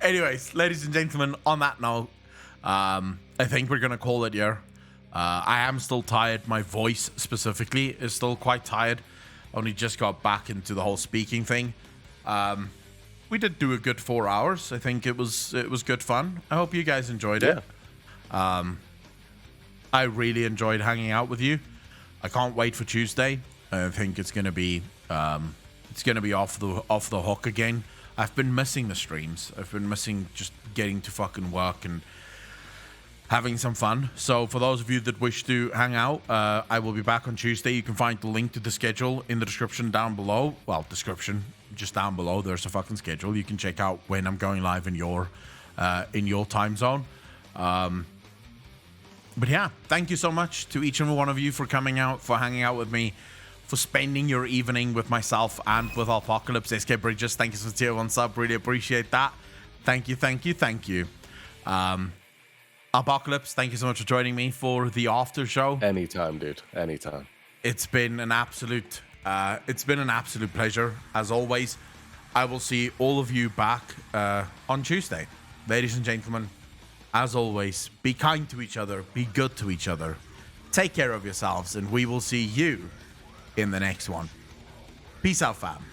Anyways, ladies and gentlemen, on that note, I think we're going to call it here. I am still tired. My voice specifically is still quite tired. Only just got back into the whole speaking thing. We did do a good 4 hours. I think it was good fun. I hope you guys enjoyed it. I really enjoyed hanging out with you. I can't wait for Tuesday. I think it's gonna be off the hook again. I've been missing the streams. I've been missing just getting to fucking work and having some fun. So for those of you that wish to hang out, I will be back on Tuesday. You can find the link to the schedule in the description down below. Well, description just down below. There's a fucking schedule. You can check out when I'm going live in your time zone. But yeah, thank you so much to each and every one of you for coming out, for hanging out with me, for spending your evening with myself and with Apocalypse. SK Bridges, thank you for the tier 1 sub. Really appreciate that. Thank you. Apocalypse, thank you so much for joining me for the after show. Anytime, dude. Anytime. It's been an absolute pleasure, as always. I will see all of you back on Tuesday. Ladies and gentlemen, as always, be kind to each other, be good to each other. Take care of yourselves, and we will see you in the next one. Peace out, fam.